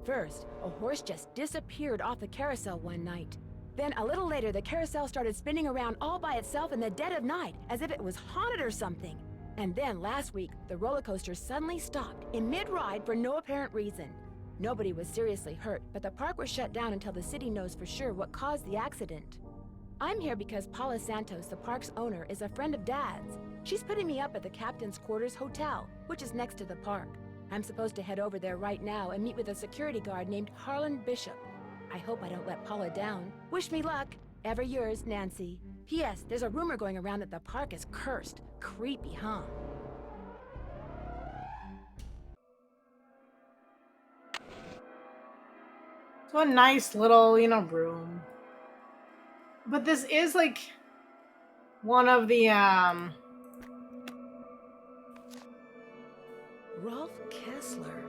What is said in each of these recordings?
First, a horse just disappeared off the carousel one night. Then, a little later, the carousel started spinning around all by itself in the dead of night, as if it was haunted or something. And then, last week, the roller coaster suddenly stopped in mid-ride for no apparent reason. Nobody was seriously hurt, but the park was shut down until the city knows for sure what caused the accident. I'm here because Paula Santos, the park's owner, is a friend of Dad's. She's putting me up at the Captain's Quarters Hotel, which is next to the park. I'm supposed to head over there right now and meet with a security guard named Harlan Bishop. I hope I don't let Paula down. Wish me luck. Ever yours, Nancy. P.S. There's a rumor going around that the park is cursed. Creepy, huh? So a nice little, room. But this is like one of the Rolf Kessler.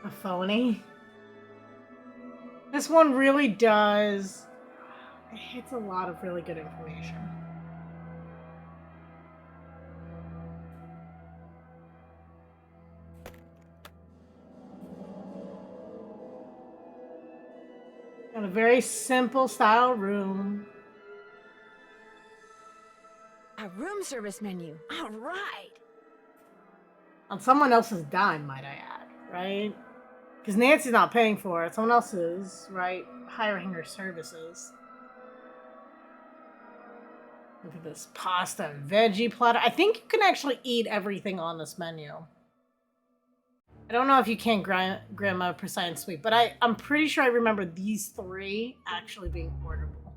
a phony. This one really does. It hits a lot of really good information. Got a very simple style room. A room service menu. All right. On someone else's dime, might I add, right? Because Nancy's not paying for it. Someone else is, right? Hiring her services. Look at this pasta and veggie platter. I think you can actually eat everything on this menu. I don't know if you can Grandma Precise and Sweet, but I'm pretty sure I remember these three actually being portable.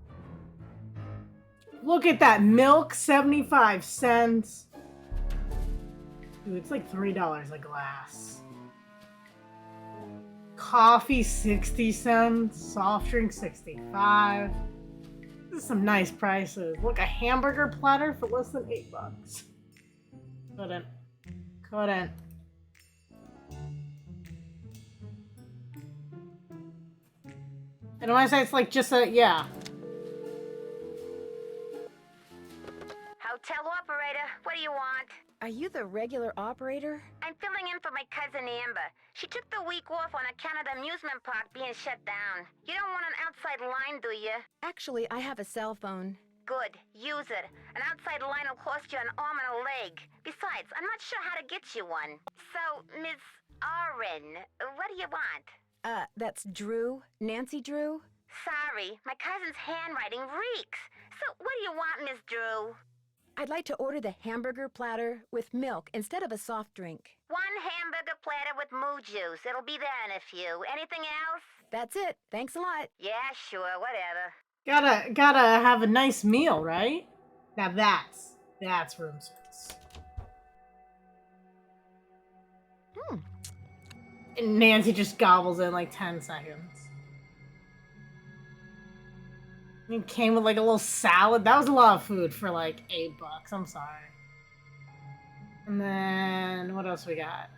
Look at that. Milk, 75 cents. Dude, it's like $3 a glass. Coffee, 60 cents. Soft drink, 65. This is some nice prices. Look, a hamburger platter for less than $8. Couldn't. And when I say it's like just a, yeah. Hotel operator, what do you want? Are you the regular operator? I'm filling in for my cousin Amber. She took the week off on account of the amusement park being shut down. You don't want an outside line, do you? Actually, I have a cell phone. Good, use it. An outside line will cost you an arm and a leg. Besides, I'm not sure how to get you one. So, Miss Oren, what do you want? That's Drew? Nancy Drew? Sorry, my cousin's handwriting reeks. So, what do you want, Miss Drew? I'd like to order the hamburger platter with milk instead of a soft drink. One hamburger platter with moo juice. It'll be there in a few. Anything else? That's it. Thanks a lot. Yeah, sure, whatever. Gotta have a nice meal, right? Now that's room service. And Nancy just gobbles in like 10 seconds. It came with like a little salad. That was a lot of food for like $8. I'm sorry. And then what else we got?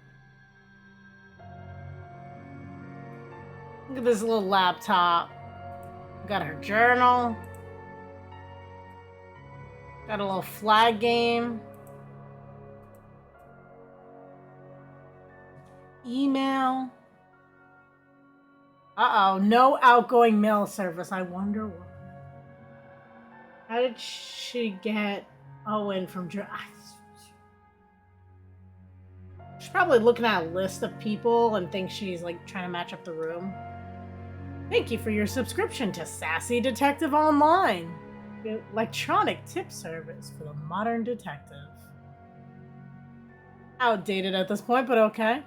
Look at this little laptop. We got her journal. Got a little flag game. Email. Uh-oh, no outgoing mail service. I wonder why. How did she get Owen from... She's probably looking at a list of people and thinks she's like trying to match up the room. Thank you for your subscription to Sassy Detective Online, the electronic tip service for the modern detective. Outdated at this point, but okay.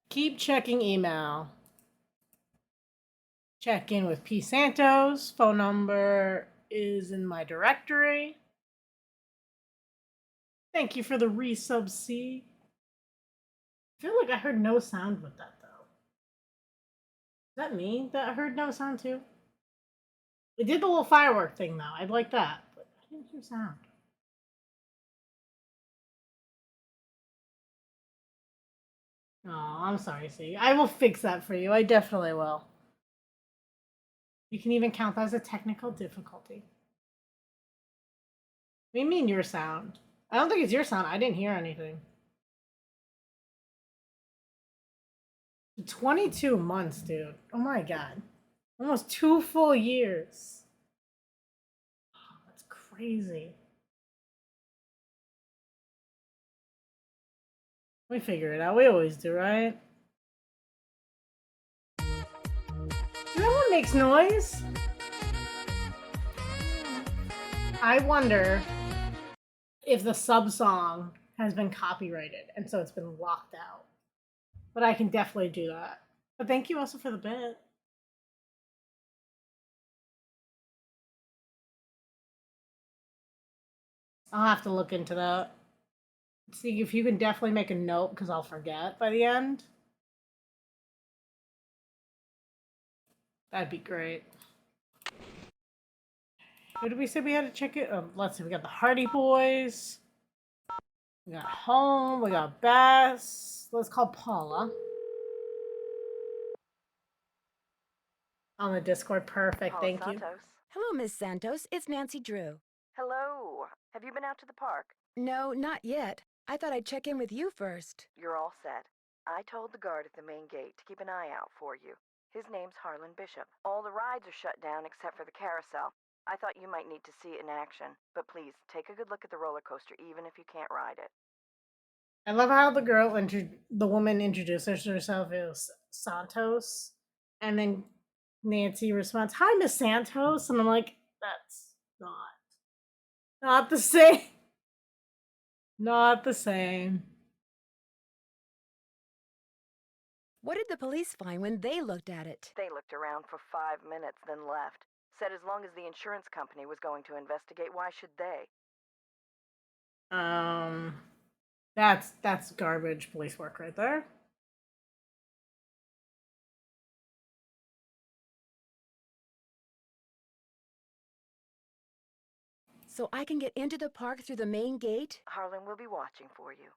Keep checking email. Check in with P. Santos. Phone number is in my directory. Thank you for the resub, C. I feel like I heard no sound with that, though. Is that me that I heard no sound, too? It did the little firework thing, though. I'd like that, but I didn't hear sound. Oh, I'm sorry, C. I will fix that for you. I definitely will. You can even count that as a technical difficulty. do you mean your sound? I don't think it's your sound. I didn't hear anything. 22 months, dude. Oh my god. Almost 2 full years. Oh, that's crazy. We figure it out. We always do, right? That one makes noise. I wonder if the sub song has been copyrighted and so it's been locked out. But I can definitely do that. But thank you also for the bit. I'll have to look into that. See if you can definitely make a note because I'll forget by the end. That'd be great. Who did we say we had to check it? Let's see. We got the Hardy Boys. We got Home. We got Bess. Let's call Paula. On the Discord. Perfect. Thank you. Santos. Hello, Miss Santos. It's Nancy Drew. Hello. Have you been out to the park? No, not yet. I thought I'd check in with you first. You're all set. I told the guard at the main gate to keep an eye out for you. His name's Harlan Bishop. All the rides are shut down except for the carousel. I thought you might need to see it in action, but please, take a good look at the roller coaster even if you can't ride it. I love how the woman introduces herself as Santos, and then Nancy responds, "Hi, Miss Santos," and I'm like, "That's not the same, not the same." What did the police find when they looked at it? They looked around for 5 minutes, then left. Said as long as the insurance company was going to investigate, why should they? That's garbage police work right there. So I can get into the park through the main gate? Harlan will be watching for you.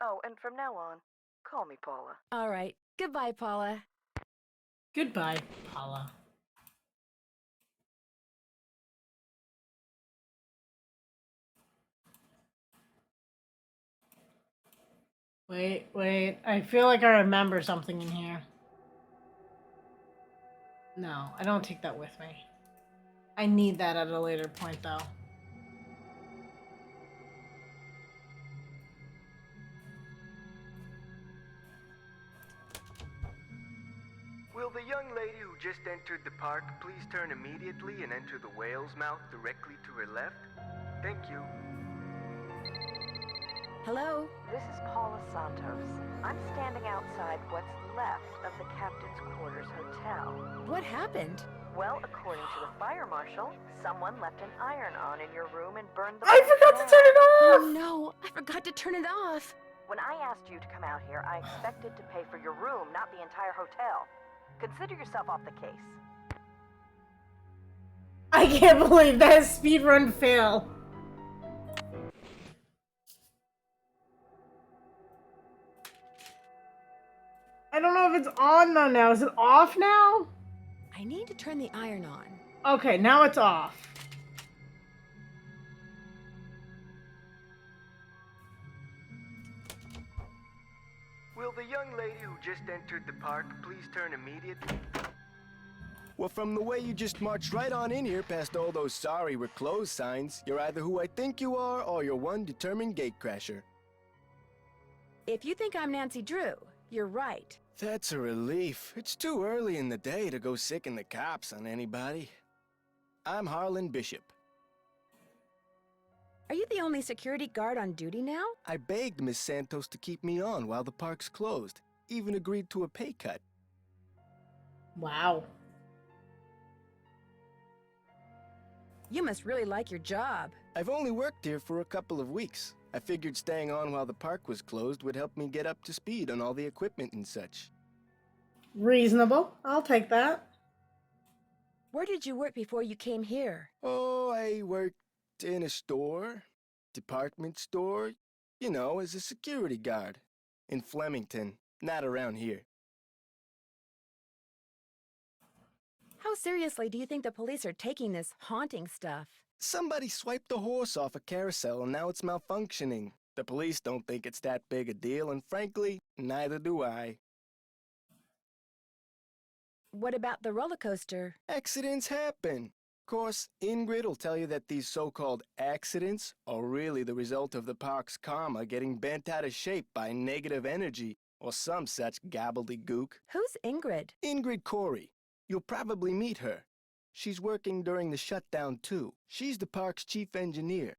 Oh, and from now on, call me Paula. All right. Goodbye, Paula. Goodbye, Paula. Wait. I feel like I remember something in here. No, I don't take that with me. I need that at a later point, though. Will the young lady who just entered the park please turn immediately and enter the whale's mouth directly to her left? Thank you. Hello? This is Paula Santos. I'm standing outside what's left of the Captain's Quarters Hotel. What happened? Well, according to the fire marshal, someone left an iron on in your room and burned the I place forgot to down. turn it Oh off! no, I forgot to turn it off. When I asked you to come out here, I expected to pay for your room, not the entire hotel. Consider yourself off the case. I can't believe that speedrun fail. I don't know if it's on though now. Is it off now? I need to turn the iron on. Okay, now it's off. Will the young lady who just entered the park please turn immediately? Well, from the way you just marched right on in here past all those sorry we're closed signs, you're either who I think you are or you're one determined gatecrasher. If you think I'm Nancy Drew, you're right. That's a relief. It's too early in the day to go sicking the cops on anybody. I'm Harlan Bishop. Are you the only security guard on duty now? I begged Miss Santos to keep me on while the park's closed. Even agreed to a pay cut. Wow. You must really like your job. I've only worked here for a couple of weeks. I figured staying on while the park was closed would help me get up to speed on all the equipment and such. Reasonable. I'll take that. Where did you work before you came here? Oh, I worked in a store, department store, you know, as a security guard. In Flemington, not around here. How seriously do you think the police are taking this haunting stuff? Somebody swiped a horse off a carousel and now it's malfunctioning. The police don't think it's that big a deal, and frankly, neither do I. What about the roller coaster? Accidents happen. Of course, Ingrid will tell you that these so-called accidents are really the result of the park's karma getting bent out of shape by negative energy or some such gobbledygook. Who's Ingrid? Ingrid Corey. You'll probably meet her. She's working during the shutdown, too. She's the park's chief engineer.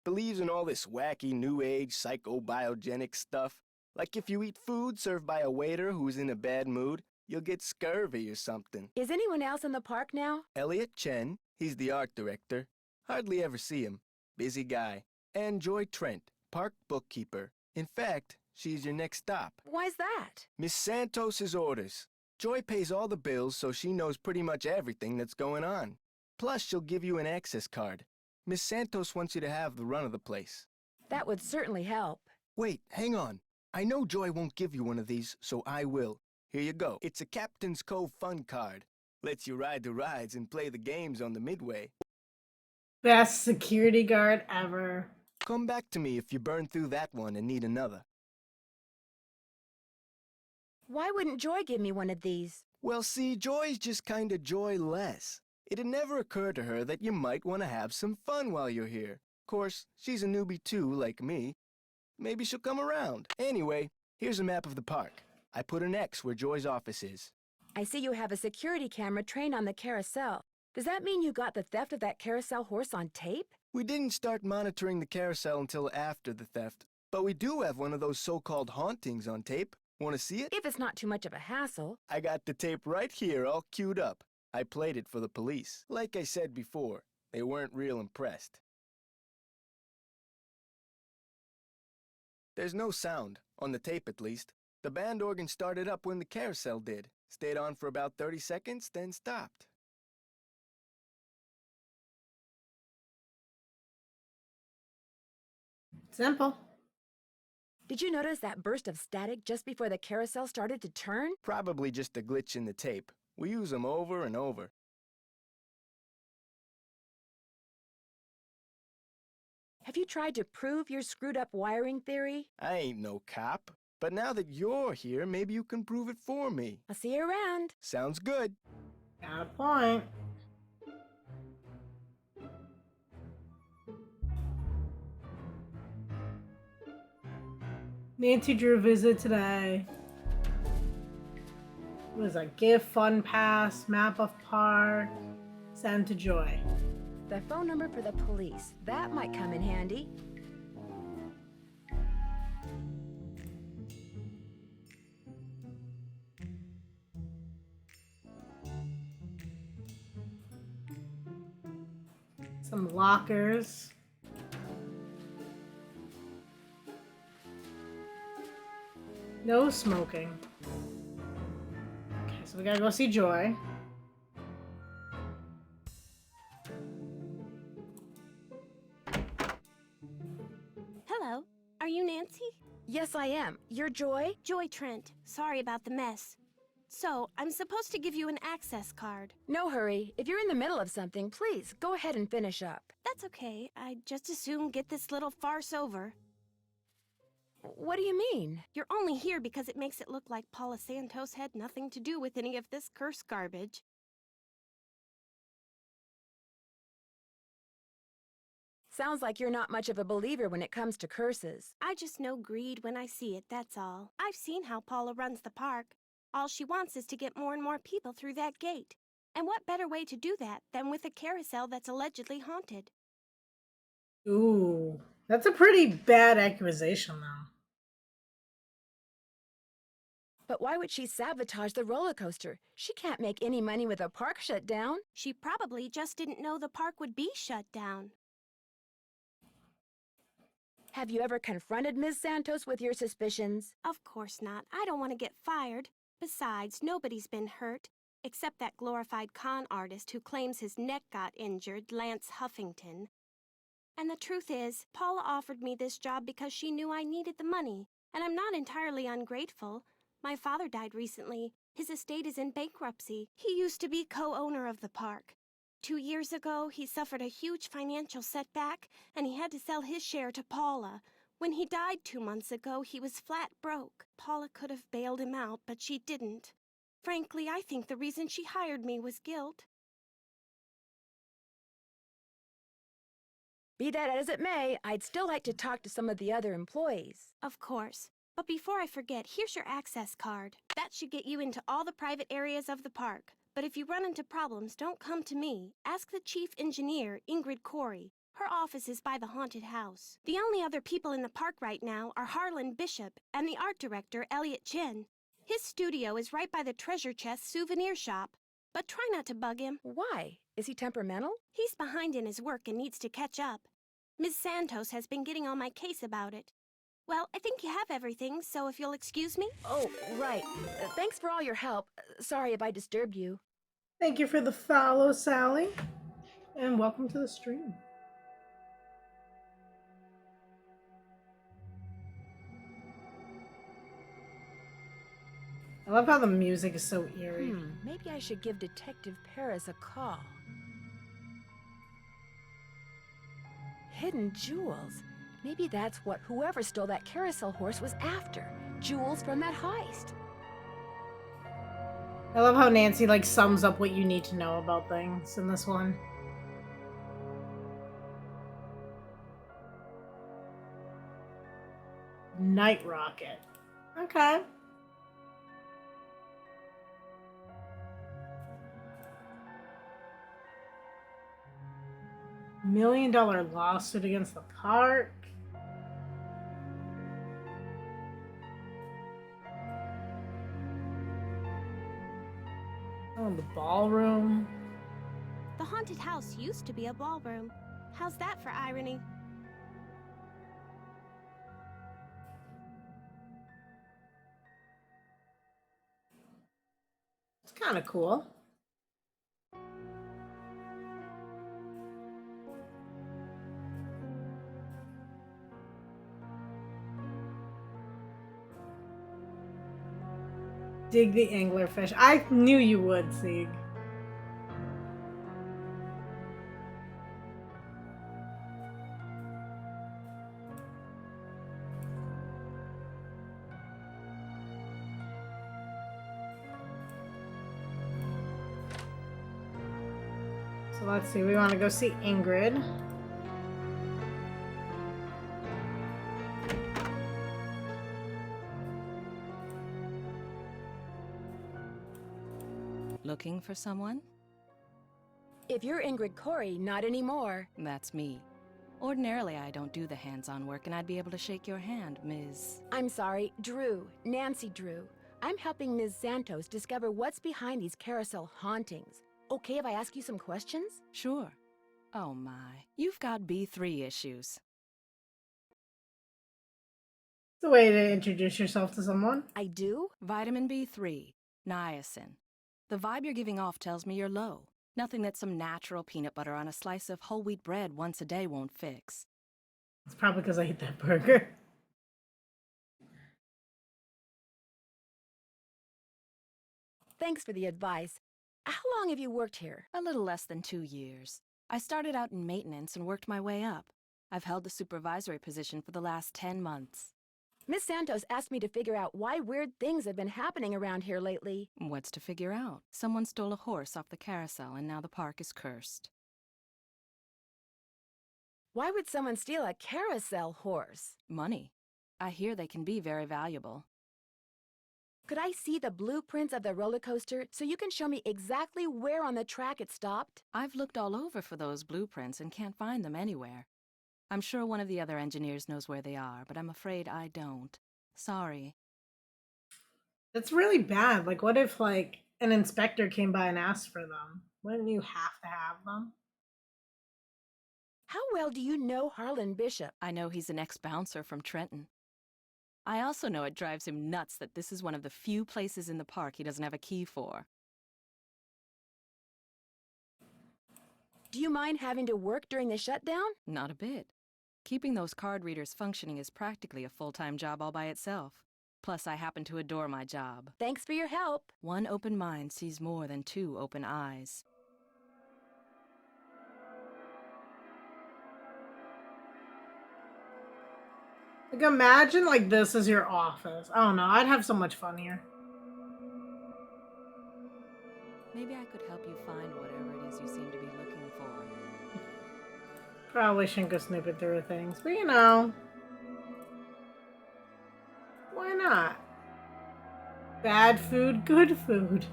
Believes in all this wacky new age psychobiogenic stuff. Like if you eat food served by a waiter who's in a bad mood, you'll get scurvy or something. Is anyone else in the park now? Elliot Chen, he's the art director. Hardly ever see him. Busy guy. And Joy Trent, park bookkeeper. In fact, she's your next stop. Why's that? Miss Santos's orders. Joy pays all the bills, so she knows pretty much everything that's going on. Plus, she'll give you an access card. Miss Santos wants you to have the run of the place. That would certainly help. Wait, hang on. I know Joy won't give you one of these, so I will. Here you go. It's a Captain's Cove Fun card. Lets you ride the rides and play the games on the Midway. Best security guard ever. Come back to me if you burn through that one and need another. Why wouldn't Joy give me one of these? Well, see, Joy's just kinda joyless. It'd never occur to her that you might want to have some fun while you're here. Of course, she's a newbie too, like me. Maybe she'll come around. Anyway, here's a map of the park. I put an X where Joy's office is. I see you have a security camera trained on the carousel. Does that mean you got the theft of that carousel horse on tape? We didn't start monitoring the carousel until after the theft, but we do have one of those so-called hauntings on tape. Want to see it? If it's not too much of a hassle. I got the tape right here, all queued up. I played it for the police. Like I said before, they weren't real impressed. There's no sound, on the tape at least. The band organ started up when the carousel did. Stayed on for about 30 seconds, then stopped. Simple. Did you notice that burst of static just before the carousel started to turn? Probably just a glitch in the tape. We use them over and over. Have you tried to prove your screwed up wiring theory? I ain't no cop. But now that you're here, maybe you can prove it for me. I'll see you around. Sounds good. Got a point. Nancy drew a visit today. What is that? Gift, fun pass, map of park, send to Joy. The phone number for the police. That might come in handy. Some lockers. No smoking. Okay, so we gotta go see Joy. Hello, are you Nancy? Yes, I am. You're Joy? Joy Trent. Sorry about the mess. So, I'm supposed to give you an access card. No hurry. If you're in the middle of something, please go ahead and finish up. That's okay. I'd just as soon get this little farce over. What do you mean? You're only here because it makes it look like Paula Santos had nothing to do with any of this curse garbage. Sounds like you're not much of a believer when it comes to curses. I just know greed when I see it, that's all. I've seen how Paula runs the park. All she wants is to get more and more people through that gate. And what better way to do that than with a carousel that's allegedly haunted? Ooh, that's a pretty bad accusation, though. But why would she sabotage the roller coaster? She can't make any money with a park shut down. She probably just didn't know the park would be shut down. Have you ever confronted Ms. Santos with your suspicions? Of course not. I don't want to get fired. Besides, nobody's been hurt, except that glorified con artist who claims his neck got injured, Lance Huffington. And the truth is, Paula offered me this job because she knew I needed the money, and I'm not entirely ungrateful. My father died recently. His estate is in bankruptcy. He used to be co-owner of the park. 2 years ago, he suffered a huge financial setback, and he had to sell his share to Paula. When he died 2 months ago, he was flat broke. Paula could have bailed him out, but she didn't. Frankly, I think the reason she hired me was guilt. Be that as it may, I'd still like to talk to some of the other employees. Of course. But before I forget, here's your access card. That should get you into all the private areas of the park. But if you run into problems, don't come to me. Ask the chief engineer, Ingrid Corey. Her office is by the haunted house. The only other people in the park right now are Harlan Bishop and the art director, Elliot Chin. His studio is right by the treasure chest souvenir shop. But try not to bug him. Why? Is he temperamental? He's behind in his work and needs to catch up. Ms. Santos has been getting on my case about it. Well, I think you have everything, so if you'll excuse me. Oh, right. Thanks for all your help. Sorry if I disturbed you. Thank you for the follow, Sally. And welcome to the stream. I love how the music is so eerie. Maybe I should give Detective Paris a call. Hidden jewels. Maybe that's what whoever stole that carousel horse was after. Jewels from that heist. I love how Nancy like sums up what you need to know about things in this one. Night Rocket. Okay. $1 million lawsuit against the park. Oh, the ballroom. The haunted house used to be a ballroom. How's that for irony? It's kind of cool. Dig the anglerfish. I knew you would, Sieg. So let's see, we want to go see Ingrid. Looking for someone? If you're Ingrid Corey, not anymore. That's me. Ordinarily, I don't do the hands-on work, and I'd be able to shake your hand, Ms. I'm sorry, Drew. Nancy Drew. I'm helping Ms. Santos discover what's behind these carousel hauntings. Okay if I ask you some questions? Sure. Oh my, you've got B3 issues. It's a way to introduce yourself to someone. I do? Vitamin B3, niacin. The vibe you're giving off tells me you're low. Nothing that some natural peanut butter on a slice of whole wheat bread once a day won't fix. It's probably because I ate that burger. Thanks for the advice. How long have you worked here? A little less than 2 years. I started out in maintenance and worked my way up. I've held the supervisory position for the last 10 months. Miss Santos asked me to figure out why weird things have been happening around here lately. What's to figure out? Someone stole a horse off the carousel and now the park is cursed. Why would someone steal a carousel horse? Money. I hear they can be very valuable. Could I see the blueprints of the roller coaster so you can show me exactly where on the track it stopped? I've looked all over for those blueprints and can't find them anywhere. I'm sure one of the other engineers knows where they are, but I'm afraid I don't. Sorry. That's really bad. Like, what if, like, an inspector came by and asked for them? Wouldn't you have to have them? How well do you know Harlan Bishop? I know he's an ex-bouncer from Trenton. I also know it drives him nuts that this is one of the few places in the park he doesn't have a key for. Do you mind having to work during the shutdown? Not a bit. Keeping those card readers functioning is practically a full-time job all by itself. Plus, I happen to adore my job. Thanks for your help. One open mind sees more than two open eyes. Like, imagine, like, this is your office. I don't know. I'd have so much fun here. Maybe I could help you find whatever it is you seem to be looking for. Probably shouldn't go snooping through things, but you know. Why not? Bad food, good food.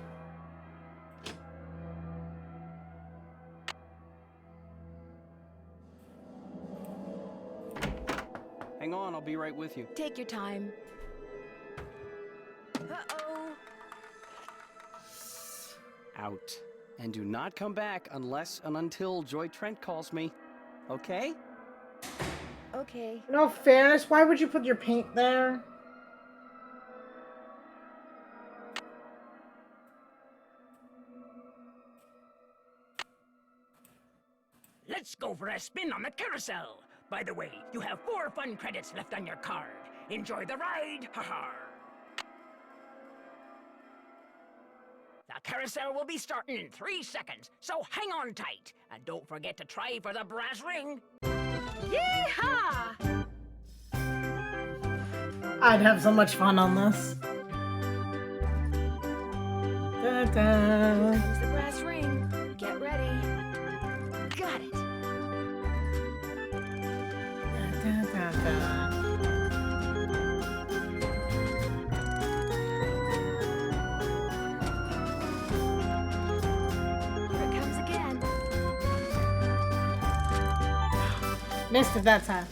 Hang on, I'll be right with you. Take your time. Uh-oh. Out. And do not come back unless and until Joy Trent calls me. Okay? Okay. In all fairness, why would you put your paint there? Let's go for a spin on the carousel. By the way, you have 4 fun credits left on your card. Enjoy the ride, ha-ha. The carousel will be starting in 3 seconds, so hang on tight. And don't forget to try for the brass ring. Yeehaw! I'd have so much fun on this. Da-da. Here's the brass ring. Get ready. Got it. Da-da-da-da. Here it comes again. Missed it that time.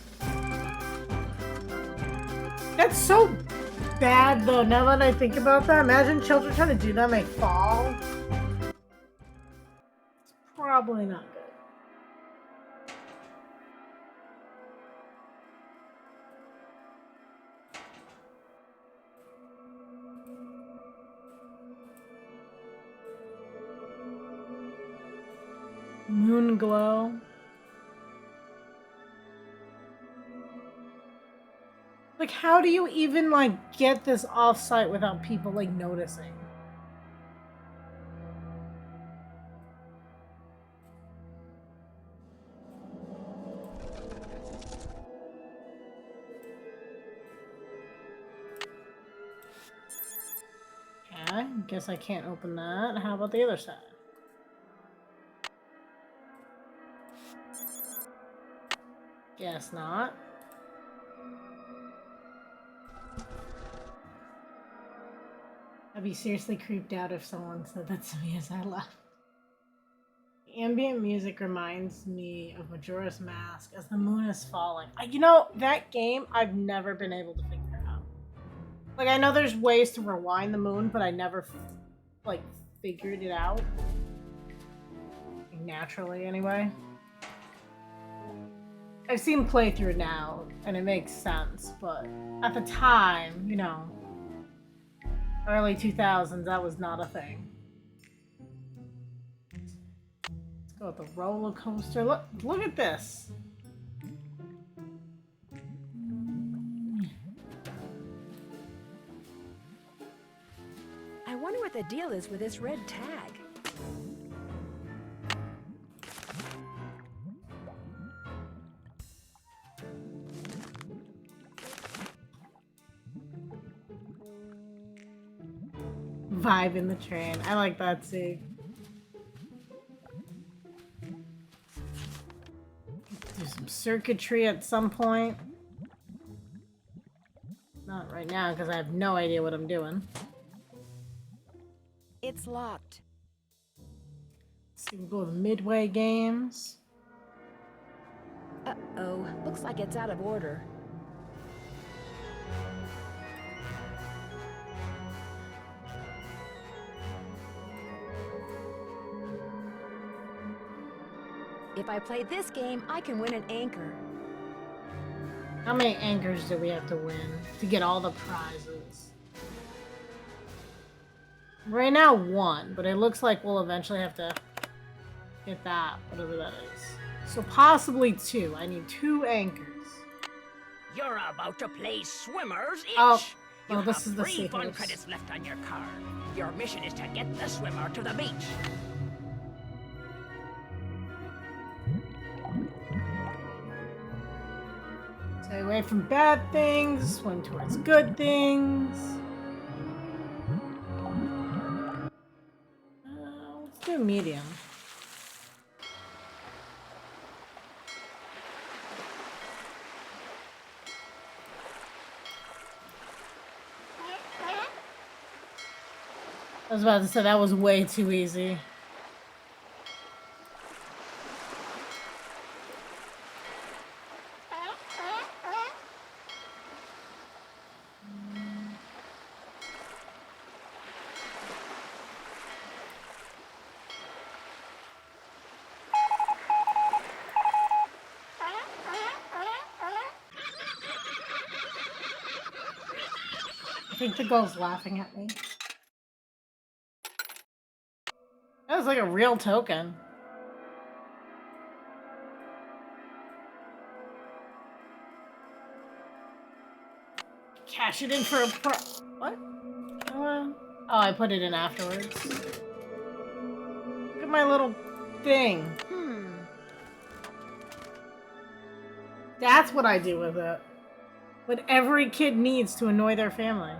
That's so bad though, now that I think about that. Imagine children trying to do that and they fall. It's probably not good. Moon glow. Like, how do you even, like, get this off-site without people, like, noticing? Okay, guess I can't open that. How about the other side? Guess not. I'd be seriously creeped out if someone said that to me as I left. Ambient music reminds me of Majora's Mask as the moon is falling. You know, that game I've never been able to figure out. Like, I know there's ways to rewind the moon, but I never, like, figured it out. Naturally, anyway. I've seen playthrough now, and it makes sense, but at the time, you know, early 2000s, that was not a thing. Let's go with the roller coaster. Look at this. I wonder what the deal is with this red tag. Vibe in the train. I like that too. Do some circuitry at some point. Not right now because I have no idea what I'm doing. It's locked. Let's see, we'll go with Midway Games. Uh-oh. Looks like it's out of order. If I play this game, I can win an anchor. How many anchors do we have to win to get all the prizes? Right now, 1, but it looks like we'll eventually have to get that, whatever that is. So possibly 2. I need 2 anchors. You're about to play Swimmer's Itch. Oh, You this have is the 3 fun sequence. credits left on your card. Your mission is to get the swimmer to the beach. So away from bad things, swim towards good things. Let's do medium. I was about to say that was way too easy. I think the girl's laughing at me. That was like a real token. Cash it in for a what? Oh, I put it in afterwards. Look at my little thing. That's what I do with it. What every kid needs to annoy their family.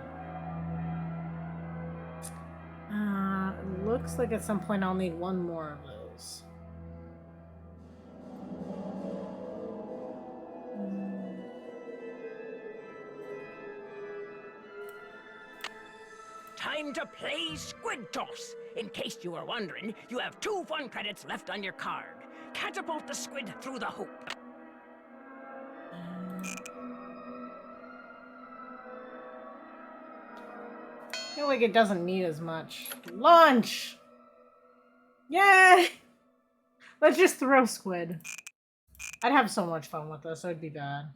It looks like at some point I'll need one more of those. Time to play Squid Toss. In case you were wondering, you have 2 fun credits left on your card. Catapult the squid through the hoop. I feel like it doesn't need as much. Lunch! Yay! Let's just throw squid. I'd have so much fun with this, it would be bad.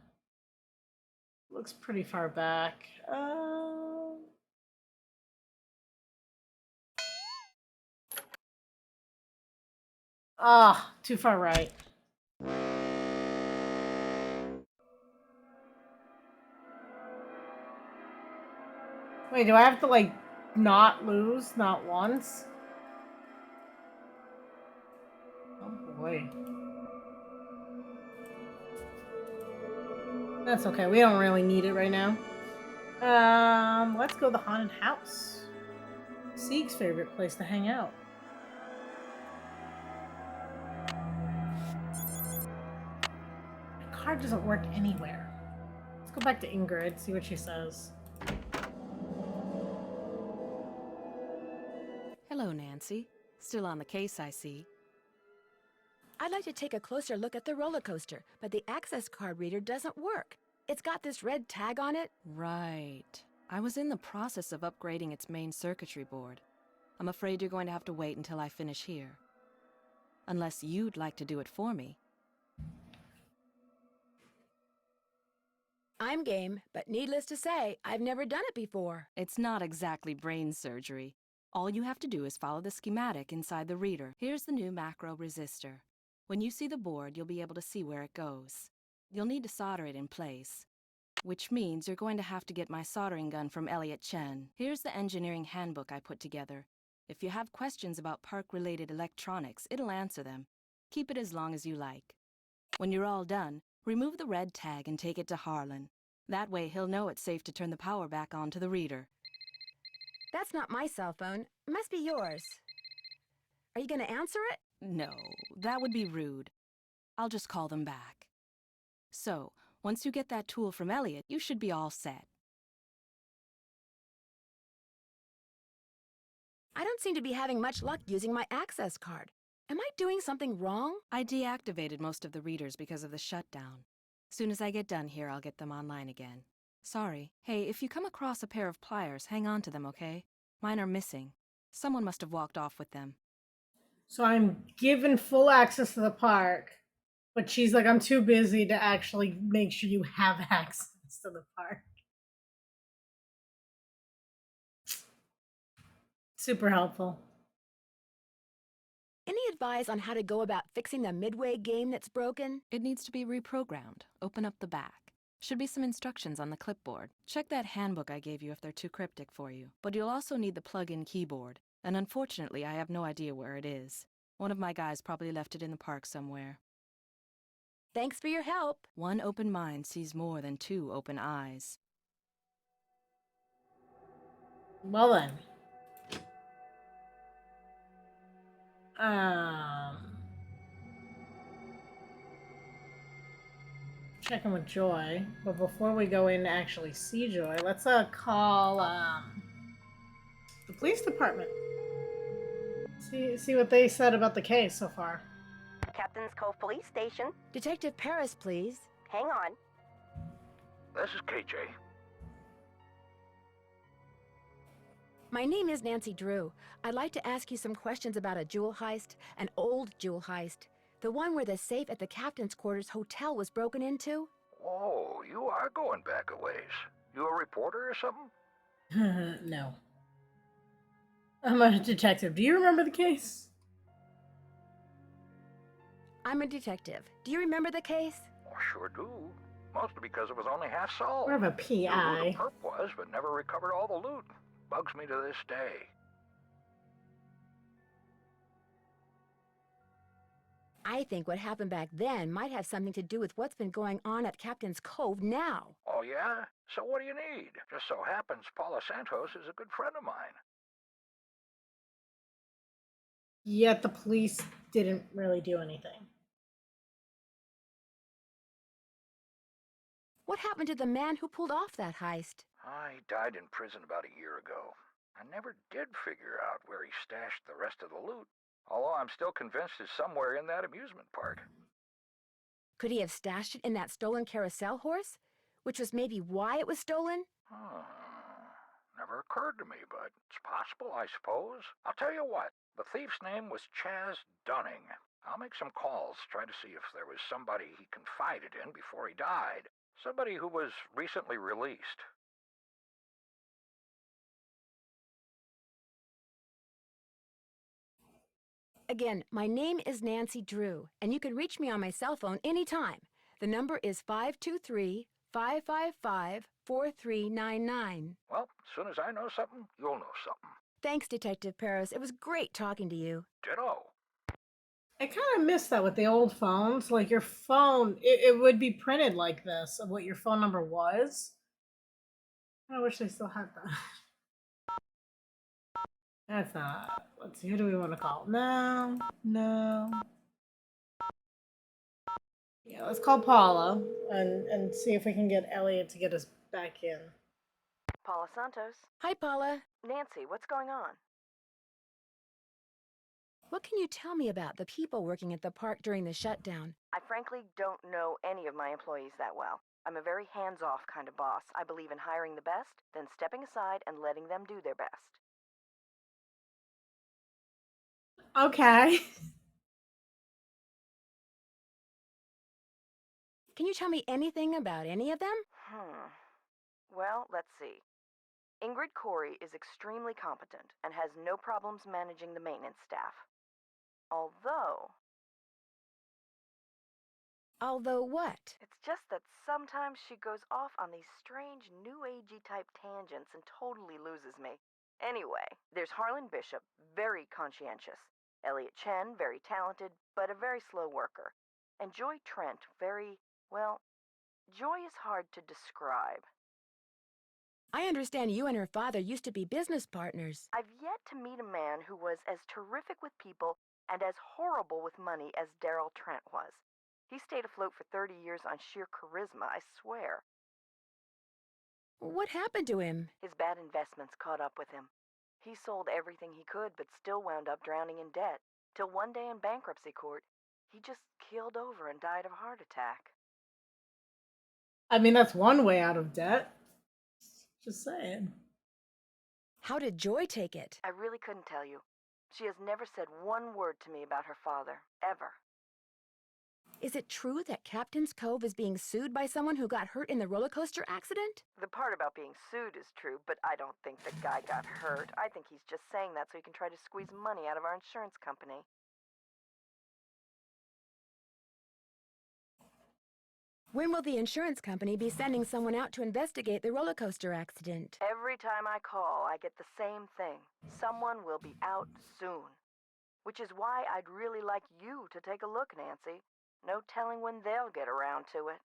Looks pretty far back. Too far right. Wait, do I have to, like, not lose? Not once? Oh, boy. That's okay. We don't really need it right now. Let's go to the haunted house. Sieg's favorite place to hang out. The card doesn't work anywhere. Let's go back to Ingrid, see what she says. Hello, Nancy. Still on the case, I see. I'd like to take a closer look at the roller coaster, but the access card reader doesn't work. It's got this red tag on it. Right. I was in the process of upgrading its main circuitry board. I'm afraid you're going to have to wait until I finish here. Unless you'd like to do it for me. I'm game, but needless to say, I've never done it before. It's not exactly brain surgery. All you have to do is follow the schematic inside the reader. Here's the new macro resistor. When you see the board, you'll be able to see where it goes. You'll need to solder it in place, which means you're going to have to get my soldering gun from Elliot Chen. Here's the engineering handbook I put together. If you have questions about park-related electronics, it'll answer them. Keep it as long as you like. When you're all done, remove the red tag and take it to Harlan. That way he'll know it's safe to turn the power back on to the reader. That's not my cell phone. It must be yours. Are you going to answer it? No, that would be rude. I'll just call them back. So, once you get that tool from Elliot, you should be all set. I don't seem to be having much luck using my access card. Am I doing something wrong? I deactivated most of the readers because of the shutdown. Soon as I get done here, I'll get them online again. Sorry. Hey, if you come across a pair of pliers, hang on to them, okay? Mine are missing. Someone must have walked off with them. So I'm given full access to the park, but she's like, I'm too busy to actually make sure you have access to the park. Super helpful. Any advice on how to go about fixing the Midway game that's broken? It needs to be reprogrammed. Open up the back. Should be some instructions on the clipboard. Check that handbook I gave you if they're too cryptic for you. But you'll also need the plug-in keyboard. And unfortunately, I have no idea where it is. One of my guys probably left it in the park somewhere. Thanks for your help. One open mind sees more than two open eyes. Well then. Checking with Joy, but before we go in to actually see Joy, let's call the police department. See what they said about the case so far. Captain's Cove Police Station. Detective Paris, please. Hang on. This is KJ. My name is Nancy Drew. I'd like to ask you some questions about a jewel heist, an old jewel heist. The one where the safe at the captain's quarters hotel was broken into? Oh, you are going back a ways. You a reporter or something? No. I'm a detective. Do you remember the case? I'm a detective. Do you remember the case? Oh, sure do. Mostly because it was only half solved. More of a Knew who PI. the perp was, but never recovered all the loot. Bugs me to this day. I think what happened back then might have something to do with what's been going on at Captain's Cove now. Oh, yeah? So what do you need? Just so happens Paula Santos is a good friend of mine. Yet the police didn't really do anything. What happened to the man who pulled off that heist? He died in prison about a year ago. I never did figure out where he stashed the rest of the loot, although I'm still convinced it's somewhere in that amusement park. Could he have stashed it in that stolen carousel horse? Which was maybe why it was stolen? Never occurred to me, but it's possible, I suppose. I'll tell you what, the thief's name was Chaz Dunning. I'll make some calls, try to see if there was somebody he confided in before he died. Somebody who was recently released. Again, my name is Nancy Drew, and you can reach me on my cell phone anytime. The number is 523-555-4399. Well, as soon as I know something, you'll know something. Thanks, Detective Paris. It was great talking to you. Ditto. I kind of miss that with the old phones. Like your phone, it would be printed like this of what your phone number was. I wish they still had that. That's not. Let's see. Who do we want to call? No. Yeah, let's call Paula and see if we can get Elliot to get us back in. Paula Santos. Hi, Paula. Nancy, what's going on? What can you tell me about the people working at the park during the shutdown? I frankly don't know any of my employees that well. I'm a very hands-off kind of boss. I believe in hiring the best, then stepping aside and letting them do their best. Okay. Can you tell me anything about any of them? Well, let's see. Ingrid Corey is extremely competent and has no problems managing the maintenance staff. Although what? it's just that sometimes she goes off on these strange new agey type tangents and totally loses me. Anyway, there's Harlan Bishop, very conscientious. Elliot Chen, very talented, but a very slow worker. And Joy Trent, Joy is hard to describe. I understand you and her father used to be business partners. I've yet to meet a man who was as terrific with people and as horrible with money as Daryl Trent was. He stayed afloat for 30 years on sheer charisma, I swear. What happened to him? His bad investments caught up with him. He sold everything he could, but still wound up drowning in debt. Till one day in bankruptcy court, he just keeled over and died of a heart attack. I mean, that's one way out of debt. Just saying. How did Joy take it? I really couldn't tell you. She has never said one word to me about her father, ever. Is it true that Captain's Cove is being sued by someone who got hurt in the roller coaster accident? The part about being sued is true, but I don't think the guy got hurt. I think he's just saying that so he can try to squeeze money out of our insurance company. When will the insurance company be sending someone out to investigate the roller coaster accident? Every time I call, I get the same thing. Someone will be out soon. Which is why I'd really like you to take a look, Nancy. No telling when they'll get around to it.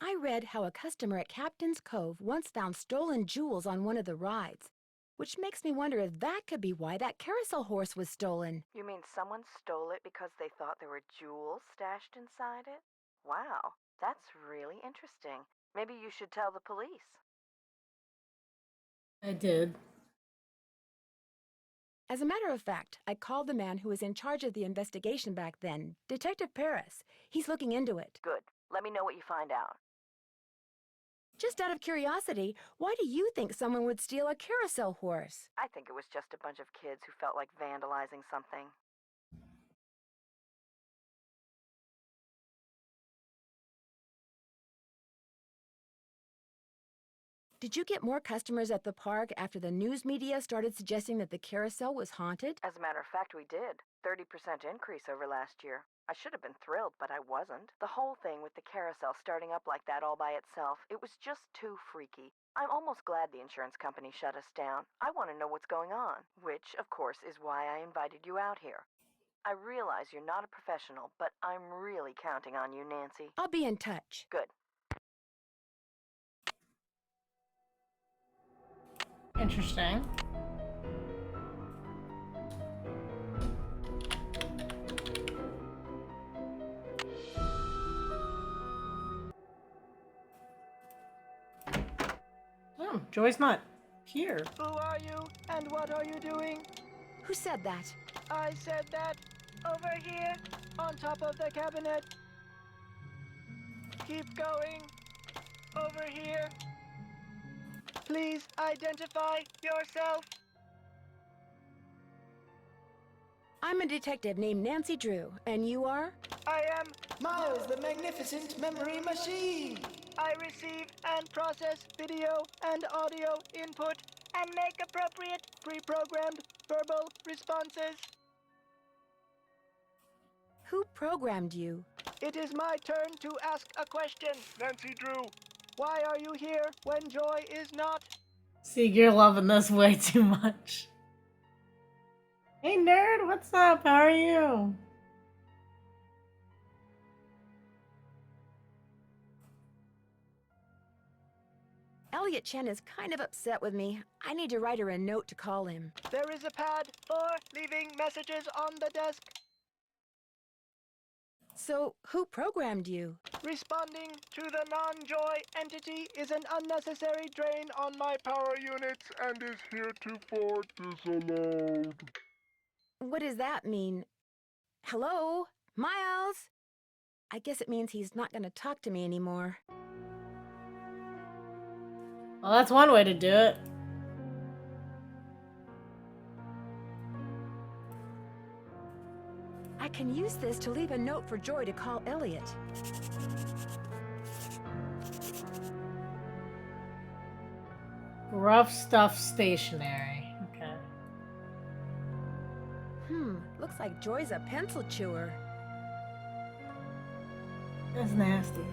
I read how a customer at Captain's Cove once found stolen jewels on one of the rides, which makes me wonder if that could be why that carousel horse was stolen. You mean someone stole it because they thought there were jewels stashed inside it? Wow, that's really interesting. Maybe you should tell the police. I did. As a matter of fact, I called the man who was in charge of the investigation back then, Detective Paris. He's looking into it. Good. Let me know what you find out. Just out of curiosity, why do you think someone would steal a carousel horse? I think it was just a bunch of kids who felt like vandalizing something. Did you get more customers at the park after the news media started suggesting that the carousel was haunted? As a matter of fact, we did. 30% increase over last year. I should have been thrilled, but I wasn't. The whole thing with the carousel starting up like that all by itself, it was just too freaky. I'm almost glad the insurance company shut us down. I want to know what's going on, which, of course, is why I invited you out here. I realize you're not a professional, but I'm really counting on you, Nancy. I'll be in touch. Good. Interesting. Oh, Joy's not here. Who are you and what are you doing? Who said that? I said that. Over here, on top of the cabinet. Keep going. Over here. Please identify yourself. I'm a detective named Nancy Drew, and you are? I am. Miles, the magnificent memory machine! I receive and process video and audio input and make appropriate pre-programmed verbal responses. Who programmed you? It is my turn to ask a question, Nancy Drew. Why are you here when Joy is not? See, you're loving this way too much. Hey nerd, what's up? How are you? Elliot Chen is kind of upset with me. I need to write her a note to call him. There is a pad for leaving messages on the desk. So, who programmed you? Responding to the non-Joy entity is an unnecessary drain on my power units and is heretofore disallowed. What does that mean? Hello? Miles? I guess it means he's not going to talk to me anymore. Well, that's one way to do it. I can use this to leave a note for Joy to call Elliot. Rough stuff stationery. Okay. Looks like Joy's a pencil chewer. That's nasty.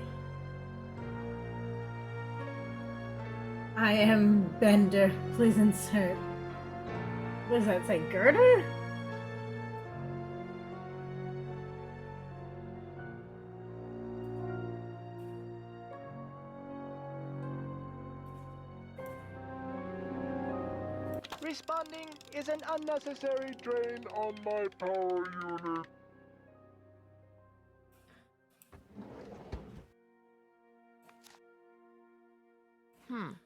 I am Bender. Please insert. What does that say? Girder? Responding is an unnecessary drain on my power unit.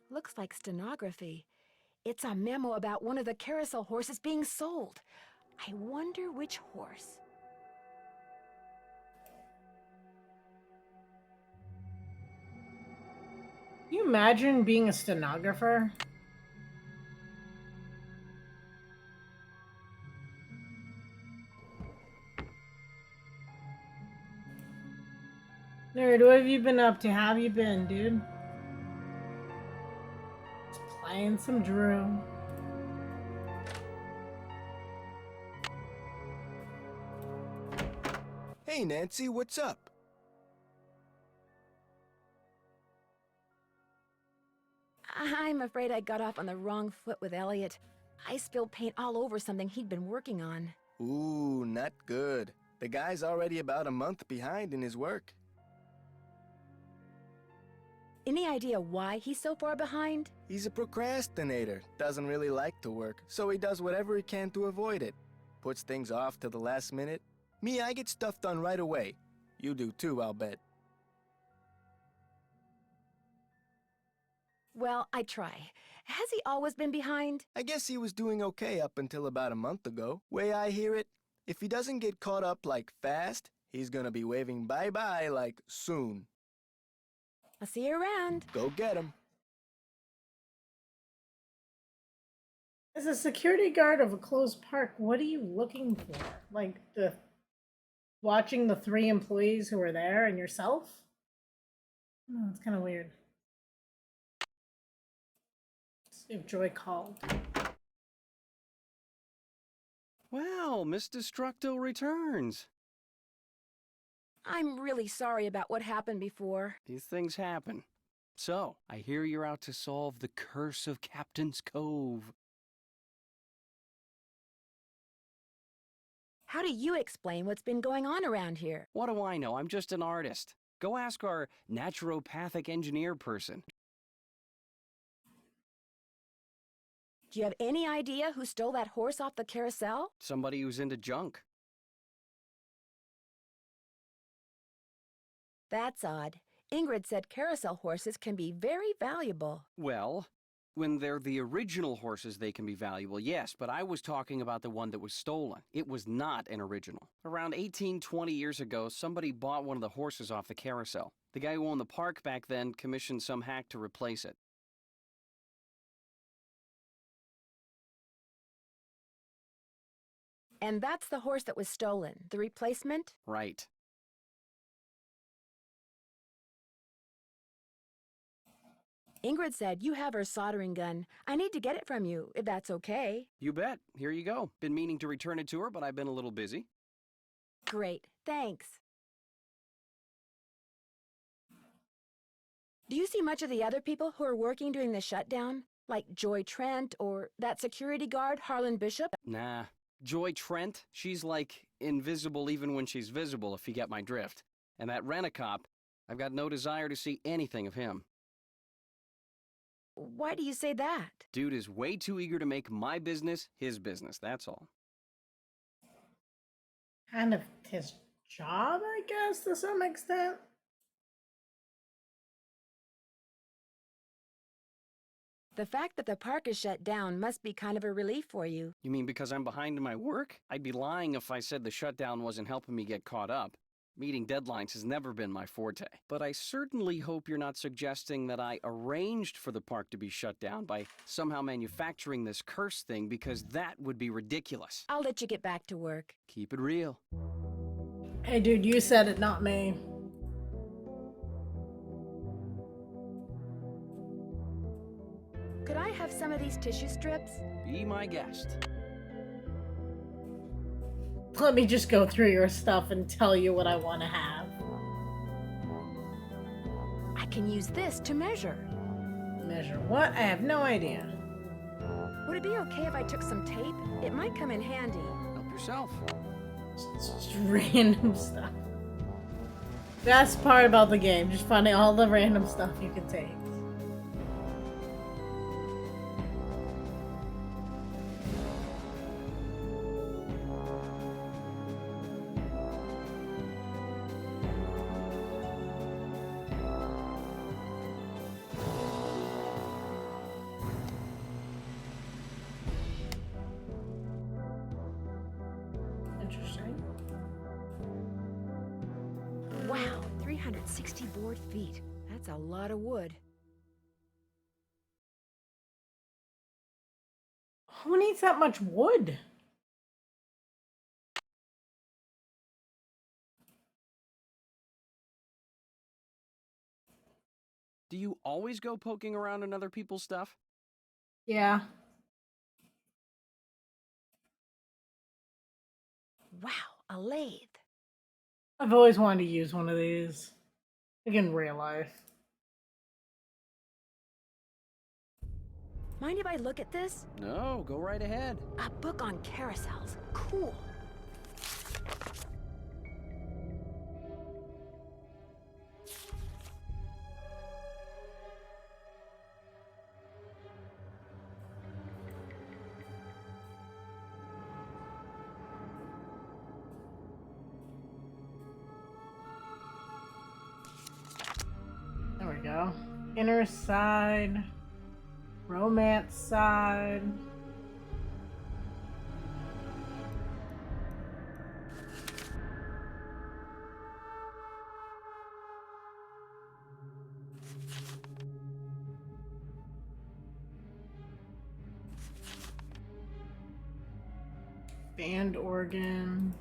Looks like stenography. It's a memo about one of the carousel horses being sold. I wonder which horse. Can you imagine being a stenographer? Nerd, what have you been up to? How have you been, dude? Just playing some Drew. Hey, Nancy, what's up? I'm afraid I got off on the wrong foot with Elliot. I spilled paint all over something he'd been working on. Ooh, not good. The guy's already about a month behind in his work. Any idea why he's so far behind? He's a procrastinator, doesn't really like to work, so he does whatever he can to avoid it. Puts things off to the last minute. Me, I get stuff done right away. You do too, I'll bet. Well, I try. Has he always been behind? I guess he was doing okay up until about a month ago. Way I hear it, if he doesn't get caught up like fast, he's gonna be waving bye-bye like soon. I'll see you around. Go get him. As a security guard of a closed park, what are you looking for? Like watching the 3 employees who are there and yourself? Oh, it's kind of weird. Let's see if Joy called. Well, Miss Destructo returns. I'm really sorry about what happened before. These things happen. So, I hear you're out to solve the curse of Captain's Cove. How do you explain what's been going on around here? What do I know? I'm just an artist. Go ask our naturopathic engineer person. Do you have any idea who stole that horse off the carousel? Somebody who's into junk. That's odd. Ingrid said carousel horses can be very valuable. Well, when they're the original horses, they can be valuable, yes, but I was talking about the one that was stolen. It was not an original. Around 20 years ago, somebody bought one of the horses off the carousel. The guy who owned the park back then commissioned some hack to replace it. And that's the horse that was stolen, the replacement? Right. Ingrid said you have her soldering gun. I need to get it from you, if that's okay. You bet. Here you go. Been meaning to return it to her, but I've been a little busy. Great, thanks. Do you see much of the other people who are working during the shutdown? Like Joy Trent or that security guard, Harlan Bishop? Nah. Joy Trent, she's like invisible even when she's visible, if you get my drift. And that rent-a-cop, I've got no desire to see anything of him. Why do you say that? Dude is way too eager to make my business his business, that's all. Kind of his job, I guess, to some extent. The fact that the park is shut down must be kind of a relief for you. You mean because I'm behind in my work? I'd be lying if I said the shutdown wasn't helping me get caught up. Meeting deadlines has never been my forte. But I certainly hope you're not suggesting that I arranged for the park to be shut down by somehow manufacturing this curse thing, because that would be ridiculous. I'll let you get back to work. Keep it real. Hey dude, you said it, not me. Could I have some of these tissue strips? Be my guest. Let me just go through your stuff and tell you what I want to have. I can use this to measure. Measure what? I have no idea. Would it be okay if I took some tape? It might come in handy. Help yourself. It's just random stuff. Best part about the game, just finding all the random stuff you can take. Interesting. Wow, 360 board feet. That's a lot of wood. Who needs that much wood? Do you always go poking around in other people's stuff? Yeah. Wow, a lathe. I've always wanted to use one of these. Like in real life. Mind if I look at this? No, go right ahead. A book on carousels. Cool. we go. Inner side. Romance side. Band organ.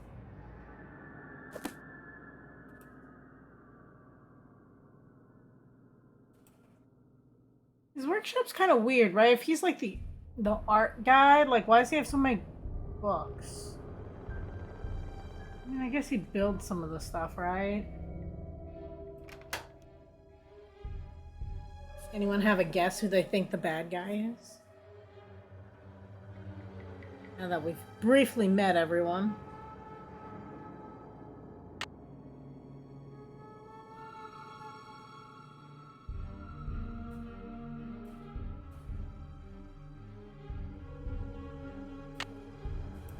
His workshop's kind of weird, right? If he's like the art guy, like why does he have so many books? I mean, I guess he builds some of the stuff, right? Anyone have a guess who they think the bad guy is? Now that we've briefly met everyone.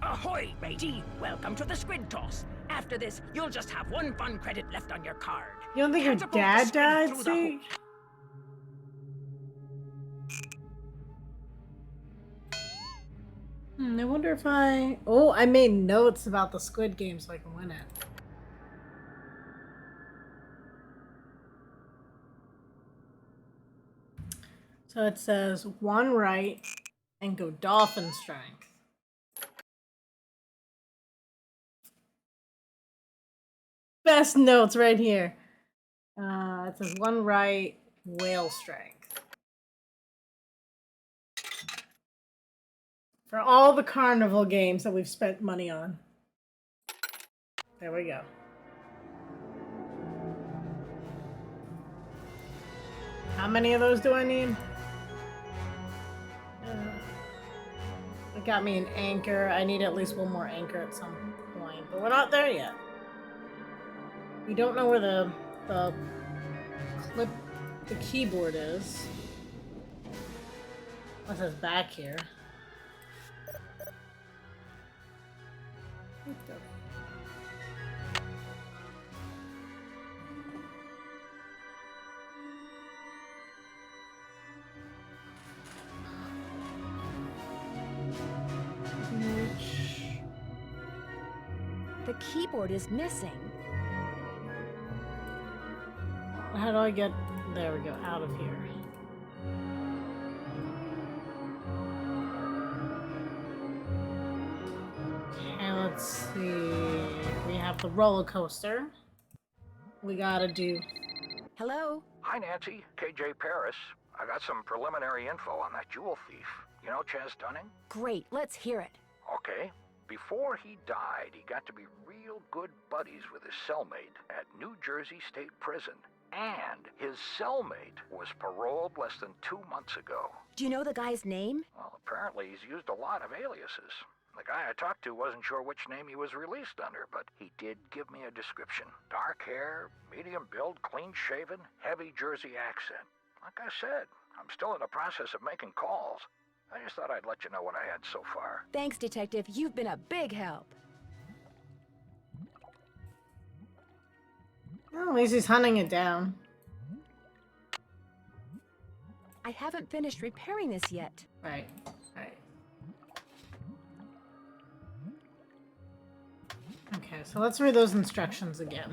Ahoy, matey! Welcome to the squid toss. After this, you'll just have 1 fun credit left on your card. You don't think your Catapult the dad squid died, through the see? hoop. I wonder if I... Oh, I made notes about the Squid Game so I can win it. So it says 1 right and go dolphin strength. Best notes right here. It says 1 right, whale strength. For all the carnival games that we've spent money on. There we go. How many of those do I need? It got me an anchor. I need at least 1 more anchor at some point, but we're not there yet. We don't know where the keyboard is. Unless it's back here. The keyboard is missing. How do I get... There we go, out of here. Okay, let's see. We have the roller coaster. We gotta do... Hello? Hi, Nancy. KJ Paris. I got some preliminary info on that jewel thief. You know Chaz Dunning? Great, let's hear it. Okay. Before he died, he got to be real good buddies with his cellmate at New Jersey State Prison. And his cellmate was paroled less than 2 months ago. Do you know the guy's name? Well, apparently he's used a lot of aliases. The guy I talked to wasn't sure which name he was released under, but he did give me a description. Dark hair, medium build, clean shaven, heavy Jersey accent. Like I said, I'm still in the process of making calls. I just thought I'd let you know what I had so far. Thanks, Detective. You've been a big help. Well, at least he's hunting it down. I haven't finished repairing this yet. Right, right. Okay, so let's read those instructions again.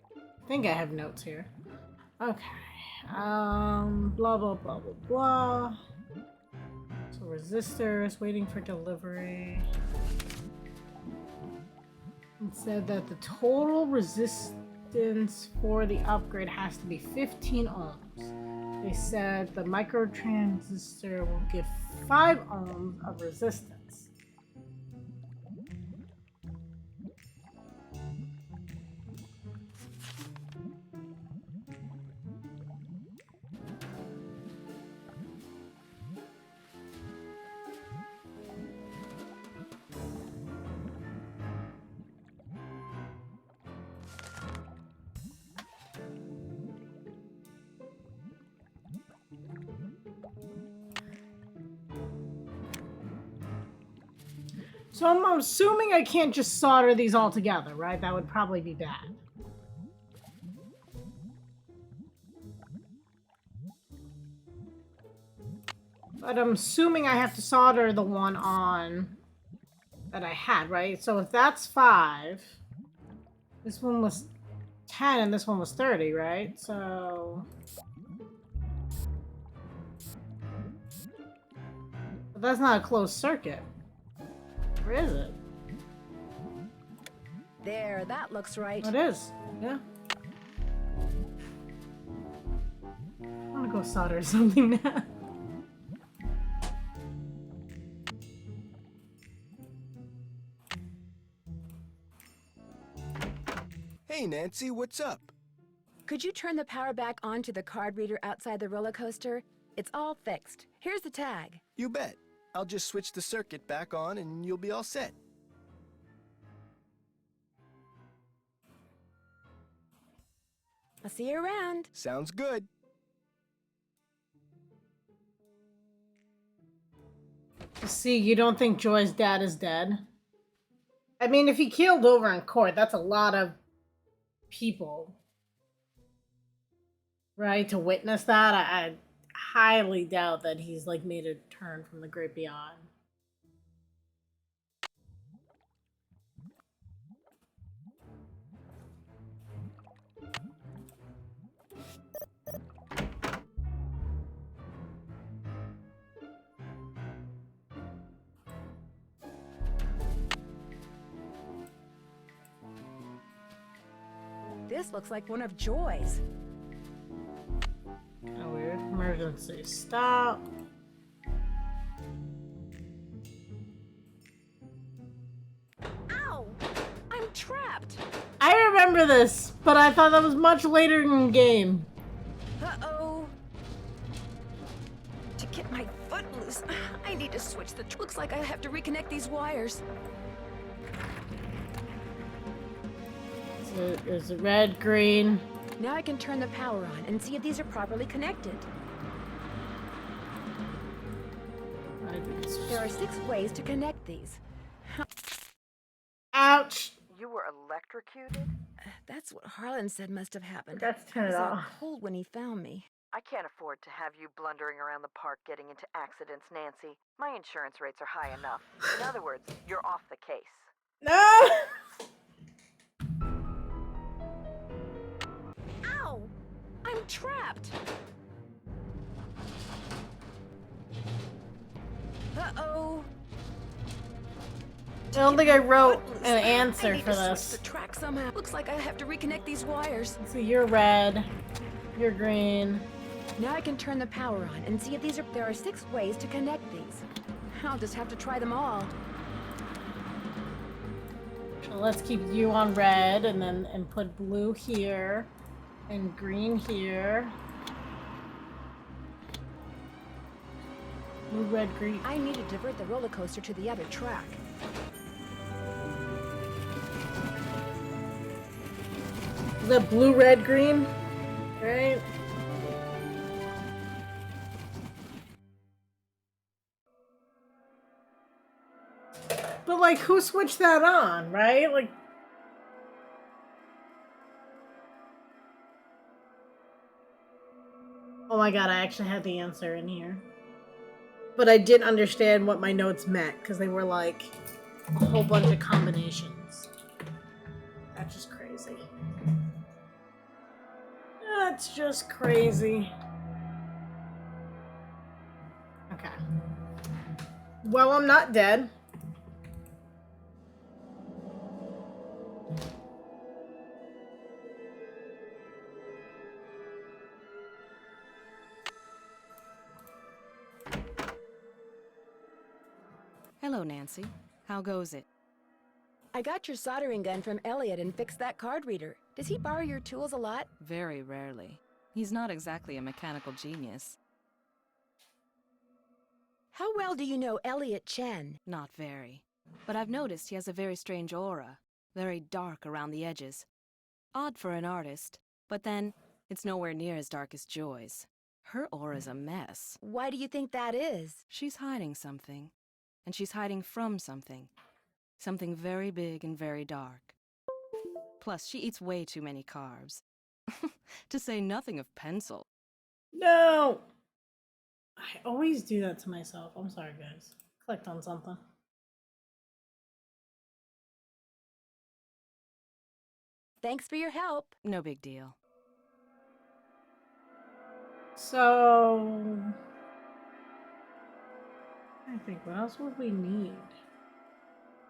I think I have notes here. Okay. Blah, blah, blah, blah, blah. So resistors, waiting for delivery. It said that the total resistance for the upgrade has to be 15 ohms. They said the microtransistor will give 5 ohms of resistance. So I'm assuming I can't just solder these all together, right? That would probably be bad. But I'm assuming I have to solder the one on that I had, right? So if that's 5, this one was 10 and this one was 30, right? So... But that's not a closed circuit. Or is it? There, that looks right. It is. Yeah. I'm gonna go solder something now. Hey, Nancy, what's up? Could you turn the power back on to the card reader outside the roller coaster? It's all fixed. Here's the tag. You bet. I'll just switch the circuit back on and you'll be all set. I'll see you around. Sounds good. See, you don't think Joy's dad is dead? I mean, if he keeled over in court, that's a lot of people. Right? To witness that, I highly doubt that he's, like, made a turn from the great beyond. This looks like one of Joy's. Oh, weird. Emergency. Stop. Ow! I'm trapped! I remember this, but I thought that was much later in the game. Uh-oh. To get my foot loose, I need to switch the... Looks like I have to reconnect these wires. Is it red, green? Now I can turn the power on and see if these are properly connected. There are 6 ways to connect these. Ouch! You were electrocuted? That's what Harlan said must have happened. Let's turn it He was off. out cold when he found me. I can't afford to have you blundering around the park getting into accidents, Nancy. My insurance rates are high enough. In other words, you're off the case. No! Ow! I'm trapped! Uh-oh. I don't think I wrote an I answer need for to switch this. the track somehow. Looks like I have to reconnect these wires. So you're red, you're green. Now I can turn the power on and see if these are... There are 6 ways to connect these. I'll just have to try them all. So let's keep you on red and put blue here and green here. Blue, red, green. I need to divert the roller coaster to the other track. Is that blue, red, green? Right? But like, who switched that on, right? Like, oh my god, I actually had the answer in here. But I didn't understand what my notes meant, because they were like a whole bunch of combinations. That's just crazy. That's just crazy. Okay. Well, I'm not dead. Hello, Nancy. How goes it? I got your soldering gun from Elliot and fixed that card reader. Does he borrow your tools a lot? Very rarely. He's not exactly a mechanical genius. How well do you know Elliot Chen? Not very. But I've noticed he has a very strange aura. Very dark around the edges. Odd for an artist, but then it's nowhere near as dark as Joy's. Her aura's a mess. Why do you think that is? She's hiding something. And she's hiding from something. Something very big and very dark. Plus, she eats way too many carbs. To say nothing of pencil. No! I always do that to myself. I'm sorry, guys. Clicked on something. Thanks for your help. No big deal. So... I think, what else would we need?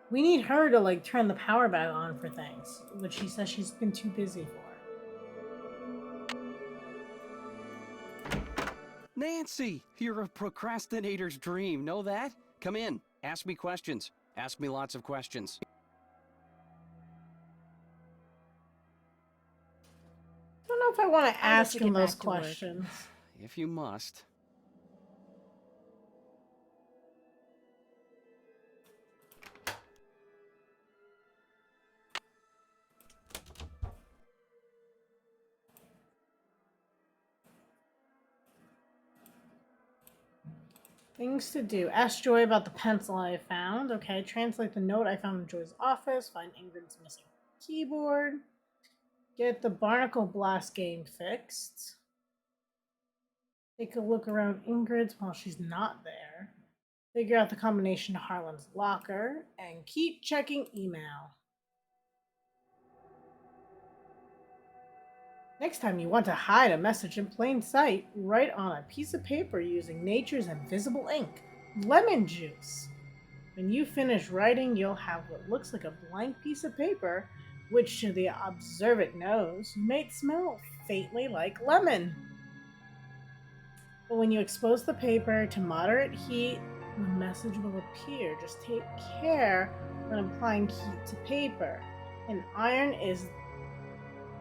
We need her to, like, turn the power back on for things, which she says she's been too busy for. Nancy, you're a procrastinator's dream. Know that? Come in. Ask me questions. Ask me lots of questions. I don't know if I want to I'll let ask you him get those back to work. questions. If you must. Things to do. Ask Joy about the pencil I found. Okay, translate the note I found in Joy's office. Find Ingrid's missing keyboard. Get the Barnacle Blast game fixed. Take a look around Ingrid's while she's not there. Figure out the combination to Harlan's locker. And keep checking email. Next time you want to hide a message in plain sight, write on a piece of paper using nature's invisible ink, lemon juice. When you finish writing, you'll have what looks like a blank piece of paper, which to the observant nose might smell faintly like lemon. But when you expose the paper to moderate heat, the message will appear. Just take care when applying heat to paper. An iron is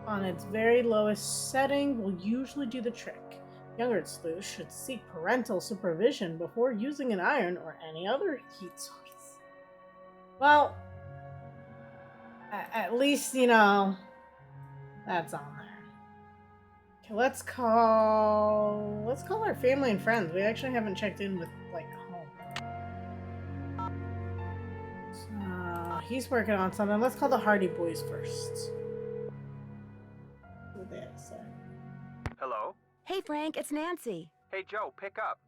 on its very lowest setting will usually do the trick. Younger sleuths should seek parental supervision before using an iron or any other heat source. Well, at least, you know, that's on there. Okay, let's call our family and friends. We actually haven't checked in with, like, home. So, he's working on something. Let's call the Hardy Boys first. What they have to say. Hello? Hey, Frank, it's Nancy. Hey, Joe, pick up.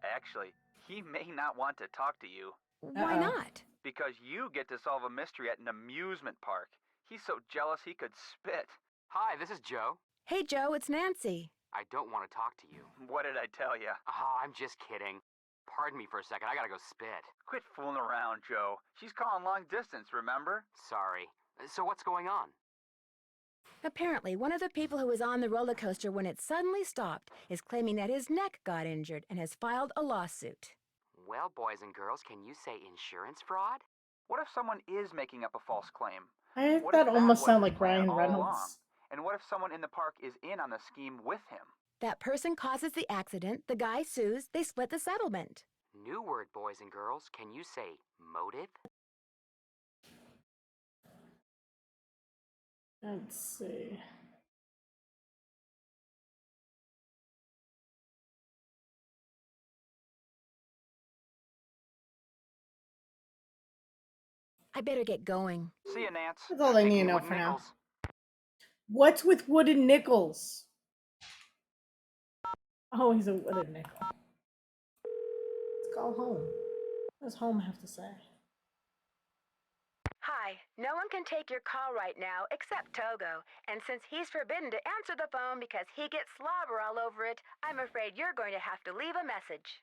Actually, he may not want to talk to you. Why not? Because you get to solve a mystery at an amusement park. He's so jealous he could spit. Hi, this is Joe. Hey, Joe, it's Nancy. I don't want to talk to you. What did I tell you? Oh, I'm just kidding. Pardon me for a second. I gotta go spit. Quit fooling around, Joe. She's calling long distance, remember? Sorry. So what's going on? Apparently, one of the people who was on the roller coaster when it suddenly stopped is claiming that his neck got injured and has filed a lawsuit. Well, boys and girls, can you say insurance fraud? What if someone is making up a false claim? That almost sounds like Ryan Reynolds. Along? And what if someone in the park is in on the scheme with him? That person causes the accident, the guy sues, they split the settlement. New word, boys and girls. Can you say motive? Let's see. I better get going. See you, Nance. That's all they need to know for now. What's with wooden nickels? Oh, he's a wooden nickel. Let's call home. What does home have to say? Hi, no one can take your call right now except Togo, and since he's forbidden to answer the phone because he gets slobber all over it, I'm afraid you're going to have to leave a message.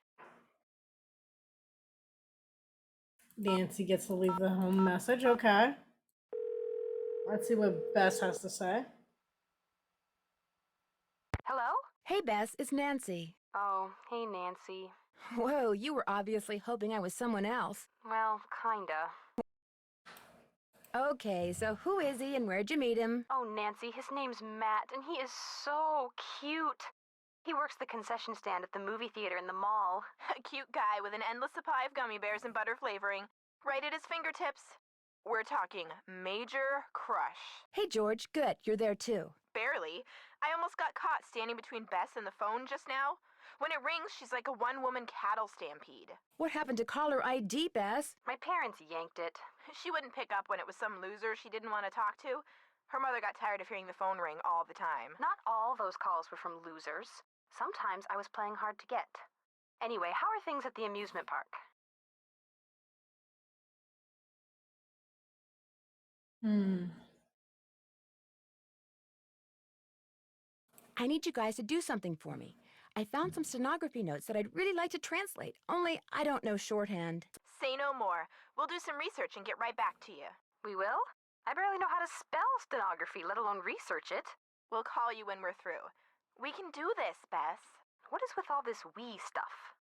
Nancy gets to leave the home message. Okay. Let's see what Bess has to say. Hello? Hey, Bess, it's Nancy. Oh, hey, Nancy. Whoa, you were obviously hoping I was someone else. Well, kinda. Okay, so who is he and where'd you meet him? Oh, Nancy, his name's Matt, and he is so cute. He works the concession stand at the movie theater in the mall. A cute guy with an endless supply of gummy bears and butter flavoring, right at his fingertips. We're talking major crush. Hey, George, good, you're there too. Barely. I almost got caught standing between Bess and the phone just now. When it rings, she's like a one-woman cattle stampede. What happened to caller ID, Bess? My parents yanked it. She wouldn't pick up when it was some loser she didn't want to talk to. Her mother got tired of hearing the phone ring all the time. Not all those calls were from losers. Sometimes I was playing hard to get. Anyway, how are things at the amusement park? I need you guys to do something for me. I found some stenography notes that I'd really like to translate, only I don't know shorthand. Say no more. We'll do some research and get right back to you. We will? I barely know how to spell stenography, let alone research it. We'll call you when we're through. We can do this, Bess. What is with all this "we" stuff?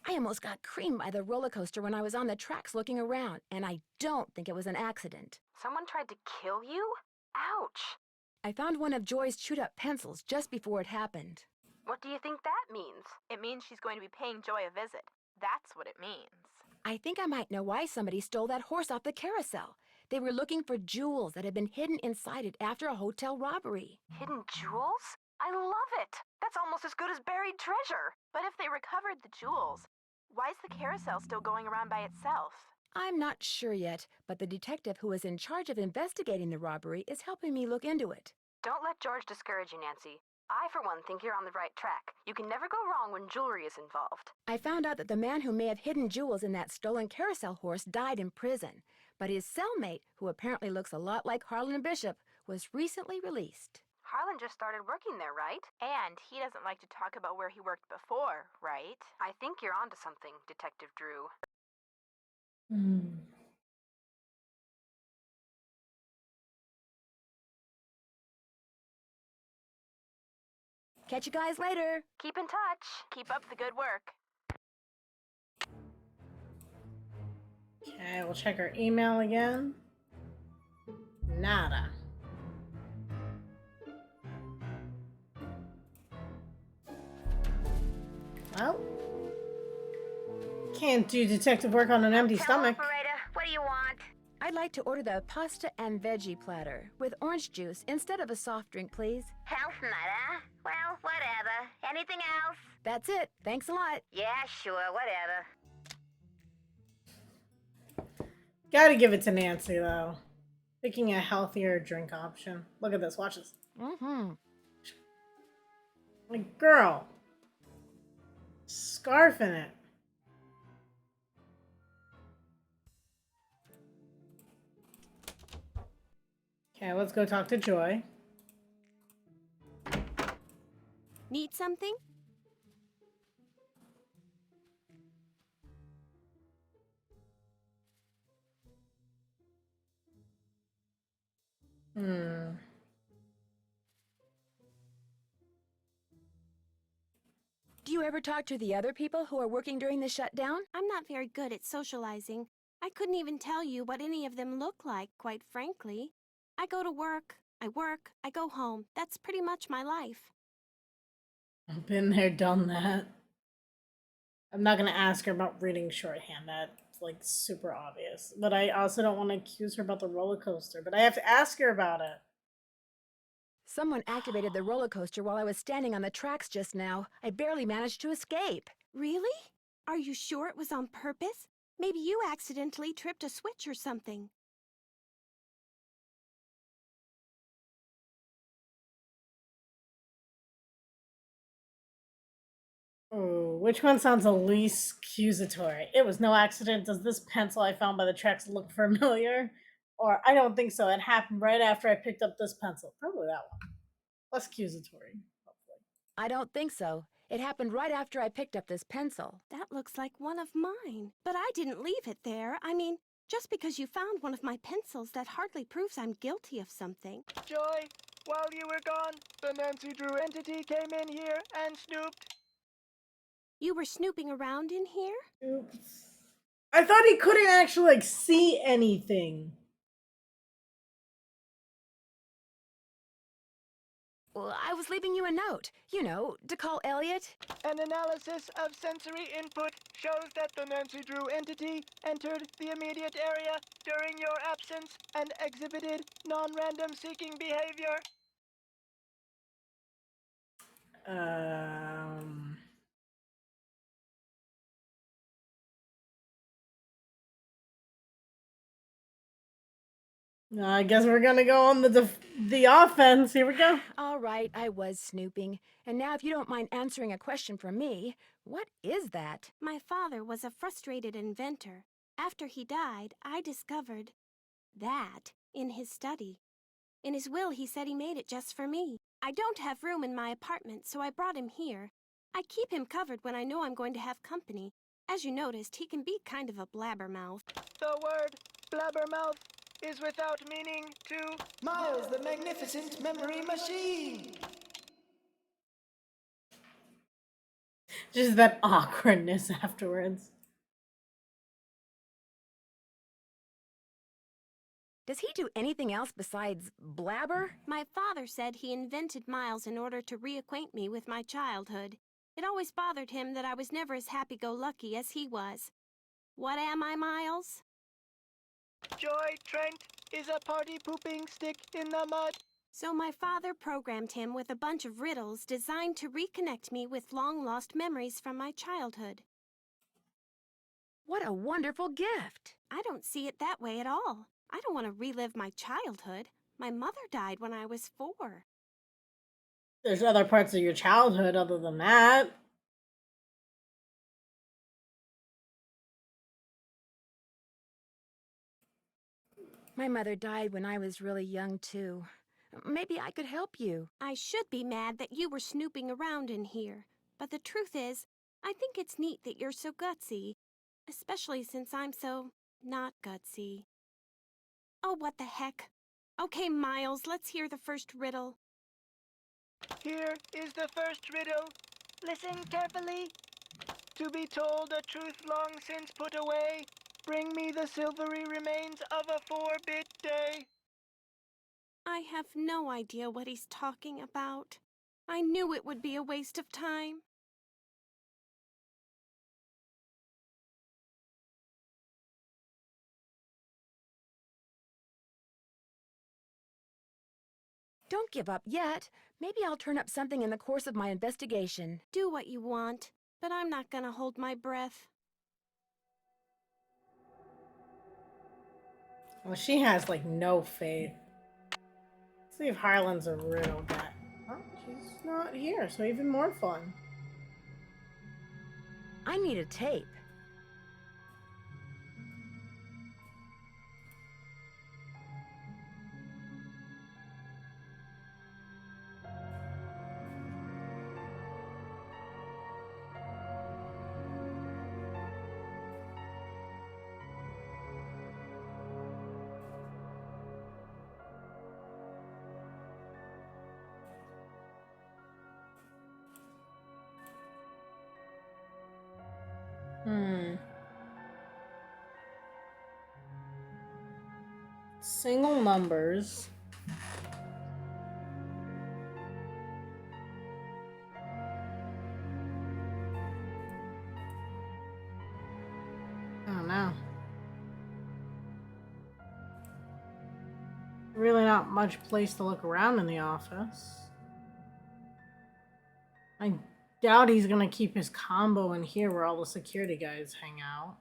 I almost got creamed by the roller coaster when I was on the tracks looking around, and I don't think it was an accident. Someone tried to kill you? Ouch! I found one of Joy's chewed-up pencils just before it happened. What do you think that means? It means she's going to be paying Joy a visit. That's what it means. I think I might know why somebody stole that horse off the carousel. They were looking for jewels that had been hidden inside it after a hotel robbery. Hidden jewels? I love it! That's almost as good as buried treasure! But if they recovered the jewels, why is the carousel still going around by itself? I'm not sure yet, but the detective who is in charge of investigating the robbery is helping me look into it. Don't let George discourage you, Nancy. I, for one, think you're on the right track. You can never go wrong when jewelry is involved. I found out that the man who may have hidden jewels in that stolen carousel horse died in prison, but his cellmate, who apparently looks a lot like Harlan Bishop, was recently released. Harlan just started working there, right? And he doesn't like to talk about where he worked before, right? I think you're onto something, Detective Drew. Catch you guys later. Keep in touch. Keep up the good work. Okay, we'll check our email again. Nada. Well, can't do detective work on an empty stomach. Operator, what do you want? I'd like to order the pasta and veggie platter with orange juice instead of a soft drink, please. Health nut, huh? Well, whatever. Anything else? That's it. Thanks a lot. Yeah, sure, whatever. Gotta give it to Nancy, though. Picking a healthier drink option. Look at this. Watch this. Like, girl. Scarf in it. Okay, let's go talk to Joy. Need something? Do you ever talk to the other people who are working during the shutdown? I'm not very good at socializing. I couldn't even tell you what any of them look like, quite frankly. I go to work, I go home. That's pretty much my life. I've been there, done that. I'm not gonna ask her about reading shorthand. That's like super obvious. But I also don't want to accuse her about the roller coaster. But I have to ask her about it. Someone activated the roller coaster while I was standing on the tracks just now. I barely managed to escape. Really? Are you sure it was on purpose? Maybe you accidentally tripped a switch or something. Oh, which one sounds the least accusatory? It was no accident. Does this pencil I found by the tracks look familiar? Or, I don't think so. It happened right after I picked up this pencil. Probably that one. Less accusatory, hopefully. I don't think so. It happened right after I picked up this pencil. That looks like one of mine. But I didn't leave it there. I mean, just because you found one of my pencils, that hardly proves I'm guilty of something. Joy, while you were gone, the Nancy Drew entity came in here and snooped. You were snooping around in here? Oops. I thought he couldn't actually, like, see anything. Well, I was leaving you a note, you know, to call Elliot. An analysis of sensory input shows that the Nancy Drew entity entered the immediate area during your absence and exhibited non-random seeking behavior. Um. I guess we're gonna go on the offense. Here we go. All right, I was snooping. And now, if you don't mind answering a question for me, what is that? My father was a frustrated inventor. After he died, I discovered that in his study. In his will, he said he made it just for me. I don't have room in my apartment, so I brought him here. I keep him covered when I know I'm going to have company. As you noticed, he can be kind of a blabbermouth. The word blabbermouth is without meaning to Miles, the magnificent memory machine! Just that awkwardness afterwards. Does he do anything else besides blabber? My father said he invented Miles in order to reacquaint me with my childhood. It always bothered him that I was never as happy-go-lucky as he was. What am I, Miles? Joy Trent is a party-pooping stick in the mud. So my father programmed him with a bunch of riddles designed to reconnect me with long-lost memories from my childhood. What a wonderful gift! I don't see it that way at all. I don't want to relive my childhood. My mother died when I was 4. There's other parts of your childhood other than that. My mother died when I was really young, too. Maybe I could help you. I should be mad that you were snooping around in here. But the truth is, I think it's neat that you're so gutsy. Especially since I'm so not gutsy. Oh, what the heck. Okay, Miles, let's hear the first riddle. Here is the first riddle. Listen carefully. To be told a truth long since put away, bring me the silvery remains of a 4-bit day. I have no idea what he's talking about. I knew it would be a waste of time. Don't give up yet. Maybe I'll turn up something in the course of my investigation. Do what you want, but I'm not gonna hold my breath. Well, she has like no faith. Let's see if Harlan's a riddle guy. Oh, she's not here, so even more fun. I need a tape. Single numbers. Oh no. Really not much place to look around in the office. I doubt he's gonna keep his combo in here where all the security guys hang out.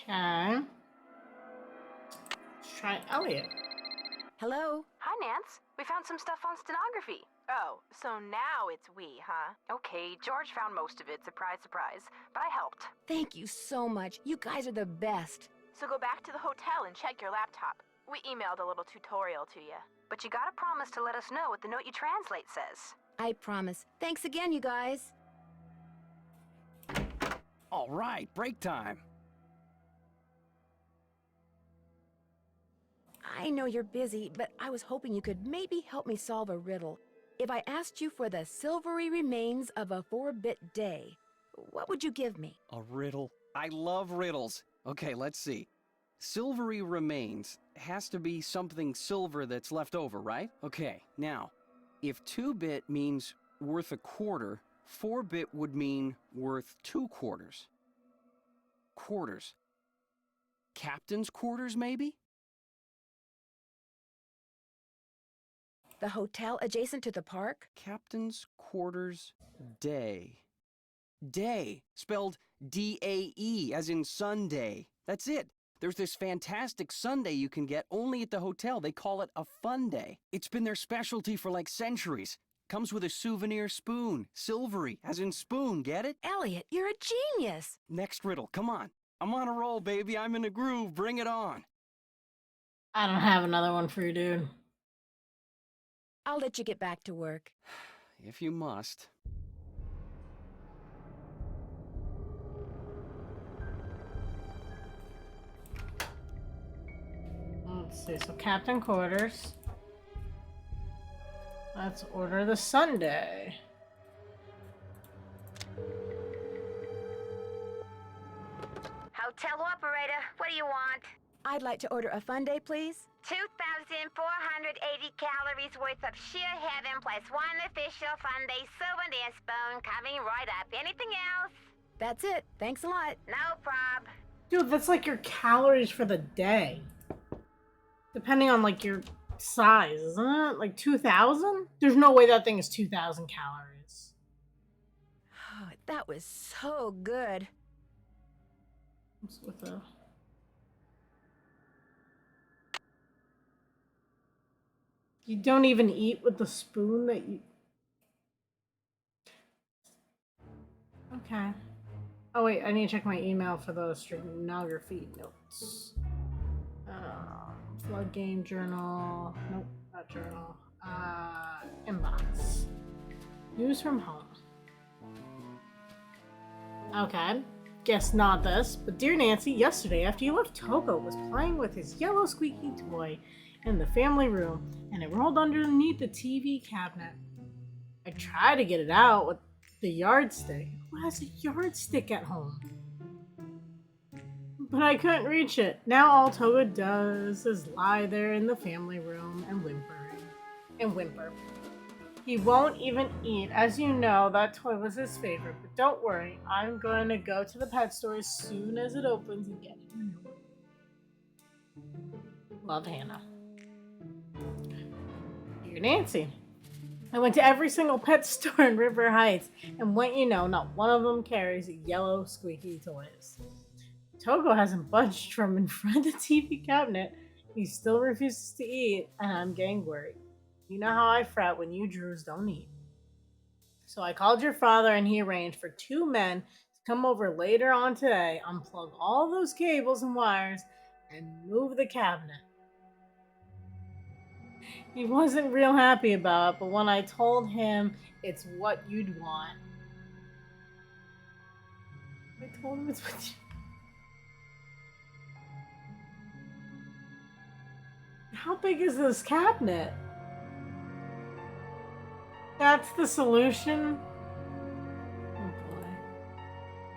Okay. Let's try Elliot. Hello? Hi, Nance. We found some stuff on stenography. Oh, so now it's we, huh? Okay, George found most of it, surprise, surprise, but I helped. Thank you so much. You guys are the best. So go back to the hotel and check your laptop. We emailed a little tutorial to you. But you gotta promise to let us know what the note you translate says. I promise. Thanks again, you guys. All right, break time. I know you're busy, but I was hoping you could maybe help me solve a riddle. If I asked you for the silvery remains of a 4-bit day, what would you give me? A riddle. I love riddles. Okay, let's see. Silvery remains has to be something silver that's left over, right? Okay, now, if 2-bit means worth a quarter, 4-bit would mean worth 2 quarters. Quarters. Captain's quarters, maybe? The hotel adjacent to the park? Captain's quarters day. Day, spelled D-A-E, as in Sunday. That's it. There's this fantastic sundae you can get only at the hotel. They call it a fun day. It's been their specialty for like centuries. Comes with a souvenir spoon. Silvery, as in spoon, get it? Elliot, you're a genius! Next riddle, come on. I'm on a roll, baby. I'm in a groove. Bring it on. I don't have another one for you, dude. I'll let you get back to work. If you must. Let's see, so Captain Quarters. Let's order the sundae. Hotel operator, what do you want? I'd like to order a fun day, please. 2,480 calories worth of sheer heaven plus one official fun day souvenir spoon coming right up. Anything else? That's it. Thanks a lot. No prob. Dude, that's like your calories for the day. Depending on like your size, isn't it? Like 2,000? There's no way that thing is 2,000 calories. Oh, that was so good. What's with the... You don't even eat with the spoon that you... Okay. Oh wait, I need to check my email for the stenography notes. Flood game journal. Nope, not journal. Inbox. News from home. Okay. Guess not this, but dear Nancy, yesterday after you left, Togo was playing with his yellow squeaky toy in the family room, and it rolled underneath the TV cabinet. I tried to get it out with the yardstick. Who has a yardstick at home? But I couldn't reach it. Now all Togo does is lie there in the family room and whimper. He won't even eat. As you know, that toy was his favorite, but don't worry. I'm going to go to the pet store as soon as it opens and get him. Love, Hannah. Dear Nancy, I went to every single pet store in River Heights, and what you know, not one of them carries yellow squeaky toys. Togo hasn't budged from in front of the TV cabinet. He still refuses to eat, and I'm getting worried. You know how I fret when you Drews don't eat. So I called your father, and he arranged for 2 men to come over later on today, unplug all those cables and wires, and move the cabinet. He wasn't real happy about it, but when I told him it's what you'd want, I told him it's what you... How big is this cabinet? That's the solution? Oh boy.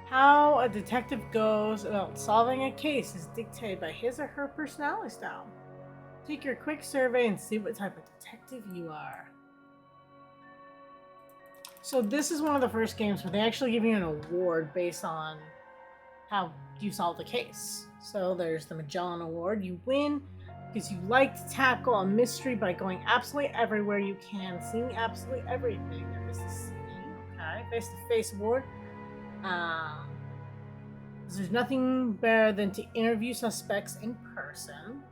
How a detective goes about solving a case is dictated by his or her personality style. Take your quick survey and see what type of detective you are. So this is one of the first games where they actually give you an award based on how you solve the case. So there's the Magellan Award. You win because you like to tackle a mystery by going absolutely everywhere you can, seeing absolutely everything there is to see. Okay, face-to-face award. There's nothing better than to interview suspects in person.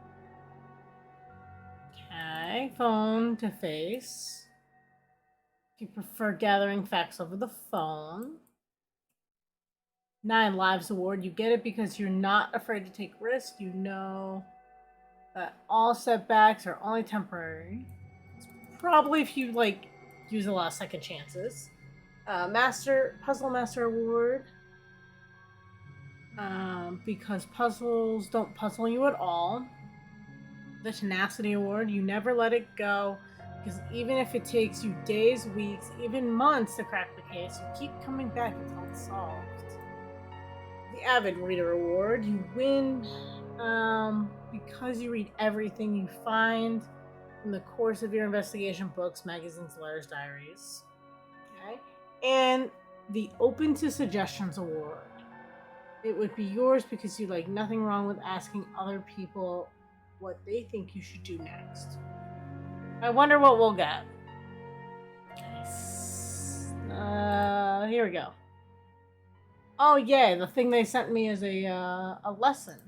Okay, phone to face. If you prefer gathering facts over the phone. 9 Lives Award. You get it because you're not afraid to take risks. You know that all setbacks are only temporary. It's probably if you like use a lot of second chances. Puzzle Master Award. Because puzzles don't puzzle you at all. The Tenacity Award. You never let it go Because even if it takes you days, weeks, even months to crack the case, you keep coming back until it's solved. The Avid Reader Award, you win because you read everything you find in the course of your investigation: books, magazines, letters, diaries. Okay? And the Open to Suggestions Award. It would be yours because you like nothing wrong with asking other people what they think you should do next. I wonder what we'll get. Here we go. Oh yeah, the thing they sent me is a lesson.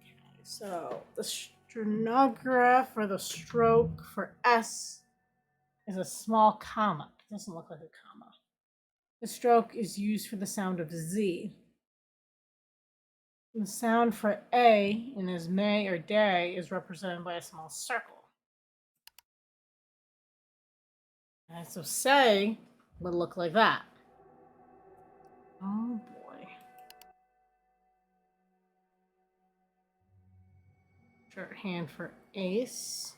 Okay, so the strenograph or the stroke for S is a small comma. It doesn't look like a comma. The stroke is used for the sound of Z. The sound for A in as may or day is represented by a small circle. And so say would look like that. Oh boy. Shorthand for ace.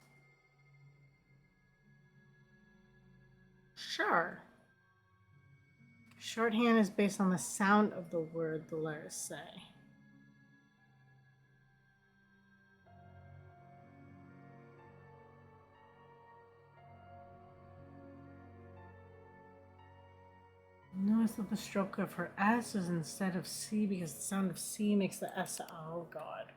Sure. Shorthand is based on the sound of the word the letters say. Notice that the stroke of her S is instead of C because the sound of C makes the S. Oh god.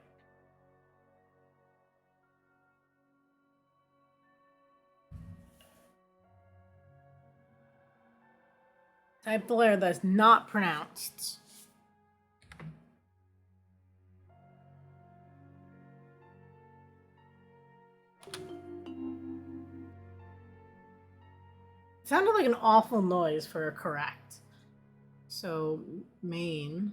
Type the letter that's not pronounced. It sounded like an awful noise for a correct. So, main.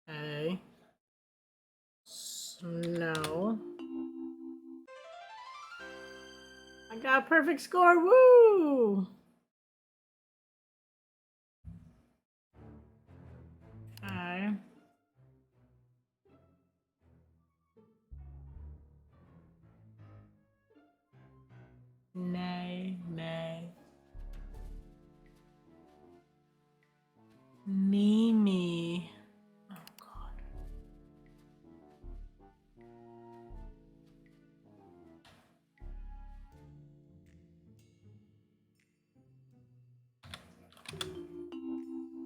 Okay. Snow. I got a perfect score. Woo! Okay. Nay, nay. Mimi. Oh god.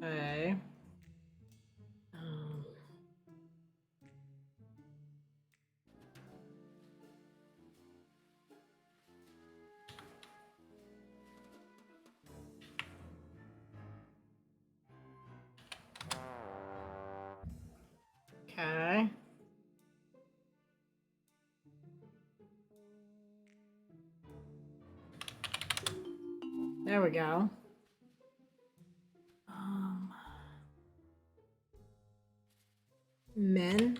Okay. Okay. There we go. Men.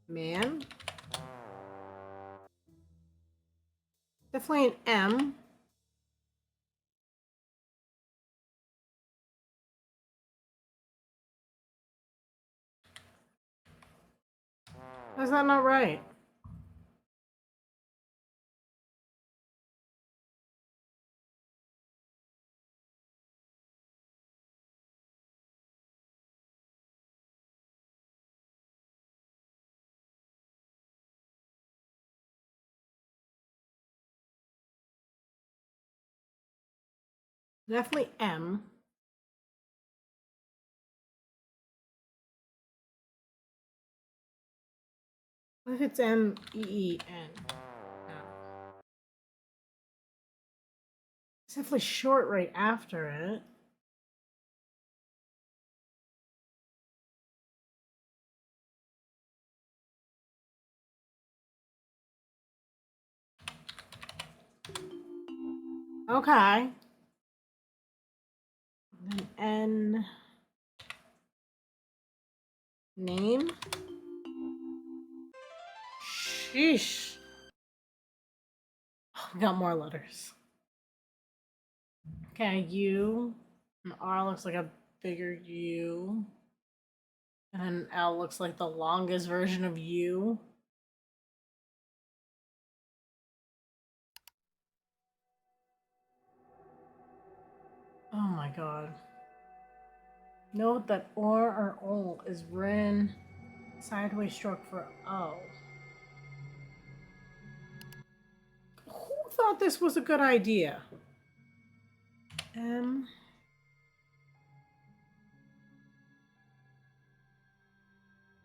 Man. Definitely an M. How's that not right? Definitely M. What if it's M-E-E-N? No. It's definitely short right after it. Okay. Then N. Name. Sheesh. We got more letters. Okay, U. And R looks like a bigger U. And then L looks like the longest version of U. Oh my god. Note that or O is written sideways stroke for O. Who thought this was a good idea? M.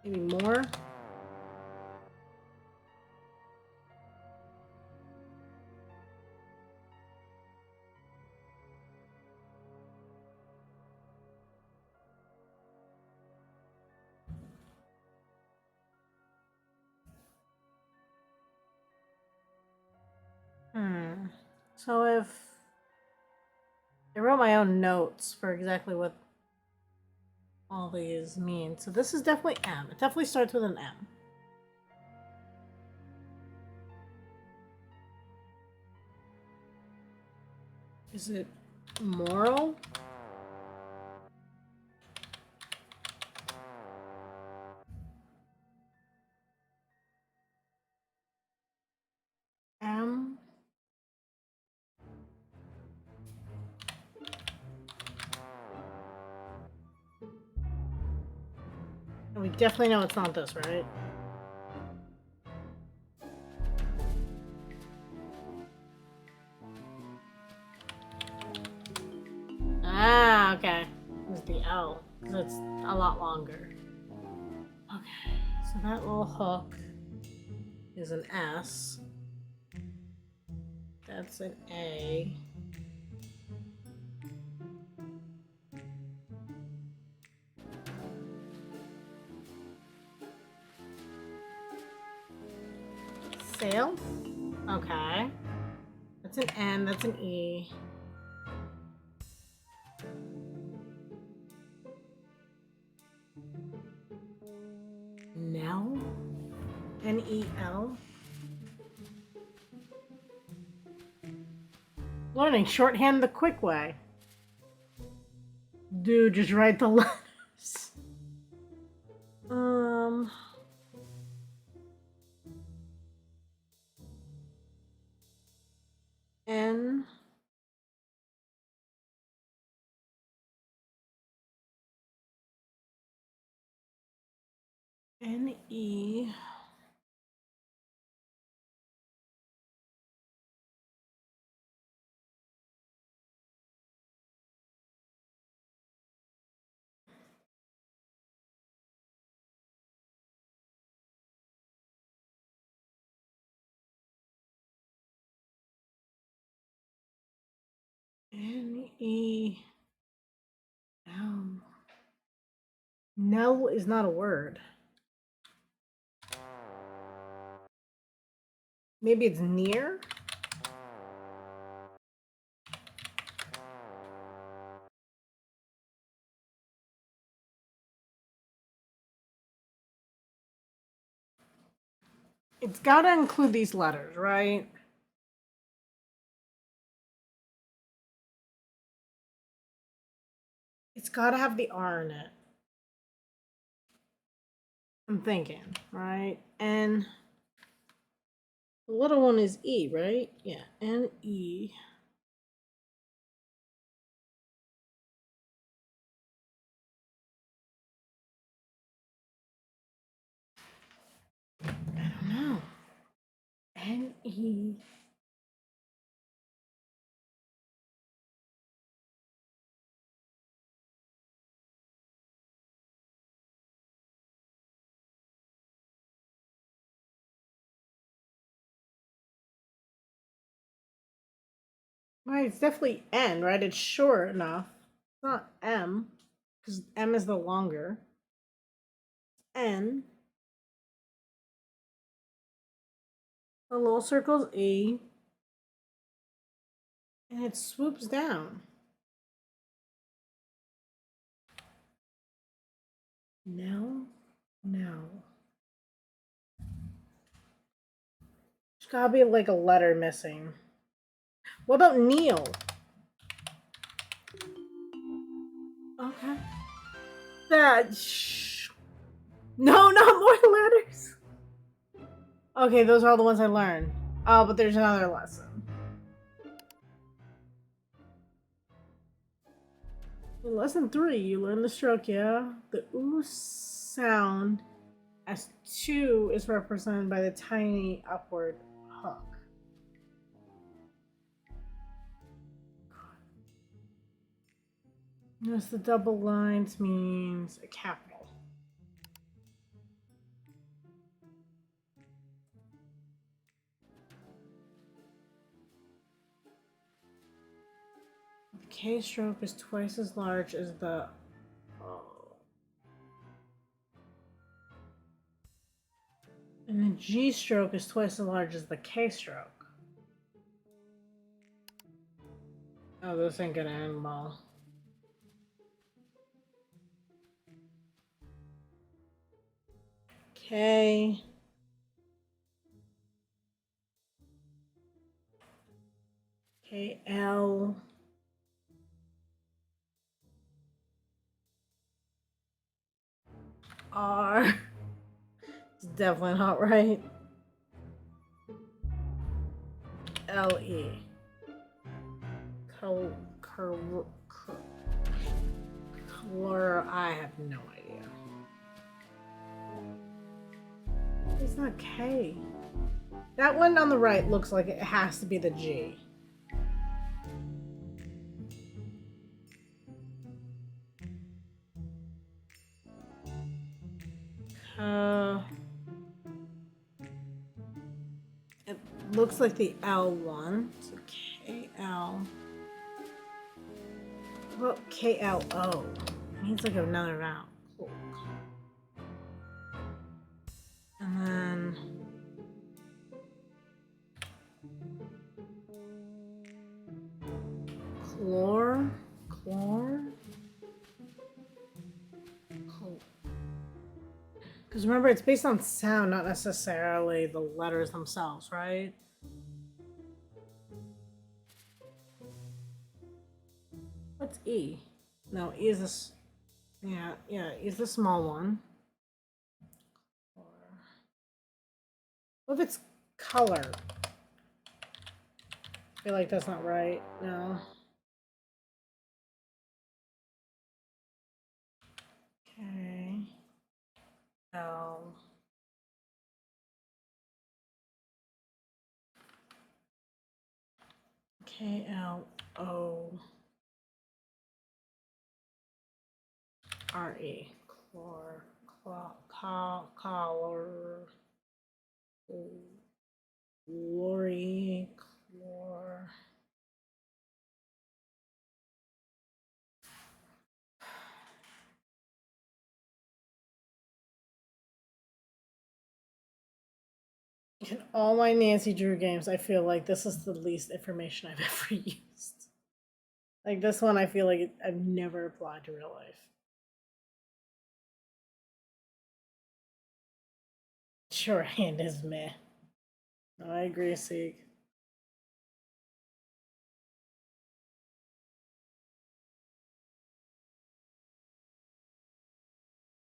Maybe more? So if I wrote my own notes for exactly what all these mean. So this is definitely M. It definitely starts with an M. Is it moral? M. And we definitely know it's not this, right? Ah, okay. It's the L, because it's a lot longer. Okay, so that little hook is an S. That's an A. Sail? Okay. That's an N, that's an E. Nell? N-E-L? Learning shorthand the quick way. Dude, just write the letters. N. N-E. N-E. L. No is not a word. Maybe it's near? It's gotta include these letters, right? It's gotta have the R in it. I'm thinking, right? N. The little one is E, right? Yeah, N-E. I don't know. N-E. Right, it's definitely N, right? It's short enough. It's not M, because M is the longer. N. The little circle's E. And it swoops down. No. No. There's gotta be like a letter missing. What about Neil? Okay. That. No, not more letters. Okay, those are all the ones I learned. Oh, but there's another lesson. In lesson 3, you learn the stroke, yeah? The oo sound as 2 is represented by the tiny upward hook. Notice the double lines means a capital. The K stroke is twice as large as the O. And the G stroke is twice as large as the K stroke. Oh, this ain't gonna end well. K. L. R. It's definitely not right. L-E. I have no idea. It's not K. That one on the right looks like it has to be the G. It looks like the L one. So K-L. Well, K-L-O. It means like another vowel. Cool. And then chlor. Because remember, it's based on sound, not necessarily the letters themselves, right? What's E? No, E is this. Yeah, E is the small one. What if it's color? I feel like that's not right. No. Okay. L. K-L-O. R-E. Color. Glory. Chlor. In all my Nancy Drew games, I feel like this is the least information I've ever used. Like this one, I feel like I've never applied to real life. Shorthand is meh. I agree, Sieg.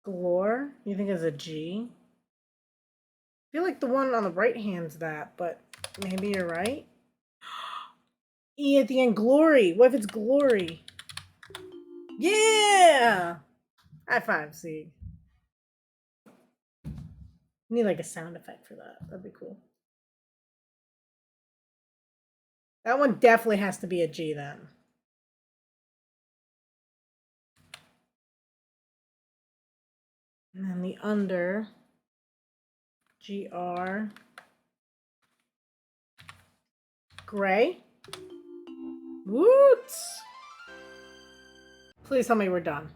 Glor? You think it's a G? I feel like the one on the right hand's that, but maybe you're right. E at the end, glory. What if it's glory? Yeah! High five, Sieg. Need like a sound effect for that. That'd be cool. That one definitely has to be a G then. And then the under. GR. Gray. Woot! Please tell me we're done.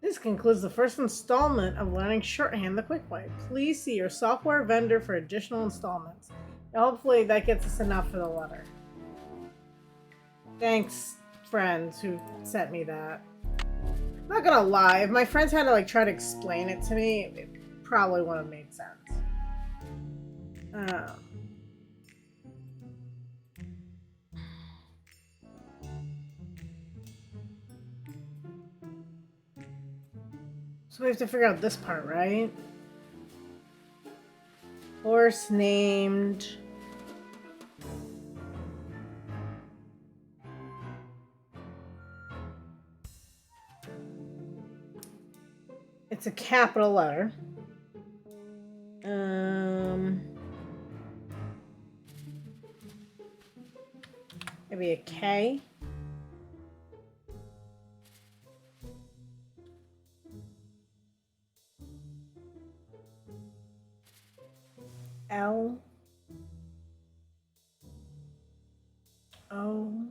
This concludes the first installment of learning shorthand the quick way. Please see your software vendor for additional installments. And hopefully that gets us enough for the letter. Thanks, friends who sent me that. I'm not gonna lie, if my friends had to like try to explain it to me, it probably wouldn't have made sense. So we have to figure out this part, right? Horse named... It's a capital letter. Maybe a K. L. O.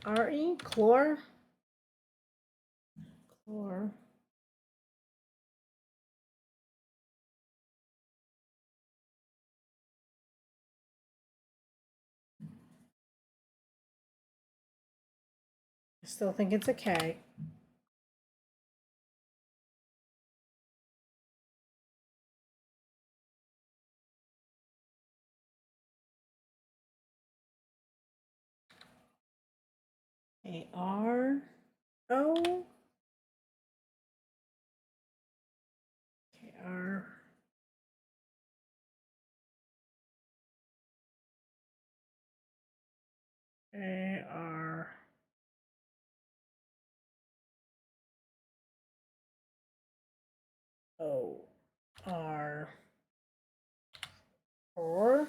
R-E? Chlor? Chlor. I still think it's a K. A-R-O. K-R. A-R. O. R. Or.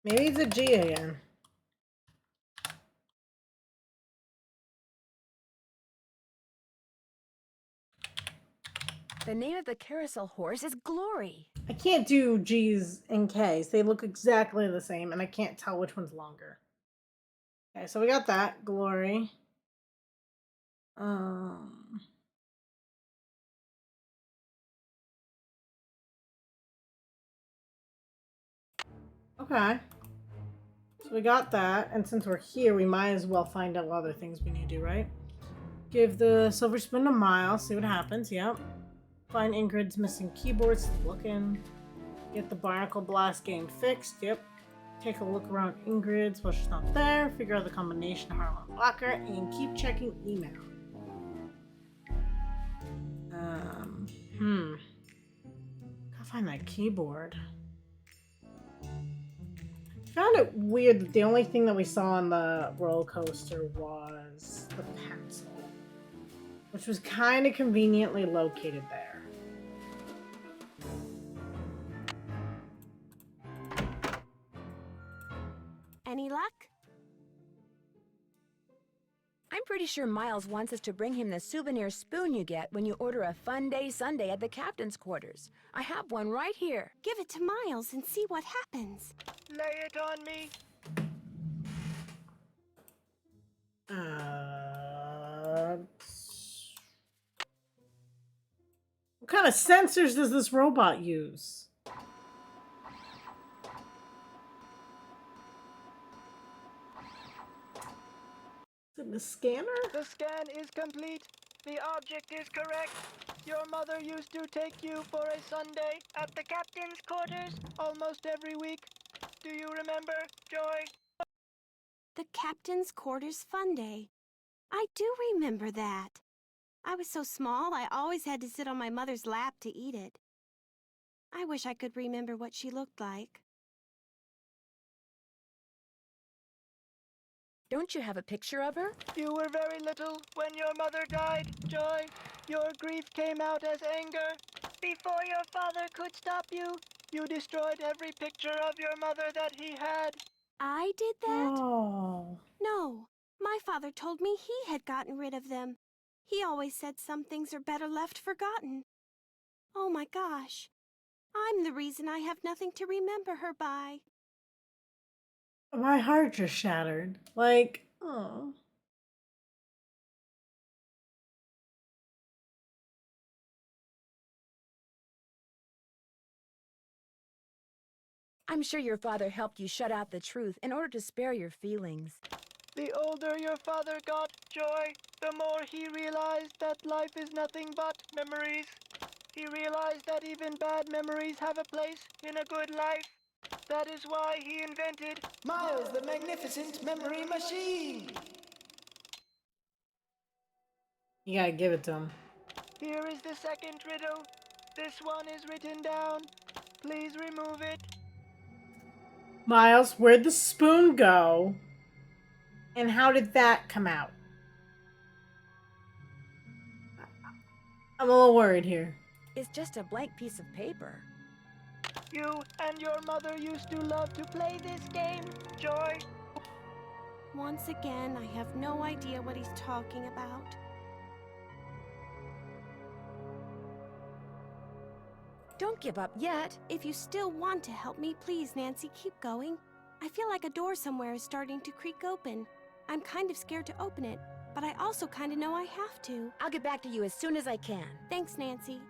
Maybe it's a G again. The name of the carousel horse is Glory. I can't do G's and K's. They look exactly the same, and I can't tell which one's longer. Okay, so we got that. Glory. Okay. So we got that, and since we're here, we might as well find out what other things we need to do, right? Give the silver spoon a mile, see what happens, yep. Find Ingrid's missing keyboards, looking. Get the barnacle blast game fixed, yep. Take a look around Ingrid's while she's not there, figure out the combination of Harlan Locker, and keep checking email. Gotta find that keyboard. Found it weird that the only thing that we saw on the roller coaster was the pencil, which was kind of conveniently located there. Any luck? I'm pretty sure Miles wants us to bring him the souvenir spoon you get when you order a Fun Day Sunday at the captain's quarters. I have one right here. Give it to Miles and see what happens. Lay it on me. What kind of sensors does this robot use? Is it a scanner? The scan is complete. The object is correct. Your mother used to take you for a Sunday at the captain's quarters almost every week. Do you remember, Joy? The captain's quarters fun day. I do remember that. I was so small, I always had to sit on my mother's lap to eat it. I wish I could remember what she looked like. Don't you have a picture of her? You were very little when your mother died, Joy. Your grief came out as anger. Before your father could stop you, you destroyed every picture of your mother that he had. I did that? Oh. No, my father told me he had gotten rid of them. He always said some things are better left forgotten. Oh my gosh. I'm the reason I have nothing to remember her by. My heart just shattered. Like, oh. I'm sure your father helped you shut out the truth in order to spare your feelings. The older your father got, Joy, the more he realized that life is nothing but memories. He realized that even bad memories have a place in a good life. That is why he invented Miles the Magnificent Memory Machine. You gotta give it to him. Here is the second riddle. This one is written down. Please remove it. Miles, where'd the spoon go? And how did that come out? I'm a little worried here. It's just a blank piece of paper. You and your mother used to love to play this game, Joy. Once again, I have no idea what he's talking about. Don't give up yet. If you still want to help me, please, Nancy, keep going. I feel like a door somewhere is starting to creak open. I'm kind of scared to open it, but I also kind of know I have to. I'll get back to you as soon as I can. Thanks, Nancy.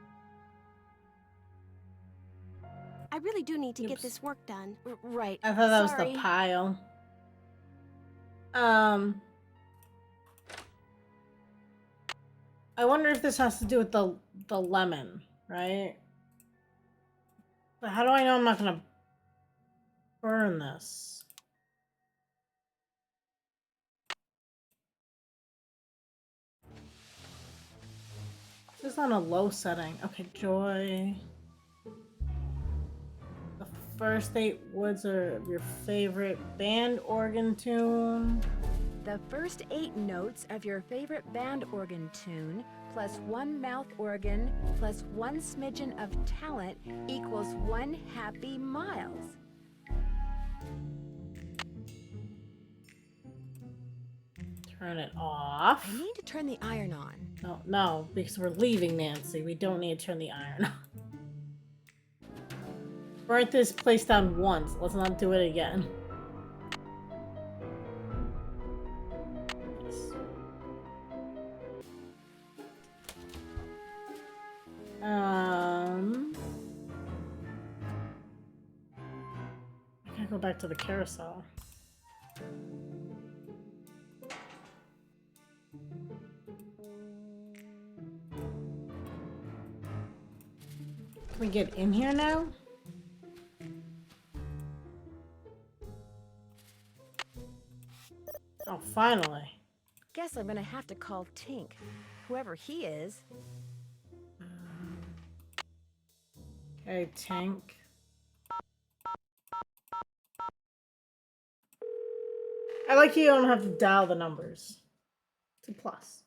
I really do need to get Oops. this work done. Right. I thought that Sorry. was the pile. I wonder if this has to do with the lemon, right? But how do I know I'm not gonna burn this? This is on a low setting. Okay, Joy. The first 8 words are your favorite band organ tune. The first 8 notes of your favorite band organ tune, plus 1 mouth organ, plus 1 smidgen of talent, equals 1 happy Miles. Turn it off. I need to turn the iron on. No, because we're leaving, Nancy. We don't need to turn the iron on. Burnt this place down once. Let's not do it again. I gotta go back to the carousel. Can we get in here now? Oh, finally. Guess I'm gonna have to call Tink, whoever he is. Okay, Tank. I like you don't have to dial the numbers. It's a plus.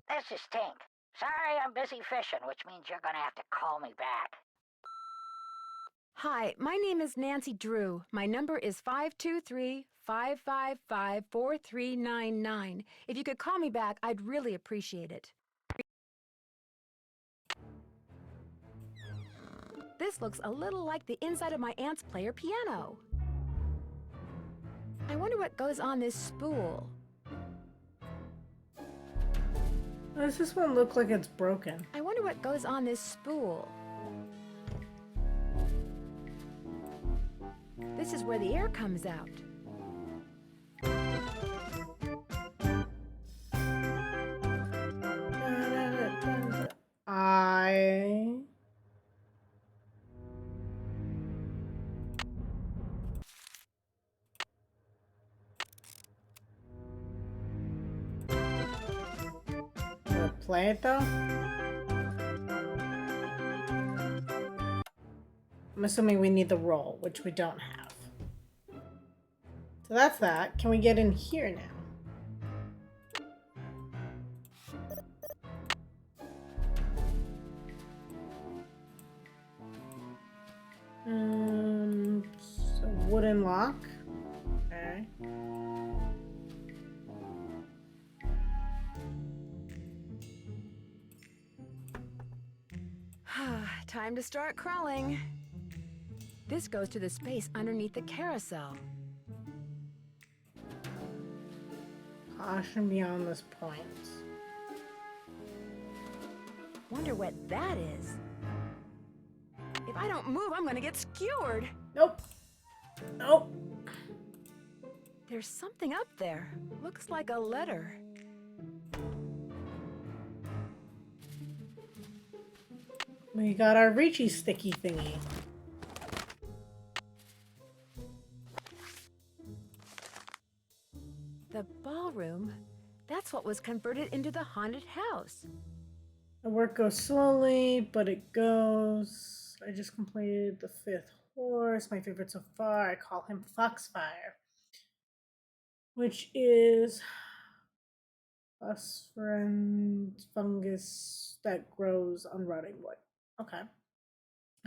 This is Tink. Sorry, I'm busy fishing, which means you're gonna have to call me back. Hi, my name is Nancy Drew. My number is 523-555-4399. If you could call me back, I'd really appreciate it. This looks a little like the inside of my aunt's player piano. I wonder what goes on this spool. Does this one look like it's broken? I wonder what goes on this spool. This is where the air comes out. Play it though? I'm assuming we need the roll, which we don't have. So that's that. Can we get in here now? So wooden lock. Okay. Time to start crawling. This goes to the space underneath the carousel. Caution beyond this point. Wonder what that is. If I don't move, I'm gonna get skewered. Nope. Oh! There's something up there. Looks like a letter. We got our Reachy sticky thingy. The ballroom? That's what was converted into the haunted house. The work goes slowly, but it goes. I just completed the 5th horse, my favorite so far. I call him Foxfire, which is phosphorant fungus that grows on rotting wood. Okay.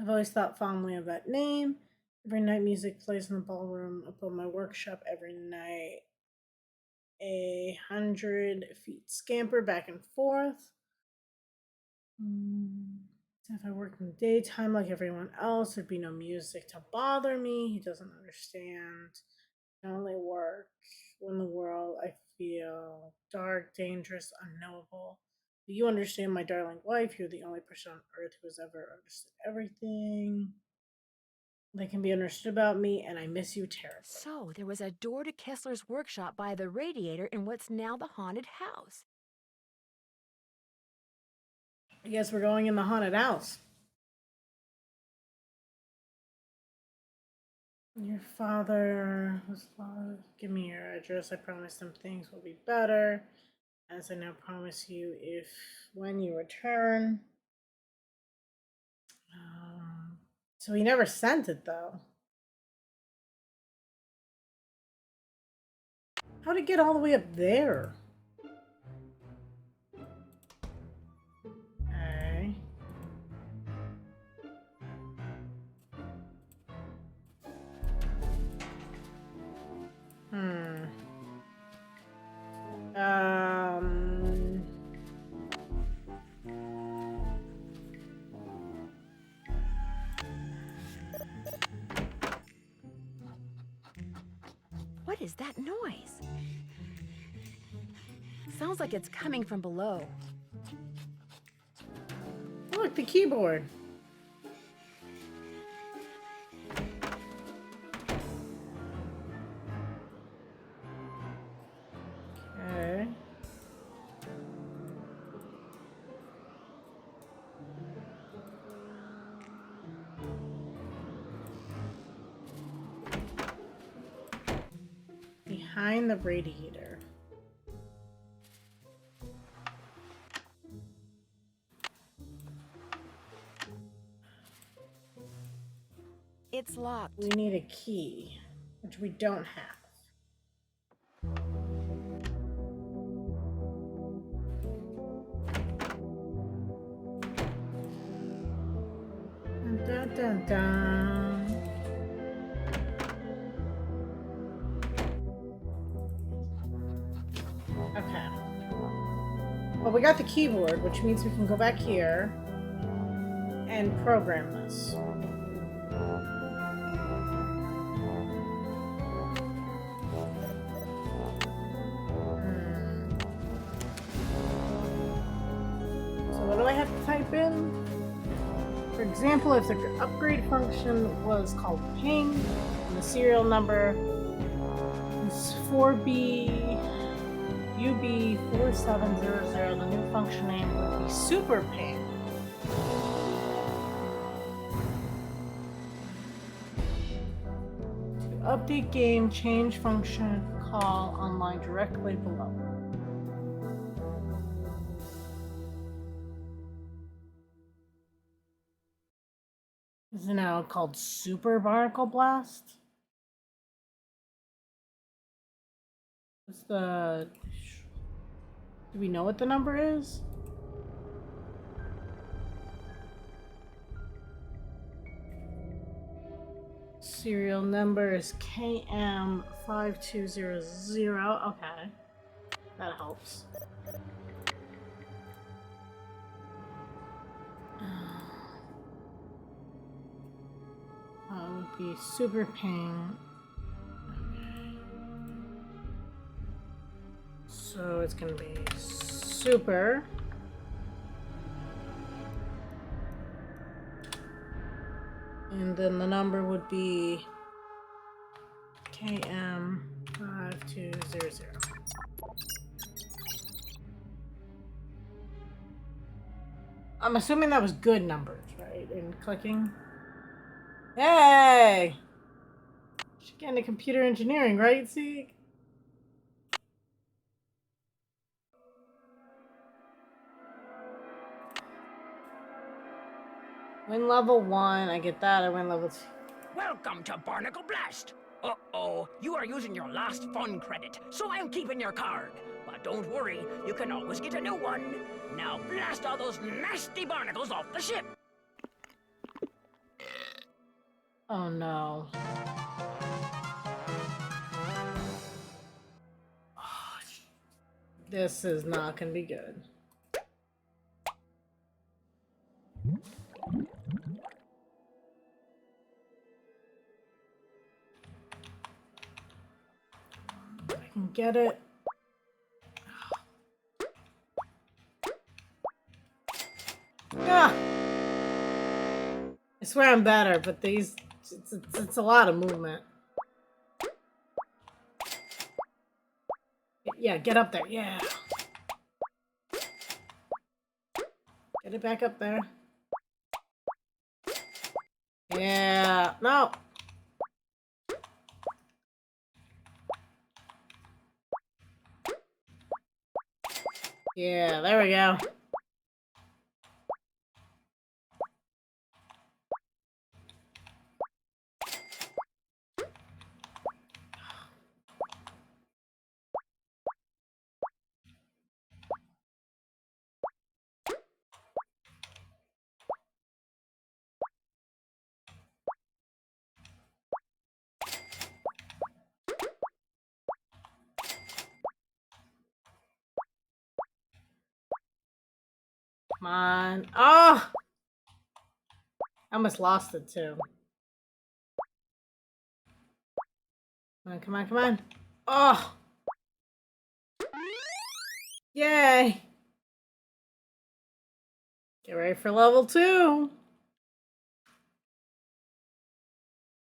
I've always thought fondly of that name. Every night music plays in the ballroom above my workshop. Every night 100 feet scamper back and forth. If I worked in the daytime like everyone else, there'd be no music to bother me. He doesn't understand. I only work when the world I feel dark, dangerous, unknowable. Do you understand, my darling wife? You're the only person on earth who has ever understood everything that can be understood about me, and I miss you terribly. So, there was a door to Kessler's workshop by the radiator in what's now the haunted house. I guess we're going in the haunted house. Your father was lost. Give me your address. I promised him things will be better. As I now promise you, if when you return. So he never sent it though. How'd it get all the way up there? Okay. What is that noise? Sounds like it's coming from below. Look, the keyboard. Okay. Behind the radiator. It's locked. We need a key, which we don't have. Dun, dun, dun. Okay. Well, we got the keyboard, which means we can go back here and program this. So what do I have to type in? For example, if the upgrade function was called ping, and the serial number is 4B UB4700, the new function name would be super ping. To update game, change function, call online directly below. Is it now called Super Barnacle Blast? What's the... Do we know what the number is? Serial number is KM5200. Okay. That helps. Would be super ping. So it's gonna be super. And then the number would be KM5200. I'm assuming that was good numbers, right? In clicking. Hey! Should get into computer engineering, right, Zeke? Win level 1, I get that. I win level 2. Welcome to Barnacle Blast. Uh-oh, you are using your last fun credit, so I'm keeping your card. But don't worry, you can always get a new one. Now blast all those nasty barnacles off the ship. Oh no. This is not gonna be good. I can get it. Ah! I swear I'm better, but these, it's a lot of movement. Yeah, get up there, yeah. Get it back up there. Yeah, no. Yeah, there we go. Come on. Oh! I almost lost it too. Come on, come on, come on. Oh! Yay! Get ready for level 2.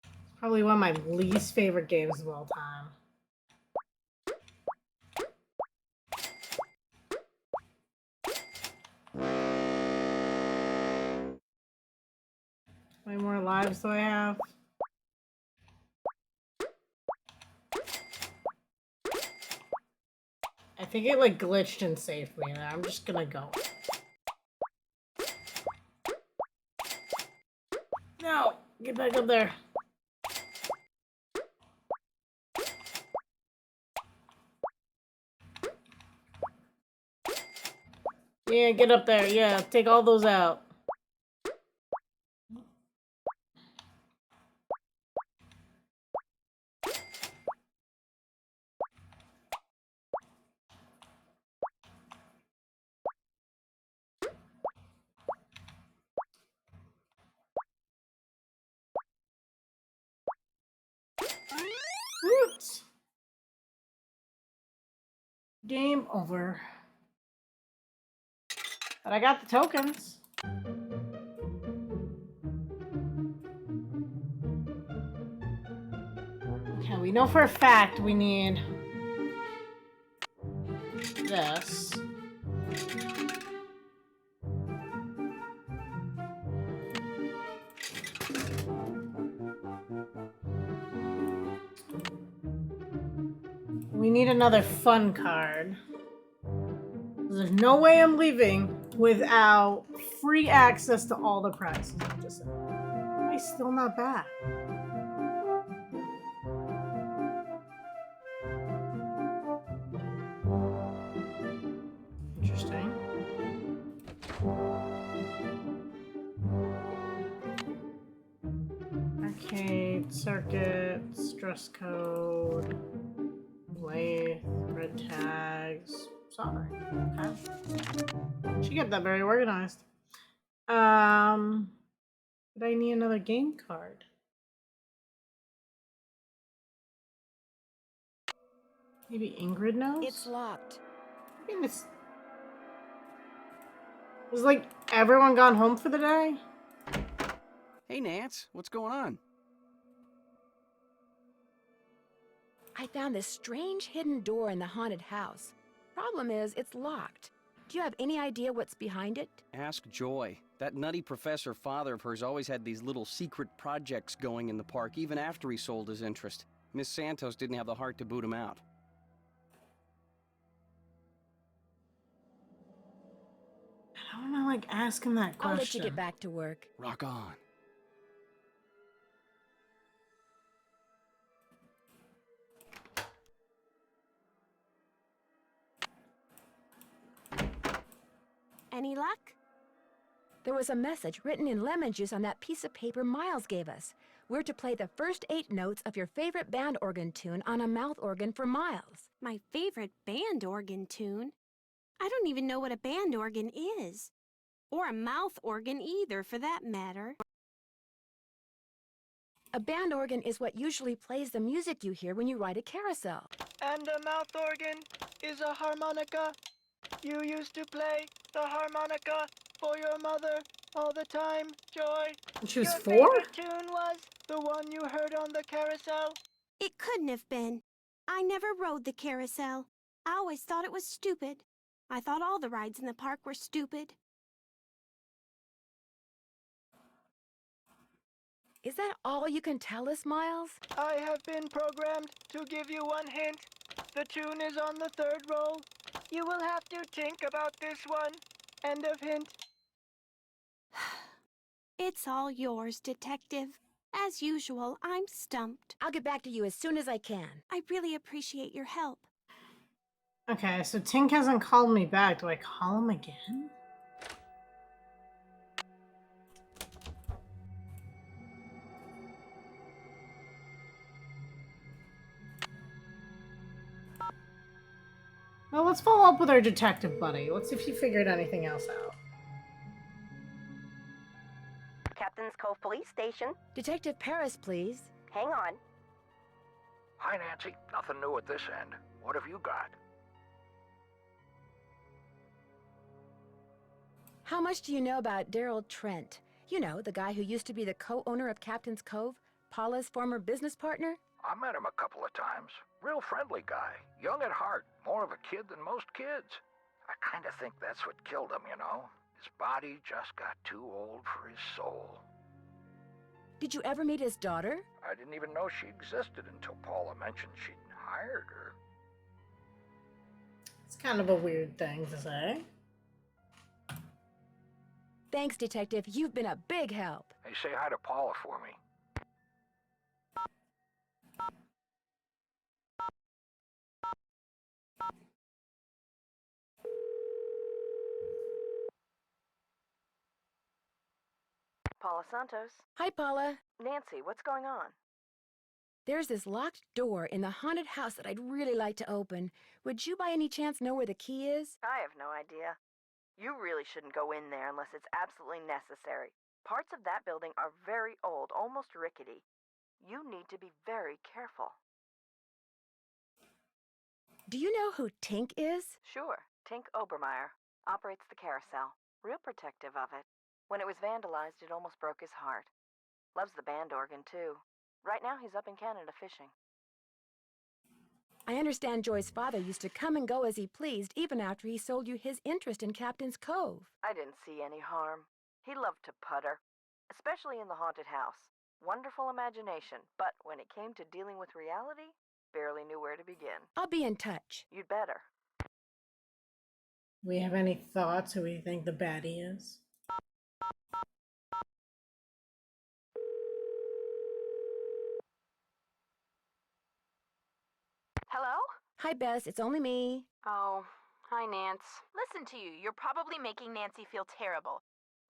It's probably one of my least favorite games of all time. How many more lives do I have? I think it like glitched and saved me there. I'm just gonna go. No! Get back up there. Yeah, get up there. Yeah, take all those out. Oops. Game over. But I got the tokens. Okay, we know for a fact we need this. We need another fun card. There's no way I'm leaving without free access to all the prizes. I'm just saying. Why am I still not back? Interesting. Arcade, circuits, dress code, lathe, red tags, soldering. Okay. Should get that very organized. But I need another game card. Maybe Ingrid knows? It's locked. I mean, it's... Is like everyone gone home for the day? Hey, Nance, what's going on? I found this strange hidden door in the haunted house. Problem is, it's locked. Do you have any idea what's behind it? Ask Joy. That nutty professor father of hers always had these little secret projects going in the park, even after he sold his interest. Miss Santos didn't have the heart to boot him out. I don't wanna, like, ask him that question. I'll let you get back to work. Rock on. Any luck? There was a message written in lemon juice on that piece of paper Miles gave us. We're to play the first 8 notes of your favorite band organ tune on a mouth organ for Miles. My favorite band organ tune? I don't even know what a band organ is. Or a mouth organ either, for that matter. A band organ is what usually plays the music you hear when you ride a carousel. And a mouth organ is a harmonica. You used to play the harmonica for your mother all the time, Joy. She was your 4? favorite tune was the one you heard on the carousel? It couldn't have been. I never rode the carousel. I always thought it was stupid. I thought all the rides in the park were stupid. Is that all you can tell us, Miles? I have been programmed to give you one hint. The tune is on the 3rd roll. You will have to think about this one. End of hint. It's all yours, Detective. As usual, I'm stumped. I'll get back to you as soon as I can. I really appreciate your help. Okay, so Tink hasn't called me back. Do I call him again? Well, let's follow up with our detective buddy. Let's see if he figured anything else out. Captain's Cove Police Station. Detective Paris, please. Hang on. Hi, Nancy. Nothing new at this end. What have you got? How much do you know about Daryl Trent? You know, the guy who used to be the co-owner of Captain's Cove, Paula's former business partner? I met him a couple of times. Real friendly guy. Young at heart. More of a kid than most kids. I kind of think that's what killed him, you know? His body just got too old for his soul. Did you ever meet his daughter? I didn't even know she existed until Paula mentioned she'd hired her. It's kind of a weird thing to say. Thanks, Detective. You've been a big help. Hey, say hi to Paula for me. Paula Santos. Hi, Paula. Nancy, what's going on? There's this locked door in the haunted house that I'd really like to open. Would you by any chance know where the key is? I have no idea. You really shouldn't go in there unless it's absolutely necessary. Parts of that building are very old, almost rickety. You need to be very careful. Do you know who Tink is? Sure. Tink Obermeyer operates the carousel. Real protective of it. When it was vandalized, it almost broke his heart. Loves the band organ, too. Right now, he's up in Canada fishing. I understand Joy's father used to come and go as he pleased, even after he sold you his interest in Captain's Cove. I didn't see any harm. He loved to putter, especially in the haunted house. Wonderful imagination, but when it came to dealing with reality, barely knew where to begin. I'll be in touch. You'd better. We have any thoughts who we think the baddie is? Hello? Hi, Bess. It's only me. Oh, hi, Nance. Listen to you. You're probably making Nancy feel terrible.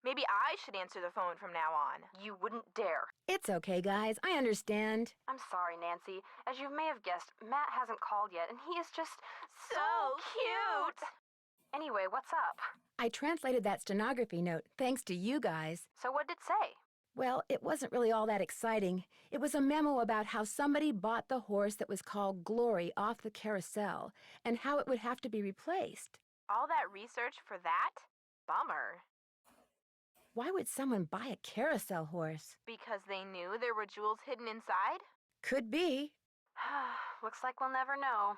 Maybe I should answer the phone from now on. You wouldn't dare. It's okay, guys. I understand. I'm sorry, Nancy. As you may have guessed, Matt hasn't called yet, and he is just So cute! Anyway, what's up? I translated that stenography note thanks to you guys. So what'd it say? Well, it wasn't really all that exciting. It was a memo about how somebody bought the horse that was called Glory off the carousel, and how it would have to be replaced. All that research for that? Bummer. Why would someone buy a carousel horse? Because they knew there were jewels hidden inside? Could be. Looks like we'll never know.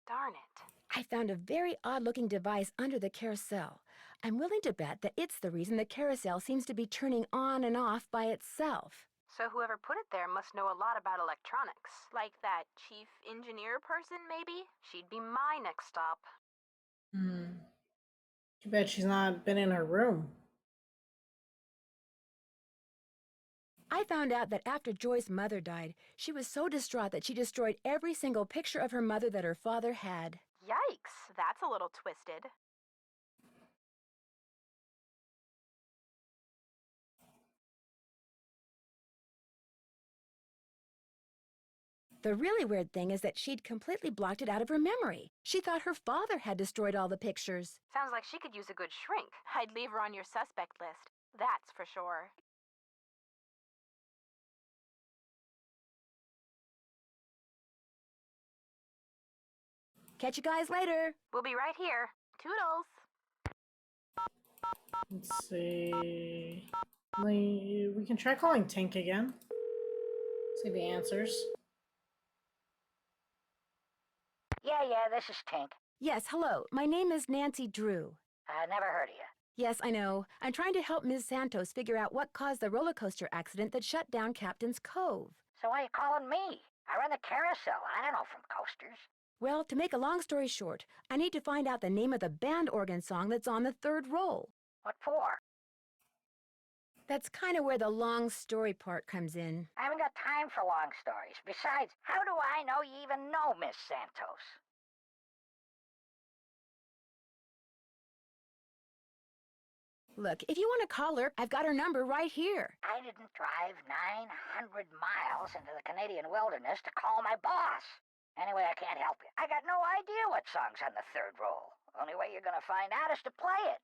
Darn it. I found a very odd-looking device under the carousel. I'm willing to bet that it's the reason the carousel seems to be turning on and off by itself. So whoever put it there must know a lot about electronics. Like that chief engineer person, maybe? She'd be my next stop. Too bad she's not been in her room. I found out that after Joy's mother died, she was so distraught that she destroyed every single picture of her mother that her father had. Yikes, that's a little twisted. The really weird thing is that she'd completely blocked it out of her memory. She thought her father had destroyed all the pictures. Sounds like she could use a good shrink. I'd leave her on your suspect list. That's for sure. Catch you guys later. We'll be right here. Toodles. Let's see. We can try calling Tank again. See if he answers. Yeah, this is Tink. Yes, hello. My name is Nancy Drew. Never heard of you. Yes, I know. I'm trying to help Ms. Santos figure out what caused the roller coaster accident that shut down Captain's Cove. So why are you calling me? I run the carousel. I don't know from coasters. Well, to make a long story short, I need to find out the name of the band organ song that's on the third roll. What for? That's kind of where the long story part comes in. I haven't got time for long stories. Besides, how do I know you even know Miss Santos? Look, if you want to call her, I've got her number right here. I didn't drive 900 miles into the Canadian wilderness to call my boss. Anyway, I can't help you. I got no idea what song's on the third roll. Only way you're gonna find out is to play it.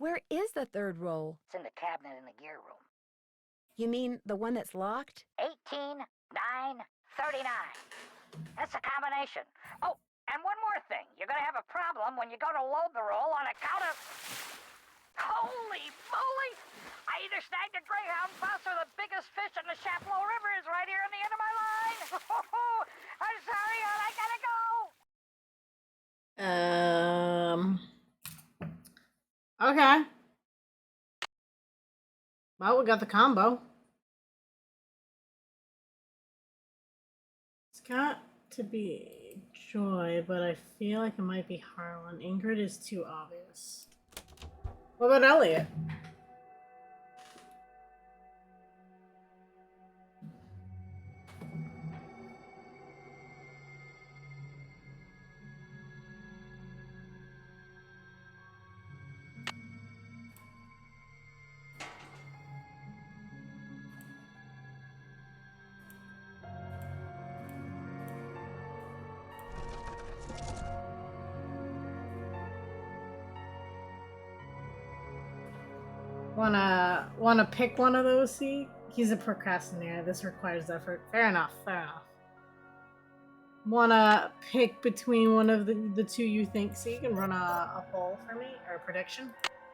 Where is the third roll? It's in the cabinet in the gear room. You mean the one that's locked? 18, 9, 39. That's the combination. Oh, and one more thing. You're gonna have a problem when you go to load the roll on account of... Holy moly! I either snagged a greyhound bus or the biggest fish in the Chapleau River is right here on the end of my line. I'm sorry, hon. I gotta go. Okay. Well, we got the combo. It's got to be Joy, but I feel like it might be Harlan. Ingrid is too obvious. What about Elliot? Wanna pick one of those? See, he's a procrastinator. This requires effort. Fair enough. Fair enough. Wanna pick between one of the two you think? So you can run a poll for me or a prediction.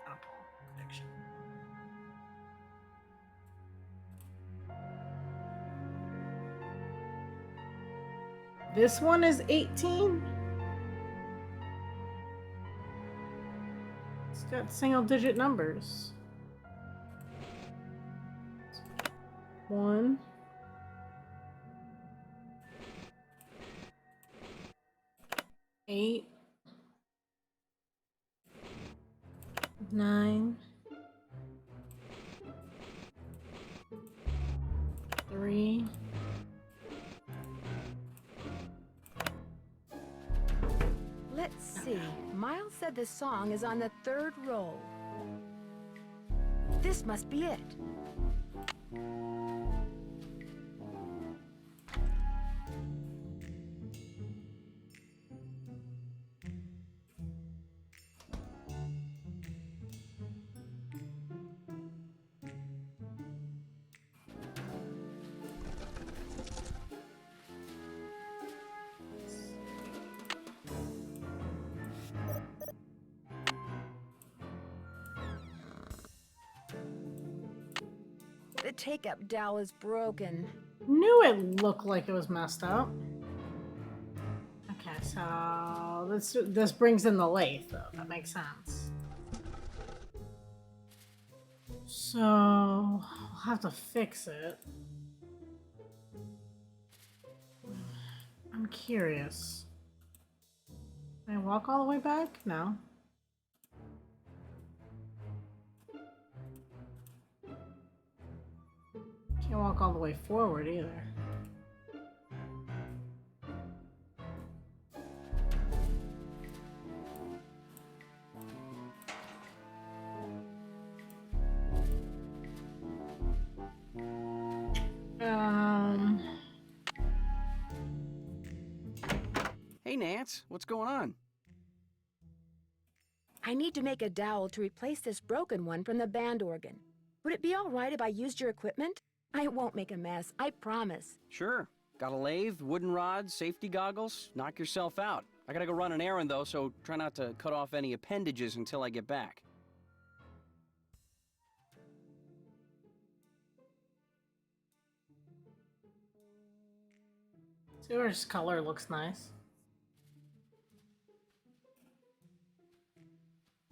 Not a poll, prediction. This one is 18. It's got single-digit numbers. 1, 8, 9, 3. Let's see. Miles said the song is on the third roll. This must be it. The take-up dowel is broken. Knew it looked like it was messed up. Okay, so this brings in the lathe, though. That makes sense. So I'll have to fix it. I'm curious. Can I walk all the way back? No. Can't walk all the way forward either. Hey, Nance, what's going on? I need to make a dowel to replace this broken one from the band organ. Would it be all right if I used your equipment? I won't make a mess, I promise. Sure. Got a lathe, wooden rods, safety goggles? Knock yourself out. I gotta go run an errand, though, so try not to cut off any appendages until I get back. Sewer's color looks nice.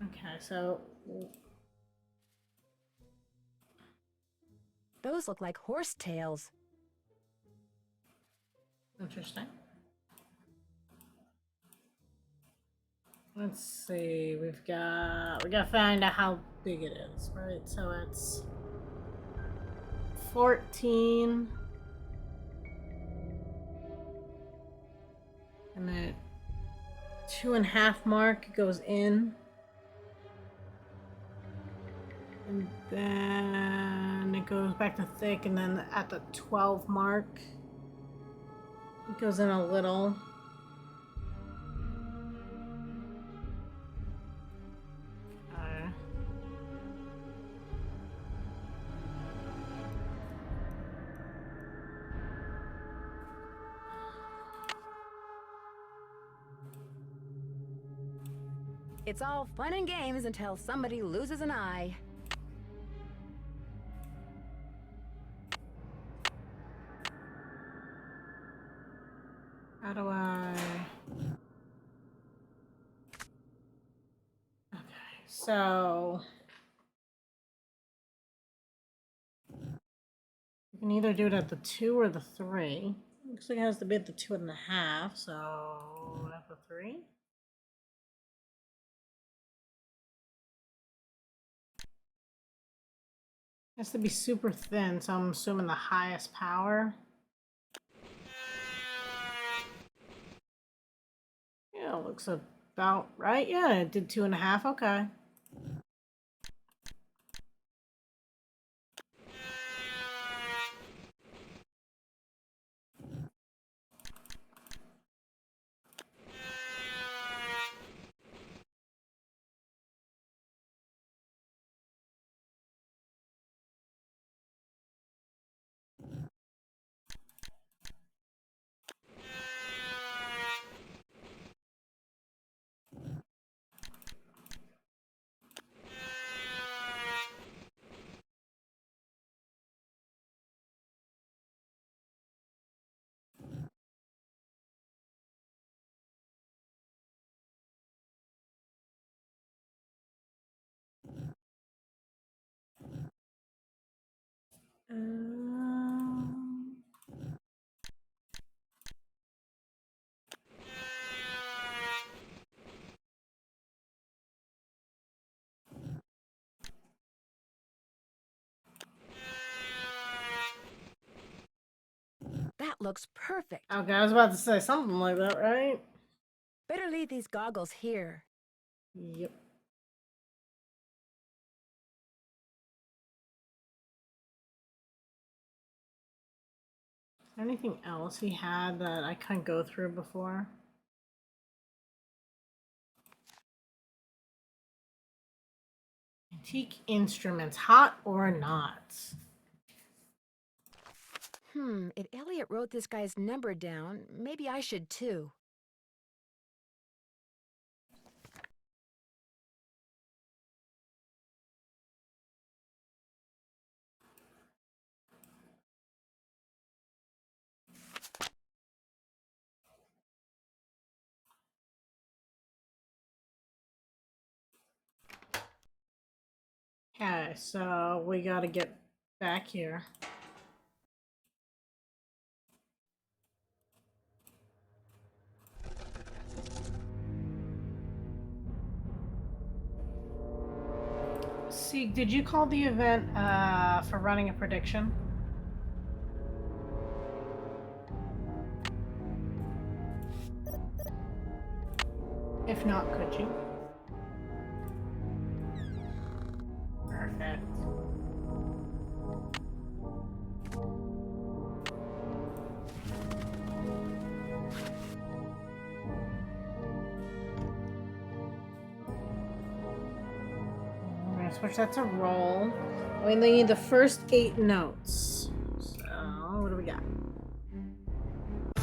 Okay, so Those look like horse tails. interesting. Let's see. We gotta find out how big it is, right? So it's 14. And the 2.5 mark goes in. And then it goes back to thick, and then at the 12 mark, it goes in a little. It's all fun and games until somebody loses an eye. How do I... Okay, so... You can either do it at the 2 or the 3. Looks like it has to be at the 2.5, so at the 3. It has to be super thin, so I'm assuming the highest power. Yeah, looks about right. Yeah, it did 2.5. Okay. That looks perfect. Okay, I was about to say something like that, right? Better leave these goggles here. Yep. Anything else he had that I couldn't go through before? Antique instruments, hot or not? If Elliot wrote this guy's number down, maybe I should too. Okay, so we gotta get back here. See, did you call the event for running a prediction? If not, could you? Perfect. I'm gonna switch that to roll. We need the first 8 notes. So, what do we got? I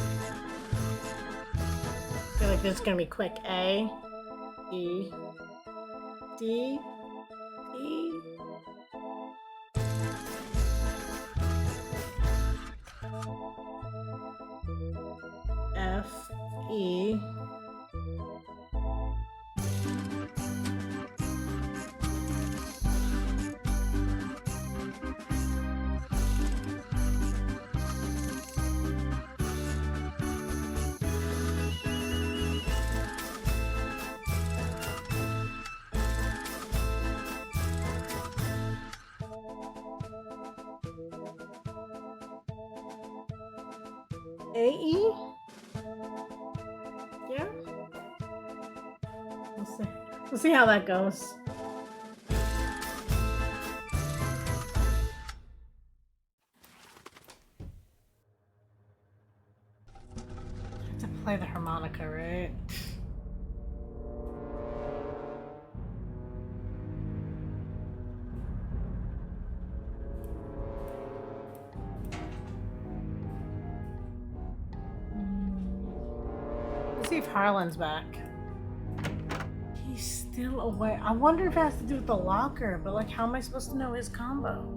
feel like this is gonna be quick. A, E, D, E. F, E. A-E? Yeah? We'll see. We'll see how that goes. I have to play the harmonica, right? Let's see if Harlan's back. He's still away. I wonder if it has to do with the locker, but like, how am I supposed to know his combo?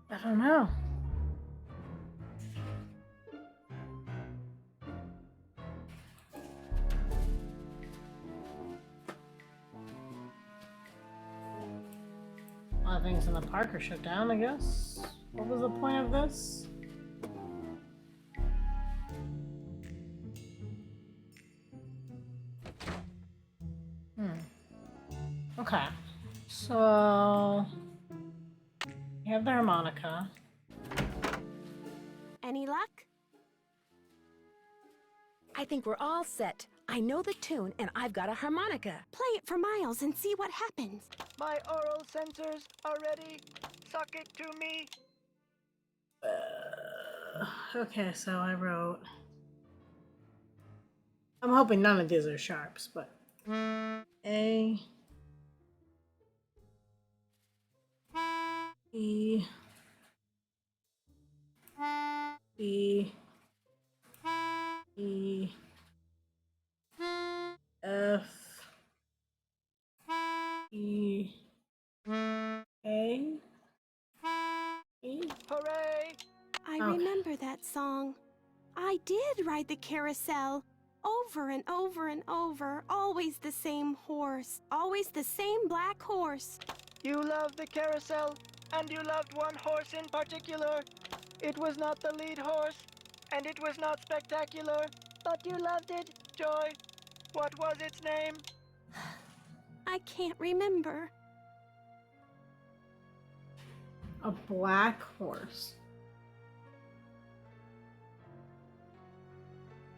I don't know. A lot of things in the park are shut down, I guess. What was the point of this? Okay. So... you have the harmonica. Any luck? I think we're all set. I know the tune, and I've got a harmonica. Play it for Miles and see what happens. My oral sensors are ready. Suck it to me. Okay, so I wrote... I'm hoping none of these are sharps, but... A... E... B... E... F... E... A... E... Hooray! I Okay. remember that song. I did ride the carousel. Over and over and over. Always the same horse. Always the same black horse. You loved the carousel, and you loved one horse in particular. It was not the lead horse, and it was not spectacular, but you loved it, Joy. What was its name? I can't remember. A black horse.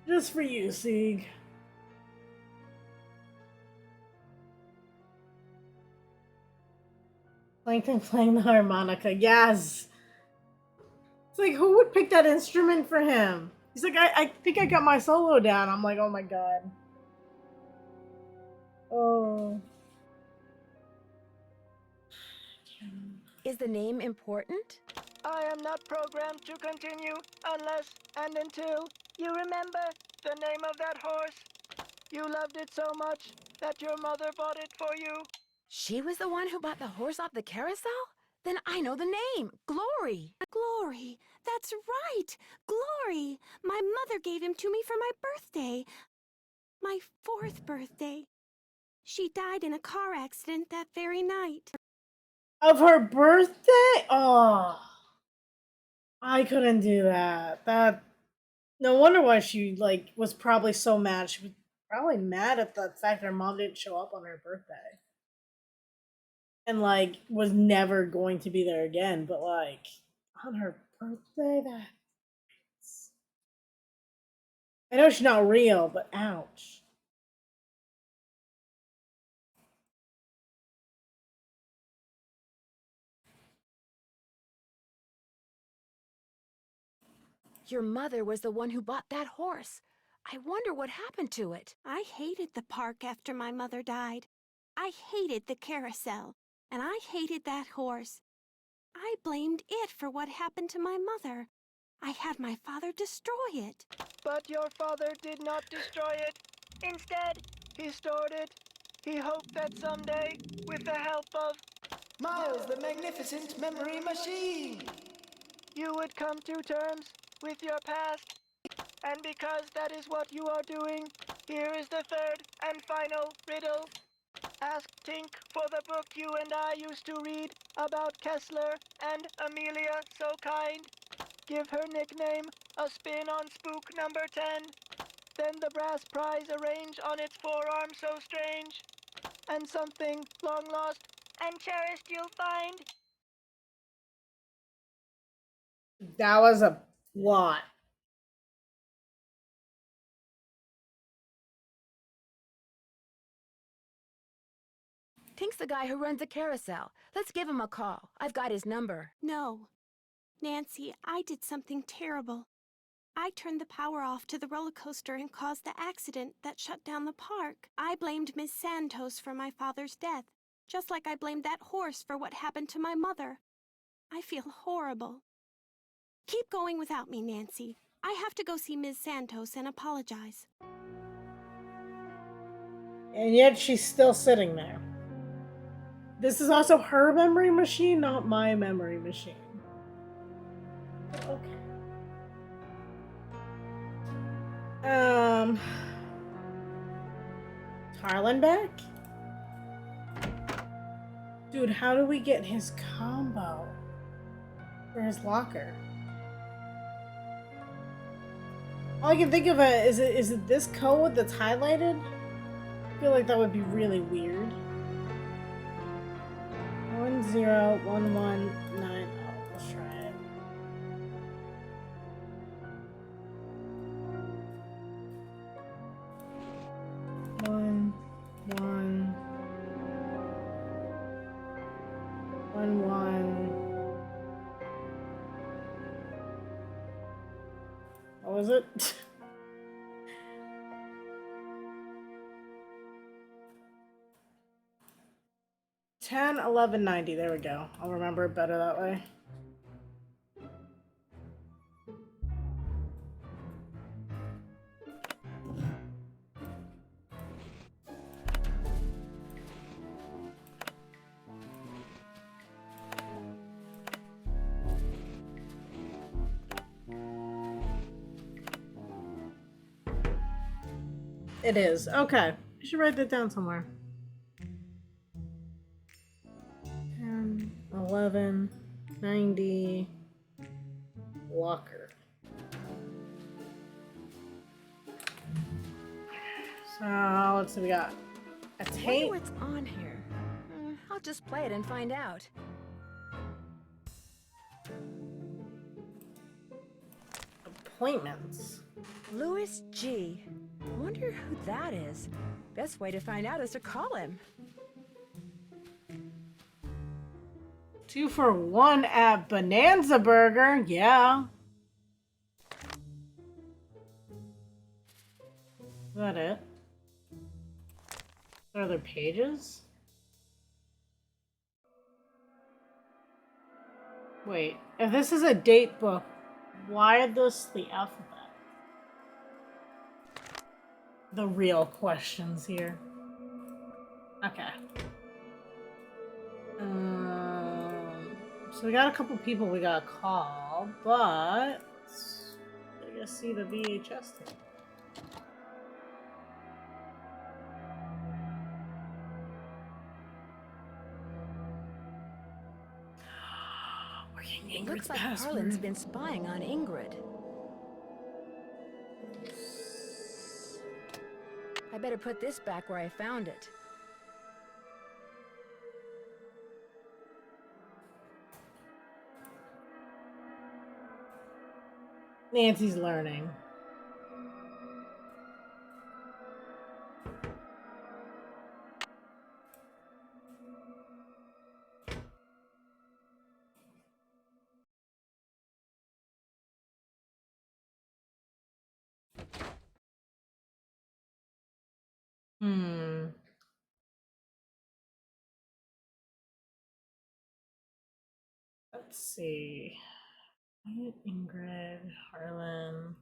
Just for you, Sieg. Plankton playing the harmonica. Yes! It's like, who would pick that instrument for him? He's like, I think I got my solo down. I'm like, oh my god. Oh. Is the name important? I am not programmed to continue unless and until you remember the name of that horse. You loved it so much that your mother bought it for you. She was the one who bought the horse off the carousel? Then I know the name. Glory. Glory. That's right. Glory. My mother gave him to me for my birthday. My 4th birthday. She died in a car accident that very night. Of her birthday? Oh. I couldn't do that. No wonder why she like was probably so mad. She was probably mad at the fact her mom didn't show up on her birthday. And like was never going to be there again, but like on her birthday, I know she's not real, but ouch. Your mother was the one who bought that horse. I wonder what happened to it. I hated the park after my mother died. I hated the carousel, and I hated that horse. I blamed it for what happened to my mother. I had my father destroy it. But your father did not destroy it. Instead, he stored it. He hoped that someday, with the help of Miles, the magnificent memory machine, you would come to terms with your past. And because that is what you are doing, here is the third and final riddle. Ask Tink for the book you and I used to read about Kessler and Amelia So Kind. Give her nickname a spin on spook number 10. Then the brass prize arrange on its forearm so strange. And something long lost and cherished you'll find. That was a lot. Tink's the guy who runs the carousel. Let's give him a call. I've got his number. No. Nancy, I did something terrible. I turned the power off to the roller coaster and caused the accident that shut down the park. I blamed Miss Santos for my father's death, just like I blamed that horse for what happened to my mother. I feel horrible. Keep going without me, Nancy. I have to go see Ms. Santos and apologize. And yet she's still sitting there. This is also her memory machine, not my memory machine. Okay. Harlan back? Dude, how do we get his combo for his locker? All I can think of is it this code that's highlighted? I feel like that would be really weird. 101190. Let's try it. One. What was it? $10, $11.90. There we go. I'll remember it better that way. It is. Okay. I should write that down somewhere. 10, 11, 90, locker. So, let's see, we got a I tape. wonder what's on here. I'll just play it and find out. Appointments. Louis G. Wonder who that is. Best way to find out is to call him. 2 for 1 at Bonanza Burger. Yeah. that it? Are there pages? Wait, if this is a date book, why this the alphabet? The real questions here. Okay. So we got a couple people we gotta call, but I guess see the VHS tape. It looks like Harlan's been spying on Ingrid. I better put this back where I found it. Nancy's learning. Let's see. Ingrid, Harlan.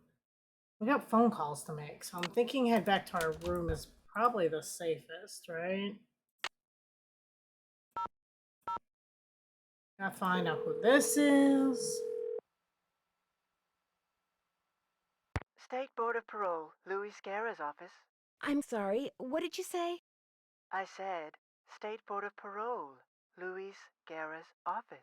We got phone calls to make, so I'm thinking head back to our room is probably the safest, right? Gotta find out who this is. State Board of Parole, Louis Scarra's office. I'm sorry, what did you say? I said, State Board of Parole, Louis Scarra's office.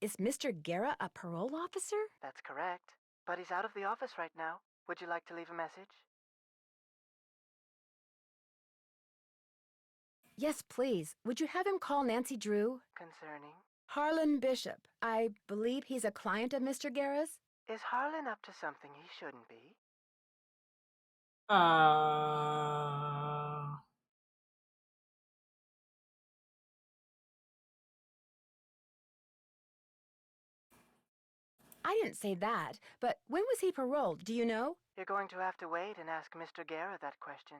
Is Mr. Guerra a parole officer? That's correct. But he's out of the office right now. Would you like to leave a message? Yes, please. Would you have him call Nancy Drew? Concerning? Harlan Bishop. I believe he's a client of Mr. Guerra's. Is Harlan up to something he shouldn't be? I didn't say that, but when was he paroled, do you know? You're going to have to wait and ask Mr. Guerra that question.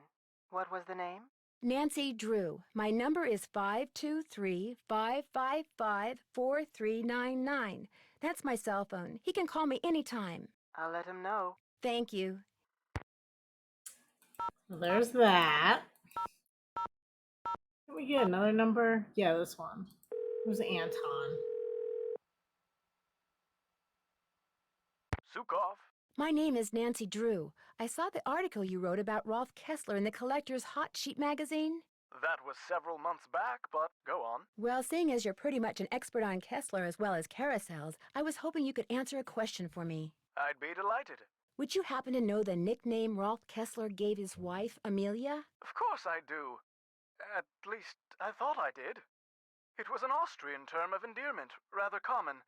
What was the name? Nancy Drew. My number is 523-555-4399. That's my cell phone. He can call me anytime. I'll let him know. Thank you. Well, there's that. Can we get another number? Yeah, this one. Who's Anton? Sukov. My name is Nancy Drew. I saw the article you wrote about Rolf Kessler in the Collector's Hot Sheet magazine. That was several months back, but go on. Well, seeing as you're pretty much an expert on Kessler as well as carousels, I was hoping you could answer a question for me. I'd be delighted. Would you happen to know the nickname Rolf Kessler gave his wife, Amelia? Of course I do. At least, I thought I did. It was an Austrian term of endearment, rather common.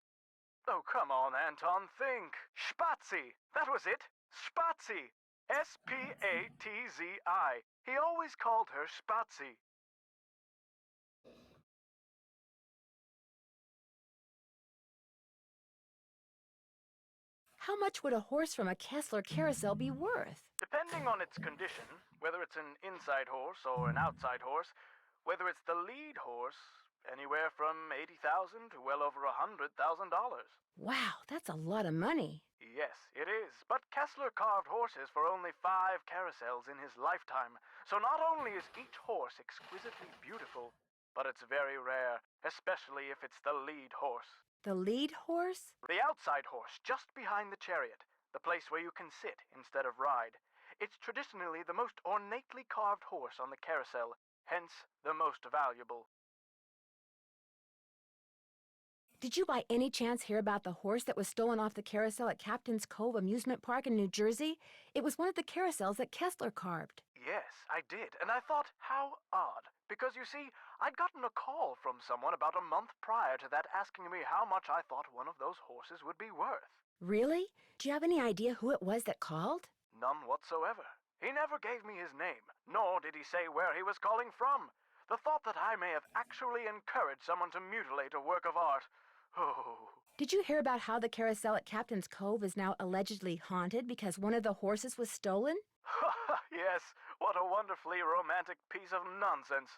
Oh, come on, Anton, think. Spazi. That was it. Spazi. S-P-A-T-Z-I. He always called her Spazi. How much would a horse from a Kessler carousel be worth? Depending on its condition, whether it's an inside horse or an outside horse, whether it's the lead horse, anywhere from $80,000 to well over $100,000. Wow, that's a lot of money. Yes, it is. But Kessler carved horses for only 5 carousels in his lifetime. So not only is each horse exquisitely beautiful, but it's very rare, especially if it's the lead horse. The lead horse? The outside horse, just behind the chariot, the place where you can sit instead of ride. It's traditionally the most ornately carved horse on the carousel, hence the most valuable. Did you by any chance hear about the horse that was stolen off the carousel at Captain's Cove Amusement Park in New Jersey? It was one of the carousels that Kessler carved. Yes, I did, and I thought, how odd. Because you see, I'd gotten a call from someone about a month prior to that asking me how much I thought one of those horses would be worth. Really? Do you have any idea who it was that called? None whatsoever. He never gave me his name, nor did he say where he was calling from. The thought that I may have actually encouraged someone to mutilate a work of art. Oh. Did you hear about how the carousel at Captain's Cove is now allegedly haunted because one of the horses was stolen? Yes, what a wonderfully romantic piece of nonsense.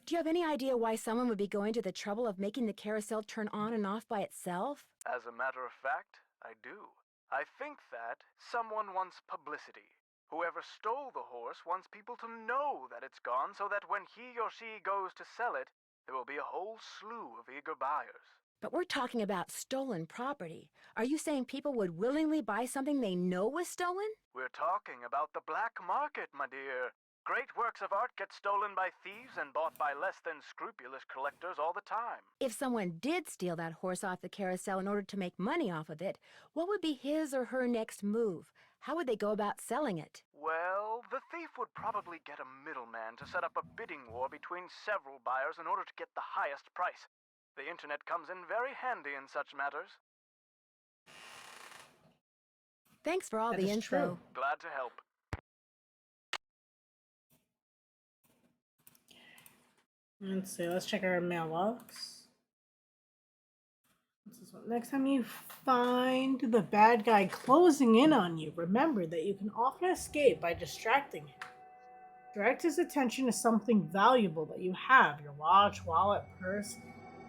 Do you have any idea why someone would be going to the trouble of making the carousel turn on and off by itself? As a matter of fact, I do. I think that someone wants publicity. Whoever stole the horse wants people to know that it's gone so that when he or she goes to sell it, there will be a whole slew of eager buyers. But we're talking about stolen property. Are you saying people would willingly buy something they know was stolen? We're talking about the black market, my dear. Great works of art get stolen by thieves and bought by less than scrupulous collectors all the time. If someone did steal that horse off the carousel in order to make money off of it, what would be his or her next move? How would they go about selling it? Well, the thief would probably get a middleman to set up a bidding war between several buyers in order to get the highest price. The internet comes in very handy in such matters. Thanks for all That the is info. true. Glad to help. Let's see, let's check our mailbox. What's this one? Next time you find the bad guy closing in on you, remember that you can often escape by distracting him. Direct his attention to something valuable that you have, your watch, wallet, purse,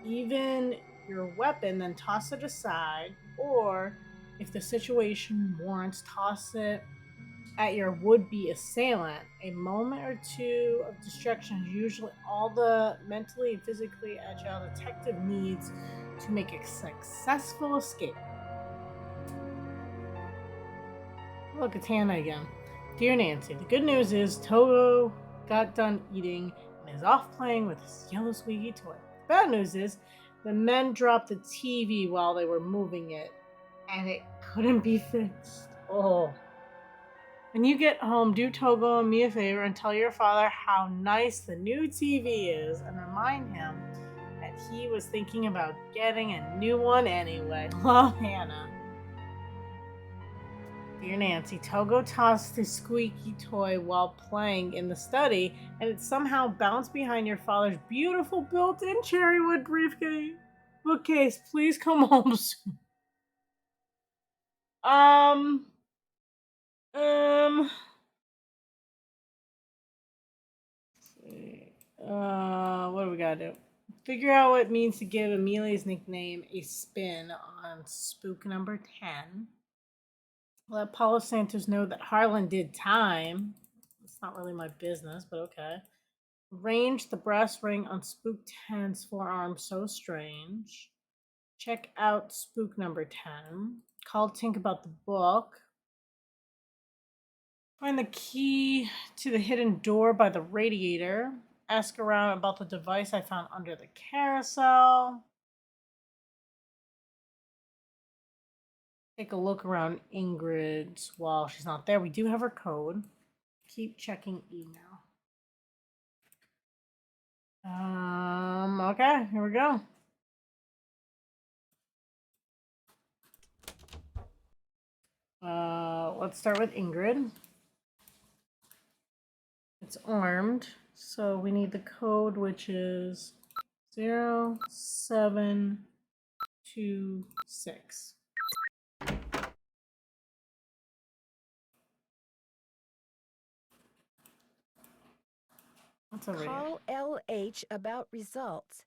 even your weapon, then toss it aside, or if the situation warrants, toss it at your would-be assailant. A moment or two of distraction is usually all the mentally and physically agile detective needs to make a successful escape. Look, it's Hannah again. Dear Nancy, the good news is Togo got done eating and is off playing with his yellow squeaky toy. The bad news is the men dropped the TV while they were moving it, and it couldn't be fixed. Oh. When you get home, do Togo and me a favor and tell your father how nice the new TV is and remind him that he was thinking about getting a new one anyway. Love, Hannah. Dear Nancy, Togo tossed his squeaky toy while playing in the study, and it somehow bounced behind your father's beautiful built-in cherrywood briefcase. Bookcase, please come home soon. What do we gotta do? Figure out what it means to give Amelia's nickname a spin on spook number 10. Let Paulo Santos know that Harlan did time. It's not really my business, but okay. Arrange the brass ring on spook 10's forearm, so strange. Check out spook number 10. Call Tink about the book. Find the key to the hidden door by the radiator. Ask around about the device I found under the carousel. Take a look around Ingrid's while she's not there. We do have her code. Keep checking email. Okay, here we go. Let's start with Ingrid. It's armed, so we need the code, which is 0726. What's over here? Call LH about results.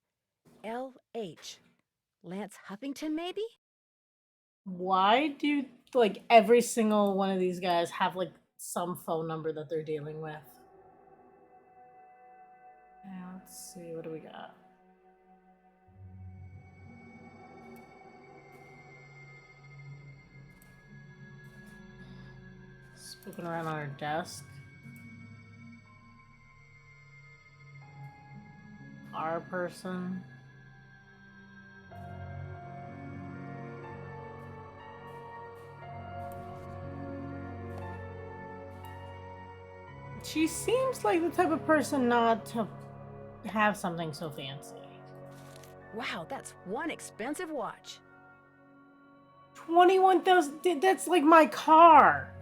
LH. Lance Huffington, maybe? Why do like every single one of these guys have like some phone number that they're dealing with? Let's see, what do we got? Spooking around on her desk. Our person. She seems like the type of person not to have something so fancy. Wow, that's one expensive watch. 21,000. That's like my car.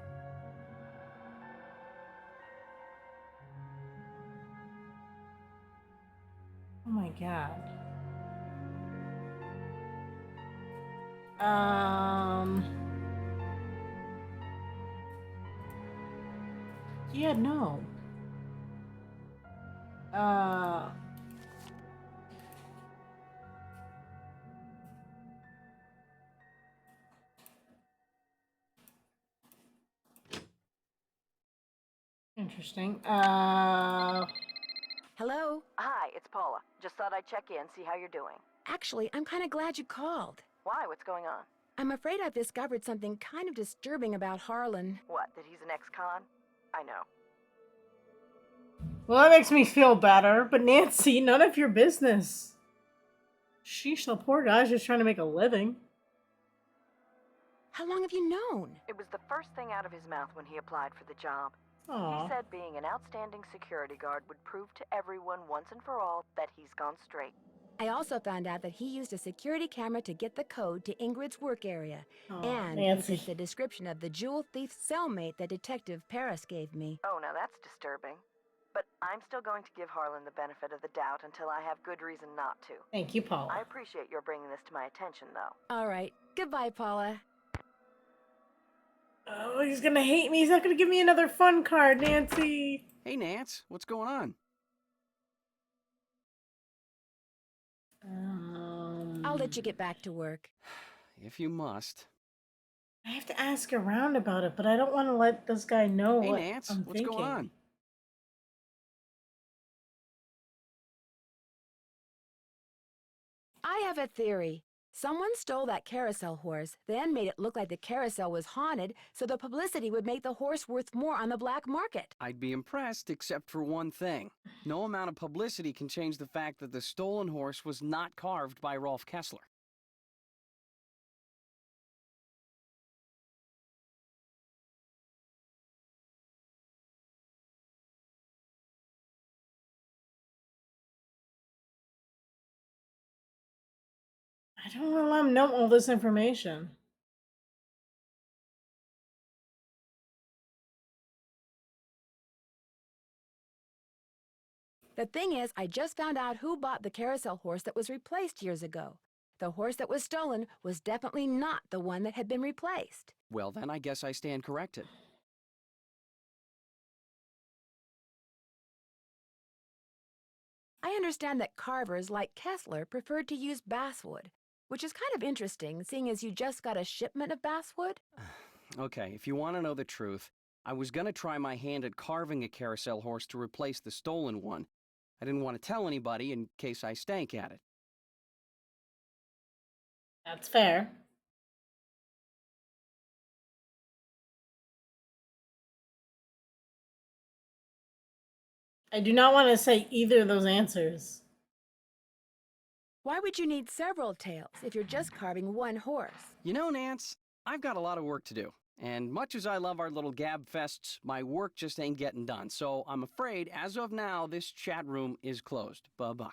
my god. Yeah, no. Interesting. Hello? Hi, it's Paula. Just thought I'd check in, see how you're doing. Actually, I'm kind of glad you called. Why? What's going on? I'm afraid I've discovered something kind of disturbing about Harlan. What, that he's an ex-con? I know. Well, that makes me feel better, but Nancy, none of your business. Sheesh, the poor guy's just trying to make a living. How long have you known? It was the first thing out of his mouth when he applied for the job. Aww. He said being an outstanding security guard would prove to everyone once and for all that he's gone straight. I also found out that he used a security camera to get the code to Ingrid's work area. Aw, And Nancy. he fit the description of the jewel thief cellmate that Detective Paris gave me. Oh, now that's disturbing. But I'm still going to give Harlan the benefit of the doubt until I have good reason not to. Thank you, Paula. I appreciate your bringing this to my attention, though. All right. Goodbye, Paula. Oh, he's gonna hate me. He's not gonna give me another fun card, Nancy. Hey, Nance, what's going on? I'll let you get back to work. If you must. I have to ask around about it, but I don't want to let this guy know Hey, what Nance, I'm what's thinking. going on? I have a theory. Someone stole that carousel horse, then made it look like the carousel was haunted, so the publicity would make the horse worth more on the black market. I'd be impressed, except for one thing. No amount of publicity can change the fact that the stolen horse was not carved by Rolf Kessler. I don't want to let him know all this information. The thing is, I just found out who bought the carousel horse that was replaced years ago. The horse that was stolen was definitely not the one that had been replaced. Well, then I guess I stand corrected. I understand that carvers like Kessler preferred to use basswood, which is kind of interesting, seeing as you just got a shipment of basswood. Okay, if you want to know the truth, I was gonna try my hand at carving a carousel horse to replace the stolen one. I didn't want to tell anybody in case I stank at it. That's fair. I do not want to say either of those answers. Why would you need several tails if you're just carving one horse? You know, Nance, I've got a lot of work to do. And much as I love our little gab fests, my work just ain't getting done. So I'm afraid, as of now, this chat room is closed. Bye-bye.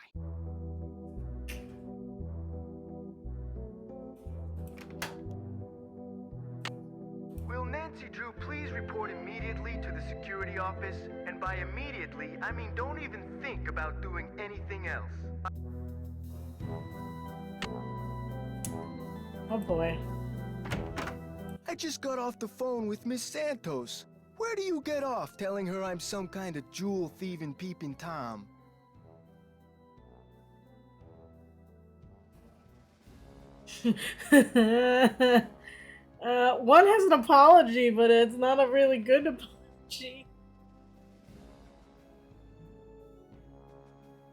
Will Nancy Drew please report immediately to the security office? And by immediately, I mean don't even think about doing anything else. Oh boy. I just got off the phone with Miss Santos. Where do you get off telling her I'm some kind of jewel thieving peeping Tom? One has an apology, but it's not a really good apology.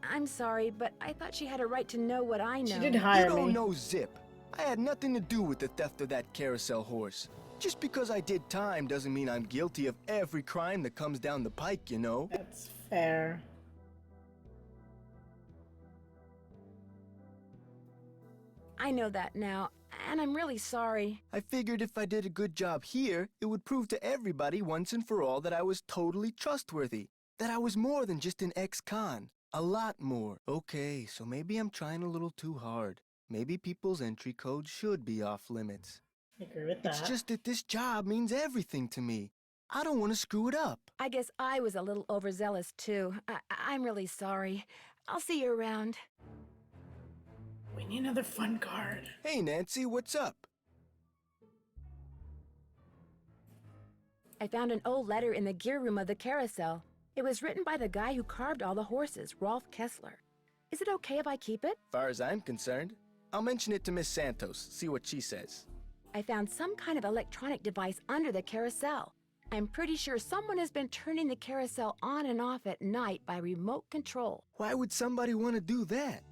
I'm sorry, but I thought she had a right to know what I know. She did hire You me. don't know zip. I had nothing to do with the theft of that carousel horse. Just because I did time doesn't mean I'm guilty of every crime that comes down the pike, you know? That's fair. I know that now, and I'm really sorry. I figured if I did a good job here, it would prove to everybody once and for all that I was totally trustworthy. That I was more than just an ex-con. A lot more. Okay, so maybe I'm trying a little too hard. Maybe people's entry codes should be off limits. I agree with that. It's just that this job means everything to me. I don't want to screw it up. I guess I was a little overzealous, too. I'm really sorry. I'll see you around. We need another fun card. Hey, Nancy, what's up? I found an old letter in the gear room of the carousel. It was written by the guy who carved all the horses, Rolf Kessler. Is it okay if I keep it? Far as I'm concerned, I'll mention it to Miss Santos, see what she says. I found some kind of electronic device under the carousel. I'm pretty sure someone has been turning the carousel on and off at night by remote control. Why would somebody want to do that?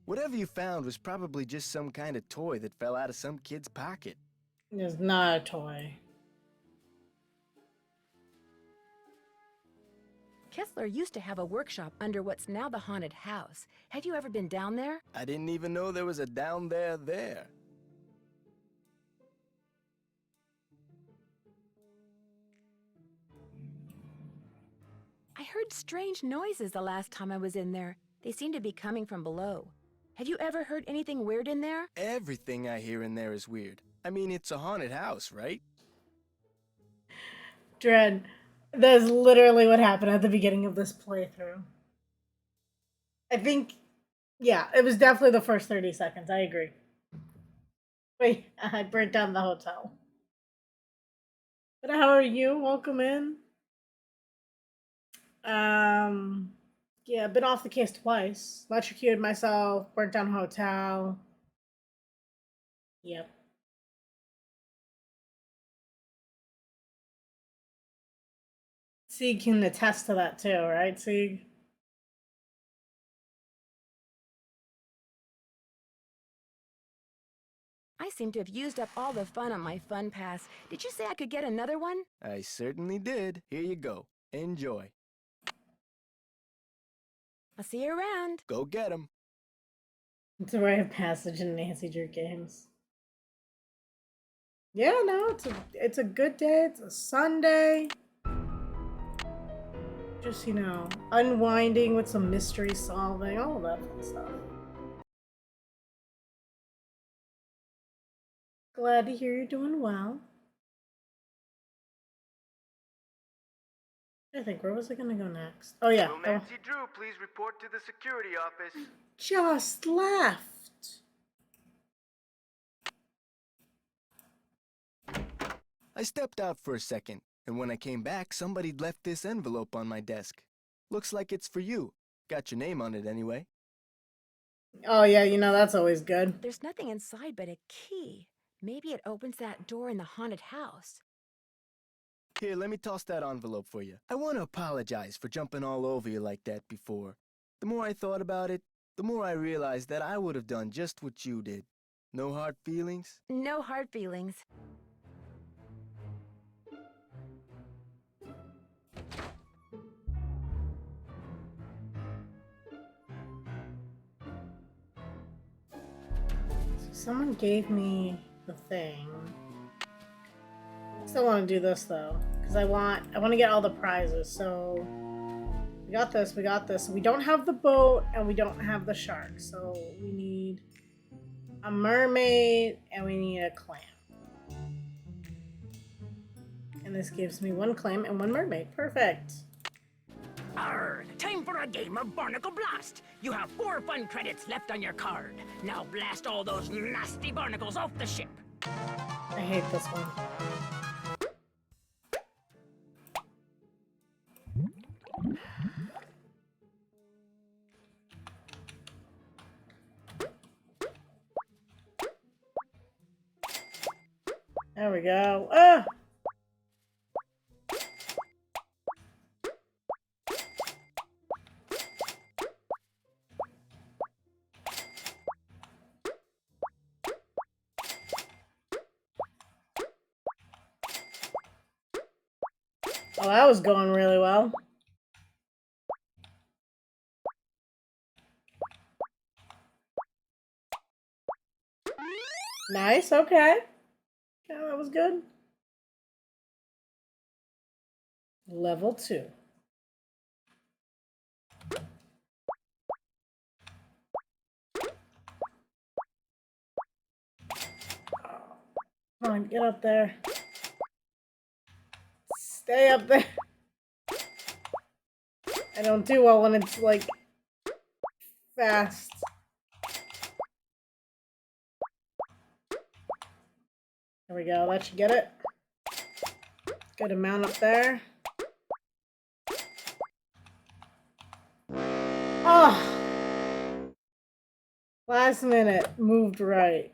Whatever you found was probably just some kind of toy that fell out of some kid's pocket. It's not a toy. Kessler used to have a workshop under what's now the haunted house. Have you ever been down there? I didn't even know there was a down there. I heard strange noises the last time I was in there. They seem to be coming from below. Have you ever heard anything weird in there? Everything I hear in there is weird. I mean, it's a haunted house, right? Dread, that's literally what happened at the beginning of this playthrough. I think, yeah, it was definitely the first 30 seconds. I agree. Wait, I burnt down the hotel. But how are you? Welcome in. Yeah, been off the case twice. Electrocuted myself, burnt down hotel. Yep. Sieg can attest to that too, right, Sieg? I seem to have used up all the fun on my fun pass. Did you say I could get another one? I certainly did. Here you go. Enjoy. I'll see you around. Go get 'em. It's a rite of passage in Nancy Drew games. Yeah, no, it's a good day. It's a Sunday. Just, you know, unwinding with some mystery solving, all of that fun stuff. Glad to hear you're doing well. I think, where was I gonna go next? Oh yeah. Will Nancy Drew please report to the security office? Just left. I stepped out for a second, and when I came back, somebody'd left this envelope on my desk. Looks like it's for you. Got your name on it anyway. Oh yeah, you know, that's always good. There's nothing inside but a key. Maybe it opens that door in the haunted house. Here, let me toss that envelope for you. I want to apologize for jumping all over you like that before. The more I thought about it, the more I realized that I would have done just what you did. No hard feelings? No hard feelings. Someone gave me the thing. I still want to do this though, because I want to get all the prizes. So we got this. We don't have the boat and we don't have the shark, so we need a mermaid and we need a clam. And this gives me one clam and one mermaid. Perfect. Arr, time for a game of Barnacle Blast. You have 4 fun credits left on your card. Now blast all those nasty barnacles off the ship. I hate this one. There we go. Ah! Oh, that was going really well. Nice, okay. Yeah, that was good. Level 2. Come on, get up there. Stay up there. I don't do well when it's like fast. There we go. That should get it. Good amount up there. Oh! Last minute, moved right.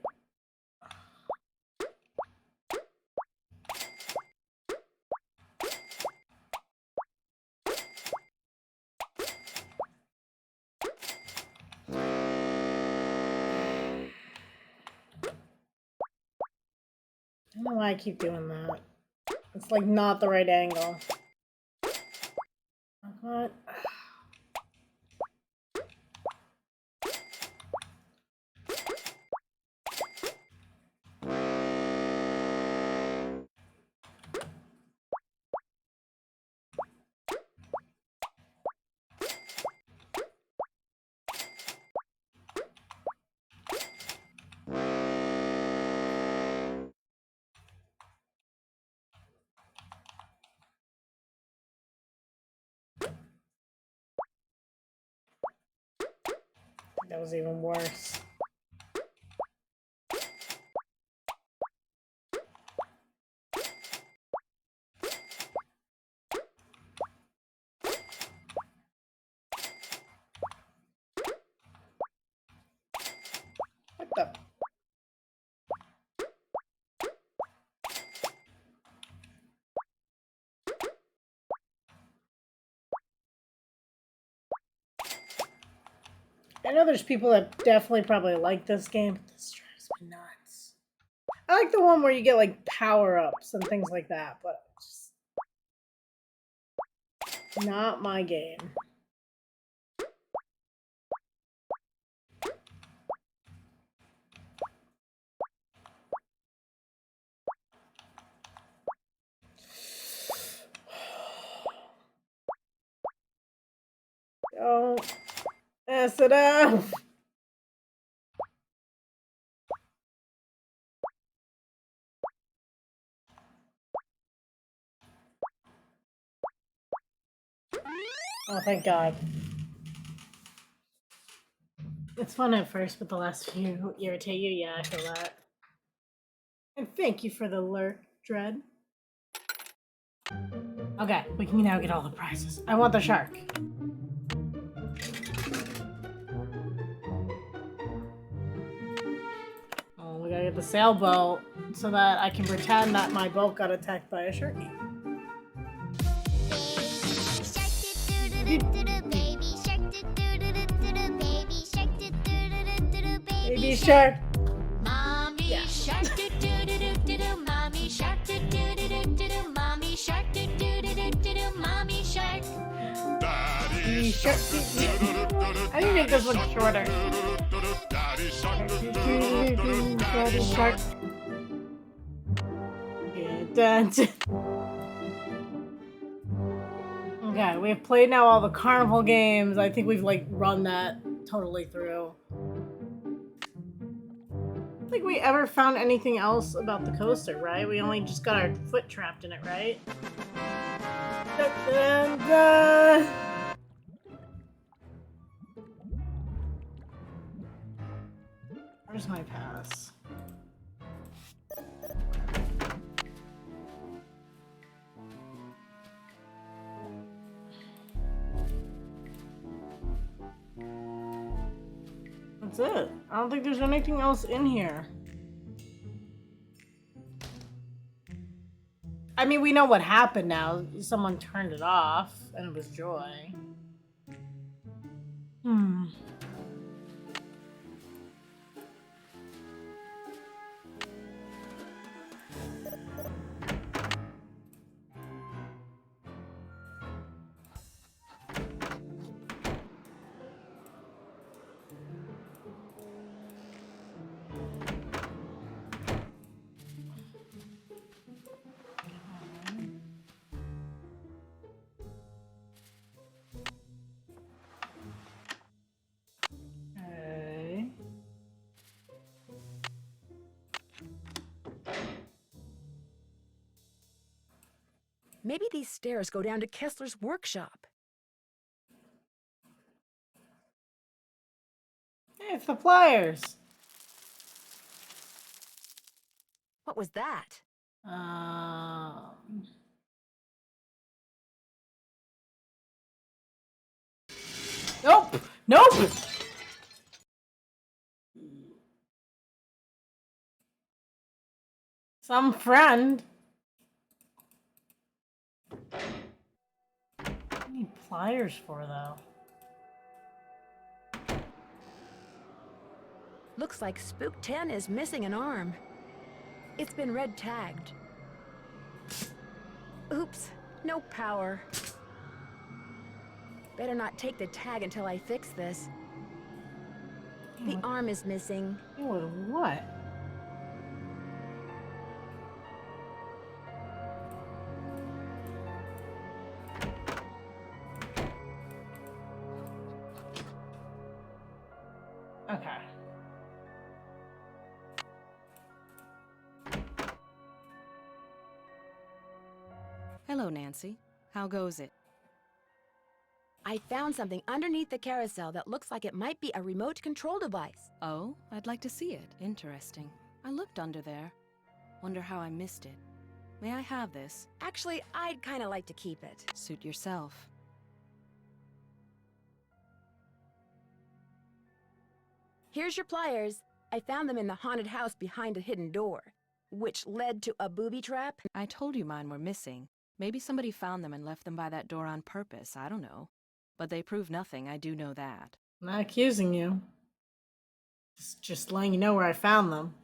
I don't know why I keep doing that. It's like not the right angle. What? That was even worse. What the? I know there's people that definitely probably like this game, but this drives me nuts. I like the one where you get like power-ups and things like that, but it's just not my game. Don't mess it up. Oh, thank God. It's fun at first, but the last few irritate you. Yeah, I feel that. And thank you for the alert, Dread. Okay, we can now get all the prizes. I want the shark. Oh, we gotta get the sailboat so that I can pretend that my boat got attacked by a sharky. Baby shark. Mommy shark do do do do do do. Mommy shark do do do do do do. Mommy shark do do do do do do. Mommy shark. Daddy shark. I need to make this one shorter. Daddy shark. Yeah, okay, we've played now all the carnival games. I think we've like run that totally through. I don't think we ever found anything else about the coaster, right? We only just got our foot trapped in it, right? And, where's my pass? That's it. I don't think there's anything else in here. I mean, we know what happened now. Someone turned it off, and it was Joy. Okay. Maybe these stairs go down to Kessler's workshop. Hey, it's the pliers. What was that? Nope. Nope. Some friend. What do you need pliers for, though? Looks like Spook 10 is missing an arm. It's been red tagged. Oops, no power. Better not take the tag until I fix this. The arm is missing. What? Okay. Hello, Nancy. How goes it? I found something underneath the carousel that looks like it might be a remote control device. Oh, I'd like to see it. Interesting. I looked under there. Wonder how I missed it. May I have this? Actually, I'd kind of like to keep it. Suit yourself. Here's your pliers. I found them in the haunted house behind a hidden door, which led to a booby trap. I told you mine were missing. Maybe somebody found them and left them by that door on purpose. I don't know. But they prove nothing, I do know that. I'm not accusing you. Just letting you know where I found them.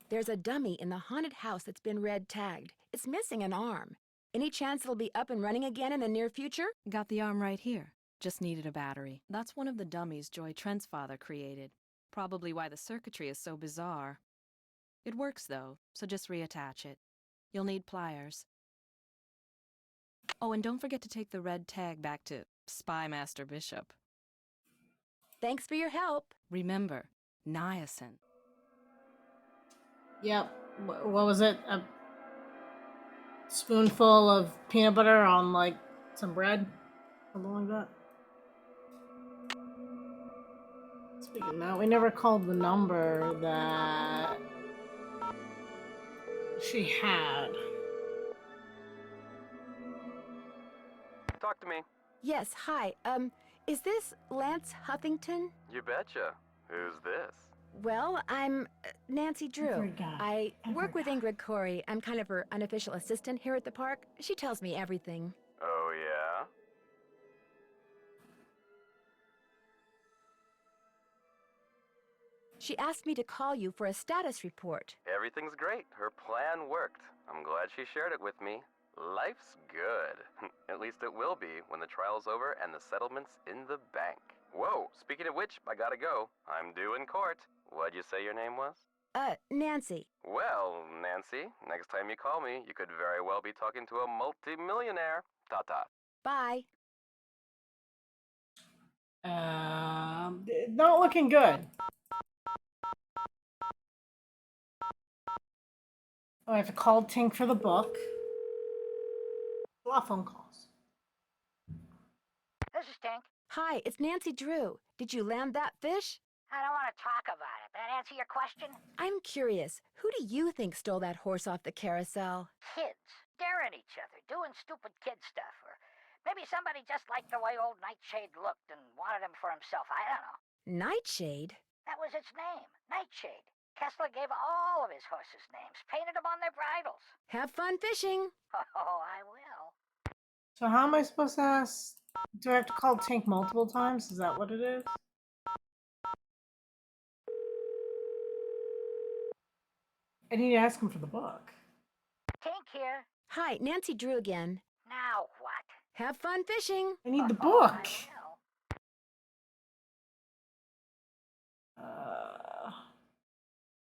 There's a dummy in the haunted house that's been red tagged. It's missing an arm. Any chance it'll be up and running again in the near future? Got the arm right here. Just needed a battery. That's one of the dummies Joy Trent's father created. Probably why the circuitry is so bizarre. It works though, so just reattach it. You'll need pliers. Oh, and don't forget to take the red tag back to Spy Master Bishop. Thanks for your help. Remember, niacin. Yep. What was it? A spoonful of peanut butter on, like, some bread? Something like that? Speaking of that, we never called the number that she had. Talk to me. Yes, hi. Is this Lance Huffington? You betcha. Who's this? Well, I'm Nancy Drew. forgot. I work with Ingrid Corey. I'm kind of her unofficial assistant here at the park. She tells me everything. Oh, yeah? She asked me to call you for a status report. Everything's great. Her plan worked. I'm glad she shared it with me. Life's good. At least it will be when the trial's over and the settlement's in the bank. Whoa, speaking of which, I gotta go. I'm due in court. What'd you say your name was? Nancy. Well, Nancy, next time you call me, you could very well be talking to a multi-millionaire. Ta-ta. Bye. Not looking good. Oh, I have to call Tink for the book. A lot of phone calls. This is Tink. Hi, it's Nancy Drew. Did you land that fish? I don't want to talk about it. That answer your question? I'm curious. Who do you think stole that horse off the carousel? Kids. Staring at each other, doing stupid kid stuff. Or maybe somebody just liked the way old Nightshade looked and wanted him for himself. I don't know. Nightshade? That was its name. Nightshade. Kessler gave all of his horses names, painted them on their bridles. Have fun fishing. Oh, I will. So how am I supposed to ask? Do I have to call Tink multiple times? Is that what it is? I need to ask him for the book. Tink here. Hi, Nancy Drew again. Now what? Have fun fishing. I need the book.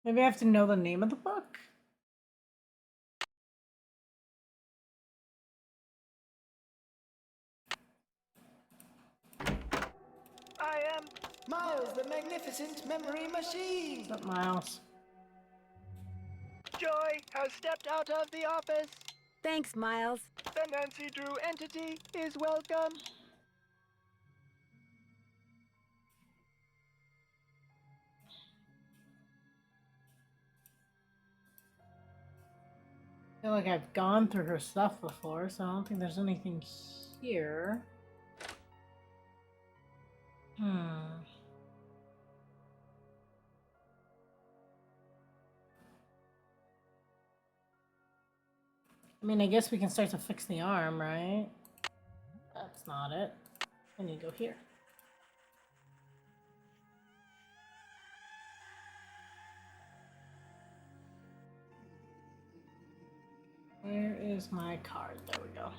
Maybe I have to know the name of the book? I am Miles, the magnificent memory machine! What's up, Miles? Joy has stepped out of the office. Thanks, Miles. The Nancy Drew entity is welcome. I feel like I've gone through her stuff before, so I don't think there's anything here. I mean, I guess we can start to fix the arm, right? That's not it. I need to go here. Where is my card? There we go.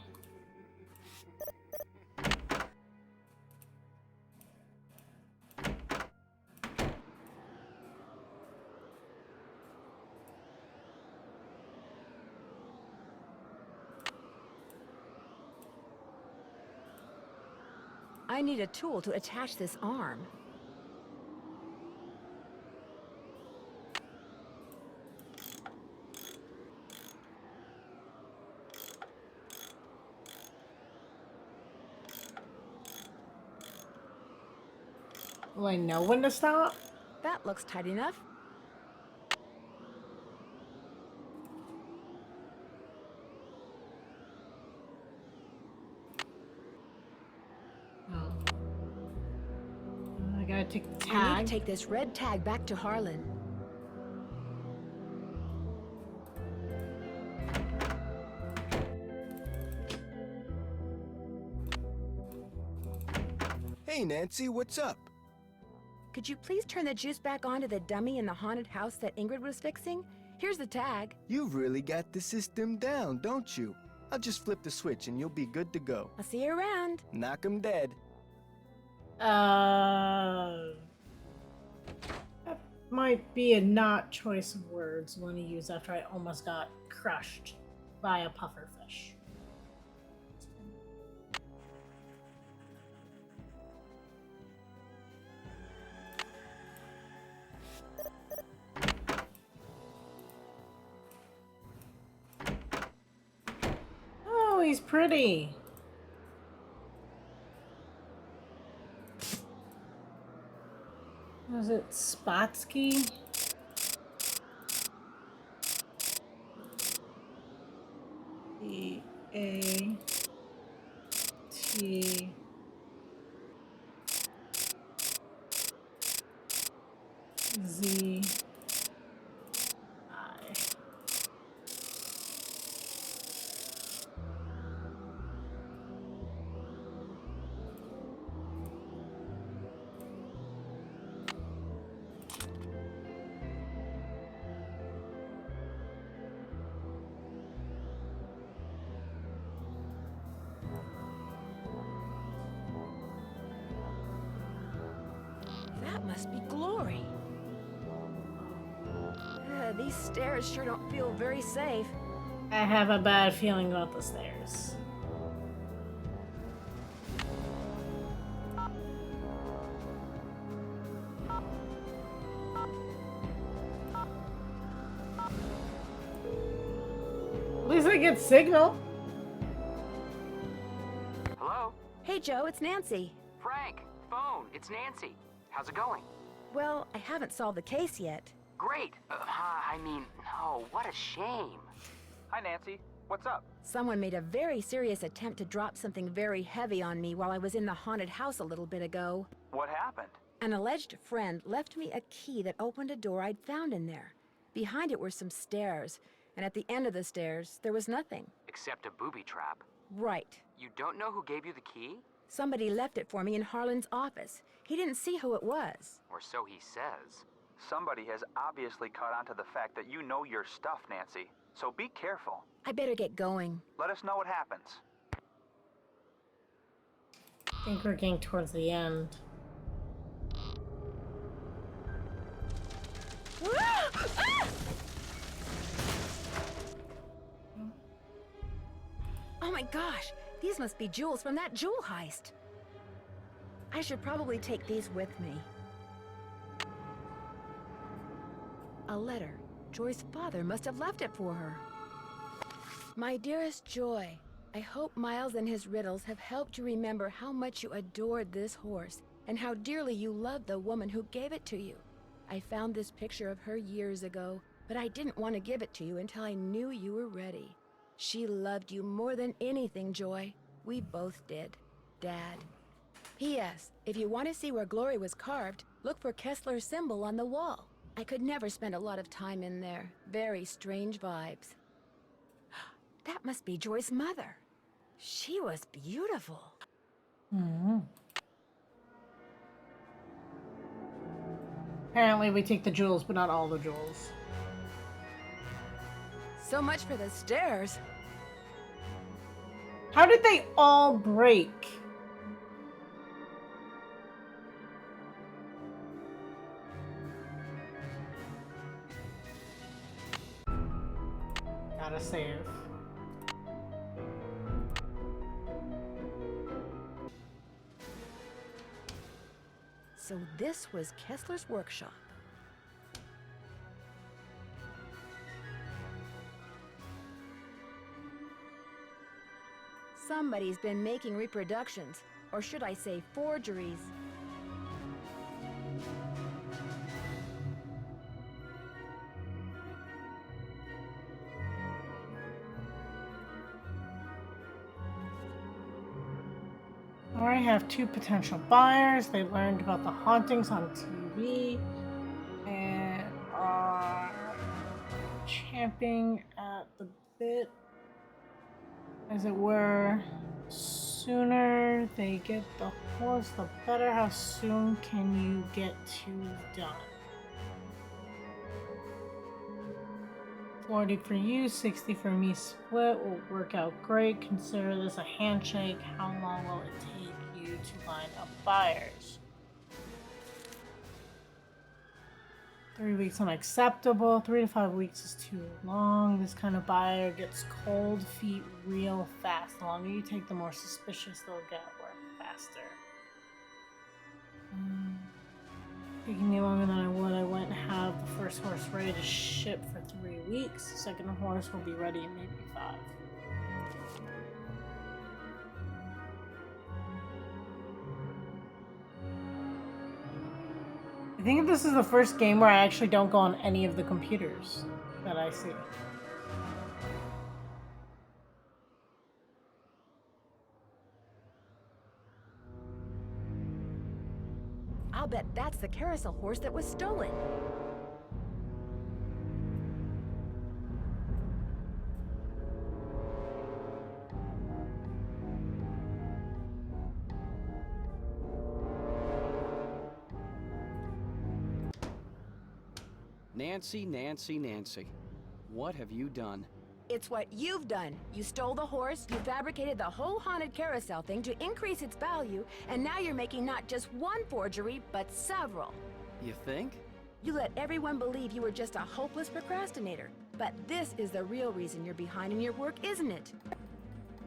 I need a tool to attach this arm. Will I know when to stop? That looks tight enough. I gotta take the tag. I need to take this red tag back to Harlan. Hey, Nancy, what's up? Could you please turn the juice back on to the dummy in the haunted house that Ingrid was fixing? Here's the tag. You've really got the system down, don't you? I'll just flip the switch and you'll be good to go. I'll see you around. Knock 'em dead. That might be a not choice of words I want to use after I almost got crushed by a pufferfish. Oh, he's pretty. Was it Spotsky? E-A-T... Z... That must be Glory. These stairs sure don't feel very safe. I have a bad feeling about the stairs. At least I get signal. Hello? Hey, Joe, it's Nancy. Frank, phone, it's Nancy. How's it going? Well, I haven't solved the case yet. Great. I mean, no, what a shame. Hi, Nancy. What's up? Someone made a very serious attempt to drop something very heavy on me while I was in the haunted house a little bit ago. What happened? An alleged friend left me a key that opened a door I'd found in there. Behind it were some stairs, and at the end of the stairs, there was nothing. Except a booby trap. Right. You don't know who gave you the key? Somebody left it for me in Harlan's office. He didn't see who it was. Or so he says. Somebody has obviously caught on to the fact that you know your stuff, Nancy. So be careful. I better get going. Let us know what happens. I think we're getting towards the end. Oh my gosh, these must be jewels from that jewel heist. I should probably take these with me. A letter. Joy's father must have left it for her. My dearest Joy, I hope Miles and his riddles have helped you remember how much you adored this horse and how dearly you loved the woman who gave it to you. I found this picture of her years ago, but I didn't want to give it to you until I knew you were ready. She loved you more than anything, Joy. We both did. Dad. P.S. If you want to see where Glory was carved, look for Kessler's symbol on the wall. I could never spend a lot of time in there. Very strange vibes. That must be Joy's mother. She was beautiful. Apparently we take the jewels, but not all the jewels. So much for the stairs. How did they all break? Gotta save. So this was Kessler's workshop. Somebody's been making reproductions, or should I say forgeries. I have 2 potential buyers. They learned about the hauntings on TV and are champing at the bit, as it were. Sooner they get the horse, the better. How soon can you get 2 done? 40 for you, 60 for me split will work out great. Consider this a handshake. How long will it take you to line up buyers? 3 weeks unacceptable. 3 to 5 weeks is too long. This kind of buyer gets cold feet real fast. The longer you take, the more suspicious they'll get work faster. Taking me longer than I would. I went and have the first horse ready to ship for 3 weeks. The second horse will be ready in maybe 5. I think this is the first game where I actually don't go on any of the computers that I see. I'll bet that's the carousel horse that was stolen. Nancy, Nancy, Nancy. What have you done? It's what you've done. You stole the horse, you fabricated the whole Haunted Carousel thing to increase its value, and now you're making not just one forgery, but several. You think? You let everyone believe you were just a hopeless procrastinator. But this is the real reason you're behind in your work, isn't it?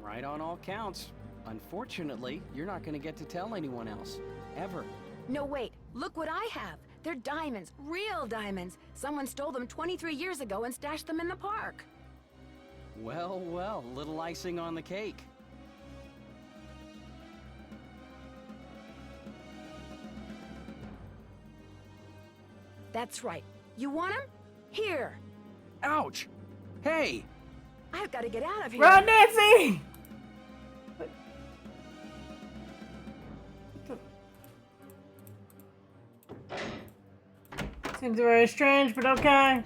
Right on all counts. Unfortunately, you're not going to get to tell anyone else. Ever. No, wait. Look what I have. They're diamonds. Real diamonds. Someone stole them 23 years ago and stashed them in the park. Well, well, little icing on the cake. That's right. You want them? Here. Ouch! Hey! I've got to get out of here. Run, Nancy! Seems very strange, but okay.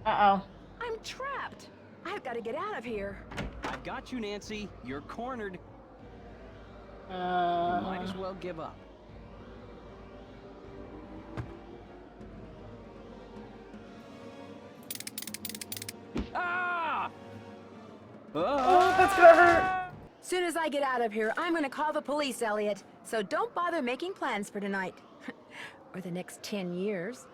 Uh-oh. I'm trapped. I've got to get out of here. I've got you, Nancy. You're cornered. You might as well give up. Ah! Oh, that's gonna hurt. Soon as I get out of here, I'm gonna call the police, Elliot. So don't bother making plans for tonight. Or the next 10 years.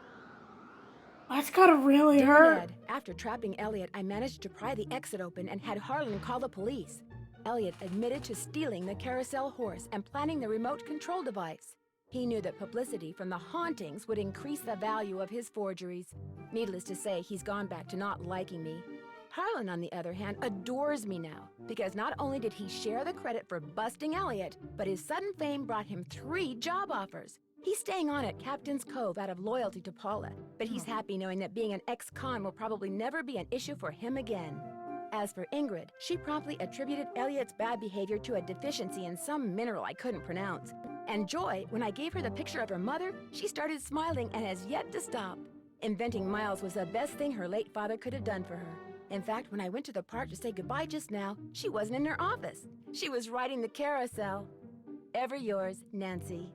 That's gotta really Dear hurt. Ned, after trapping Elliot, I managed to pry the exit open and had Harlan call the police. Elliot admitted to stealing the carousel horse and planning the remote control device. He knew that publicity from the hauntings would increase the value of his forgeries. Needless to say, he's gone back to not liking me. Harlan, on the other hand, adores me now, because not only did he share the credit for busting Elliot, but his sudden fame brought him 3 job offers. He's staying on at Captain's Cove out of loyalty to Paula, but he's happy knowing that being an ex-con will probably never be an issue for him again. As for Ingrid, she promptly attributed Elliot's bad behavior to a deficiency in some mineral I couldn't pronounce. And Joy, when I gave her the picture of her mother, she started smiling and has yet to stop. Inventing Miles was the best thing her late father could have done for her. In fact, when I went to the park to say goodbye just now, she wasn't in her office. She was riding the carousel. Ever yours, Nancy.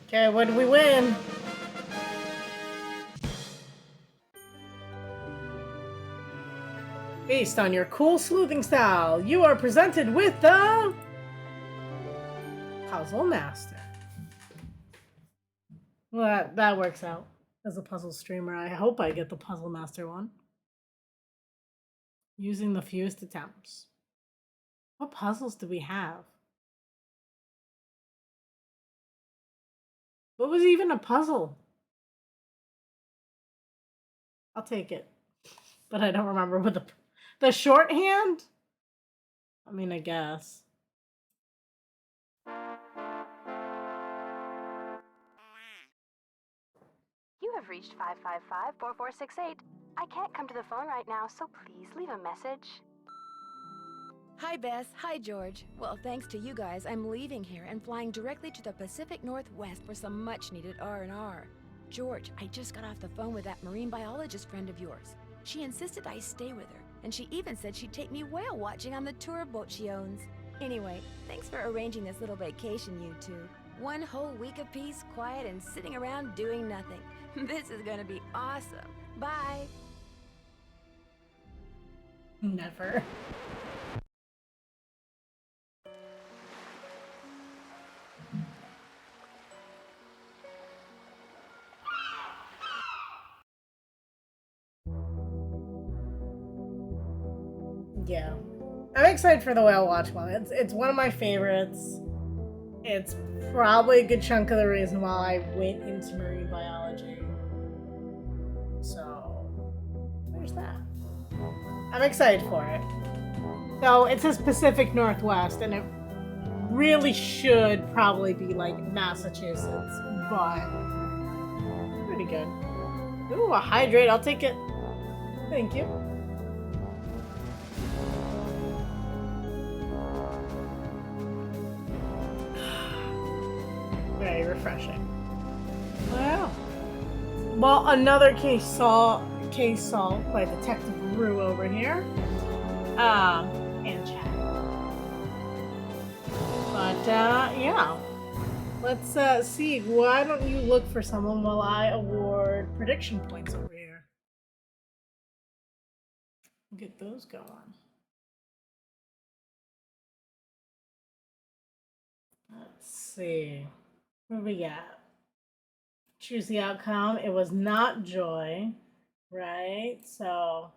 Okay, what did we win? Based on your cool sleuthing style, you are presented with the Puzzle Master. Well, that works out. As a puzzle streamer, I hope I get the Puzzle Master one. Using the fewest attempts. What puzzles do we have? What was even a puzzle? I'll take it. But I don't remember what the shorthand? I mean, I guess. You have reached 555-4468. I can't come to the phone right now, so please leave a message. Hi, Bess. Hi, George. Well, thanks to you guys, I'm leaving here and flying directly to the Pacific Northwest for some much-needed R&R. George, I just got off the phone with that marine biologist friend of yours. She insisted I stay with her, and she even said she'd take me whale watching on the tour boat she owns. Anyway, thanks for arranging this little vacation, you two. 1 whole week of peace, quiet, and sitting around doing nothing. This is gonna be awesome. Bye. Never. Yeah. I'm excited for the whale watch one. It's one of my favorites. It's probably a good chunk of the reason why I went into marine biology. So, there's that. I'm excited for it. So, it says Pacific Northwest, and it really should probably be like Massachusetts, but pretty good. Ooh, a hydrate. I'll take it. Thank you. Very refreshing. Wow. Well, another case solved by Detective Rue over here. And chat. But yeah. Let's see. Why don't you look for someone while I award prediction points over here? Get those going. Let's see. What do we got? Choose the outcome. It was not Joy, right? So,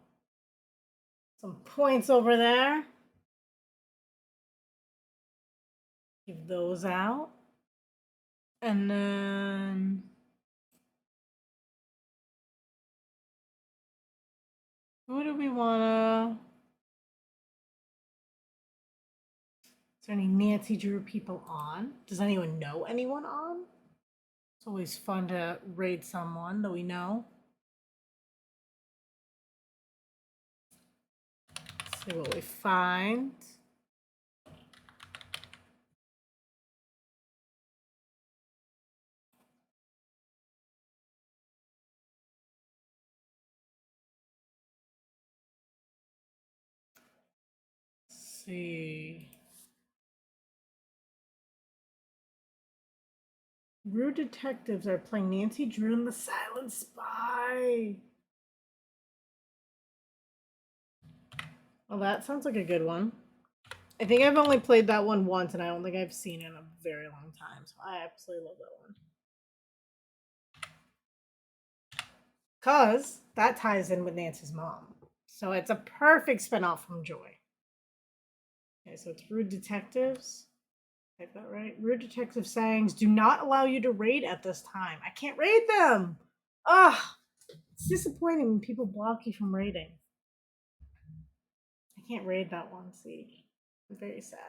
some points over there. Give those out. And then who do we want to... Is there any Nancy Drew people on? Does anyone know anyone on? It's always fun to raid someone that we know. Let's see what we find. Let's see. Rue detectives are playing Nancy Drew and the Silent Spy. Well, that sounds like a good one. I think I've only played that one once, and I don't think I've seen it in a very long time, so I absolutely love that one. Because that ties in with Nancy's mom. So it's a perfect spinoff from Joy. Okay, so it's Rue Detectives. Get that right. Rude detective sayings do not allow you to raid at this time. I can't raid them. Ugh. It's disappointing when people block you from raiding. I can't raid that one, see. I'm very sad.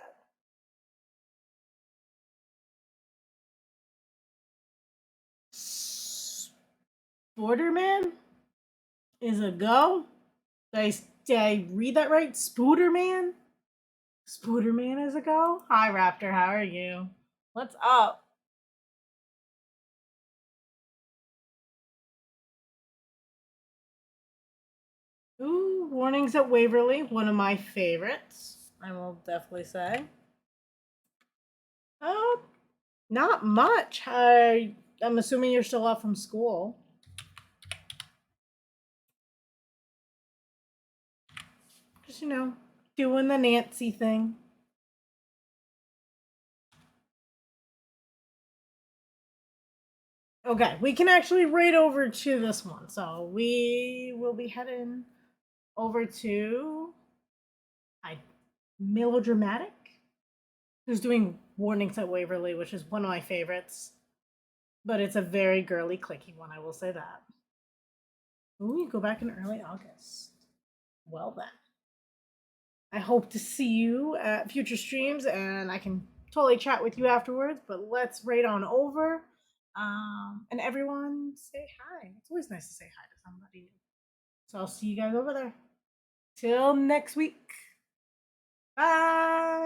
Sporterman is a go. Did I read that right? Spooderman? Spooderman is a go? Hi, Raptor. How are you? What's up? Ooh, Warnings at Waverly. One of my favorites, I will definitely say. Oh, not much. I'm assuming you're still up from school. Just, doing the Nancy thing. Okay, we can actually raid over to this one. So we will be heading over to Melodramatic, who's doing Warnings at Waverly, which is one of my favorites. But it's a very girly, clicky one, I will say that. Ooh, you go back in early August. Well then. I hope to see you at future streams, and I can totally chat with you afterwards, but let's raid on over. And everyone say hi. It's always nice to say hi to somebody new. So I'll see you guys over there. Till next week. Bye.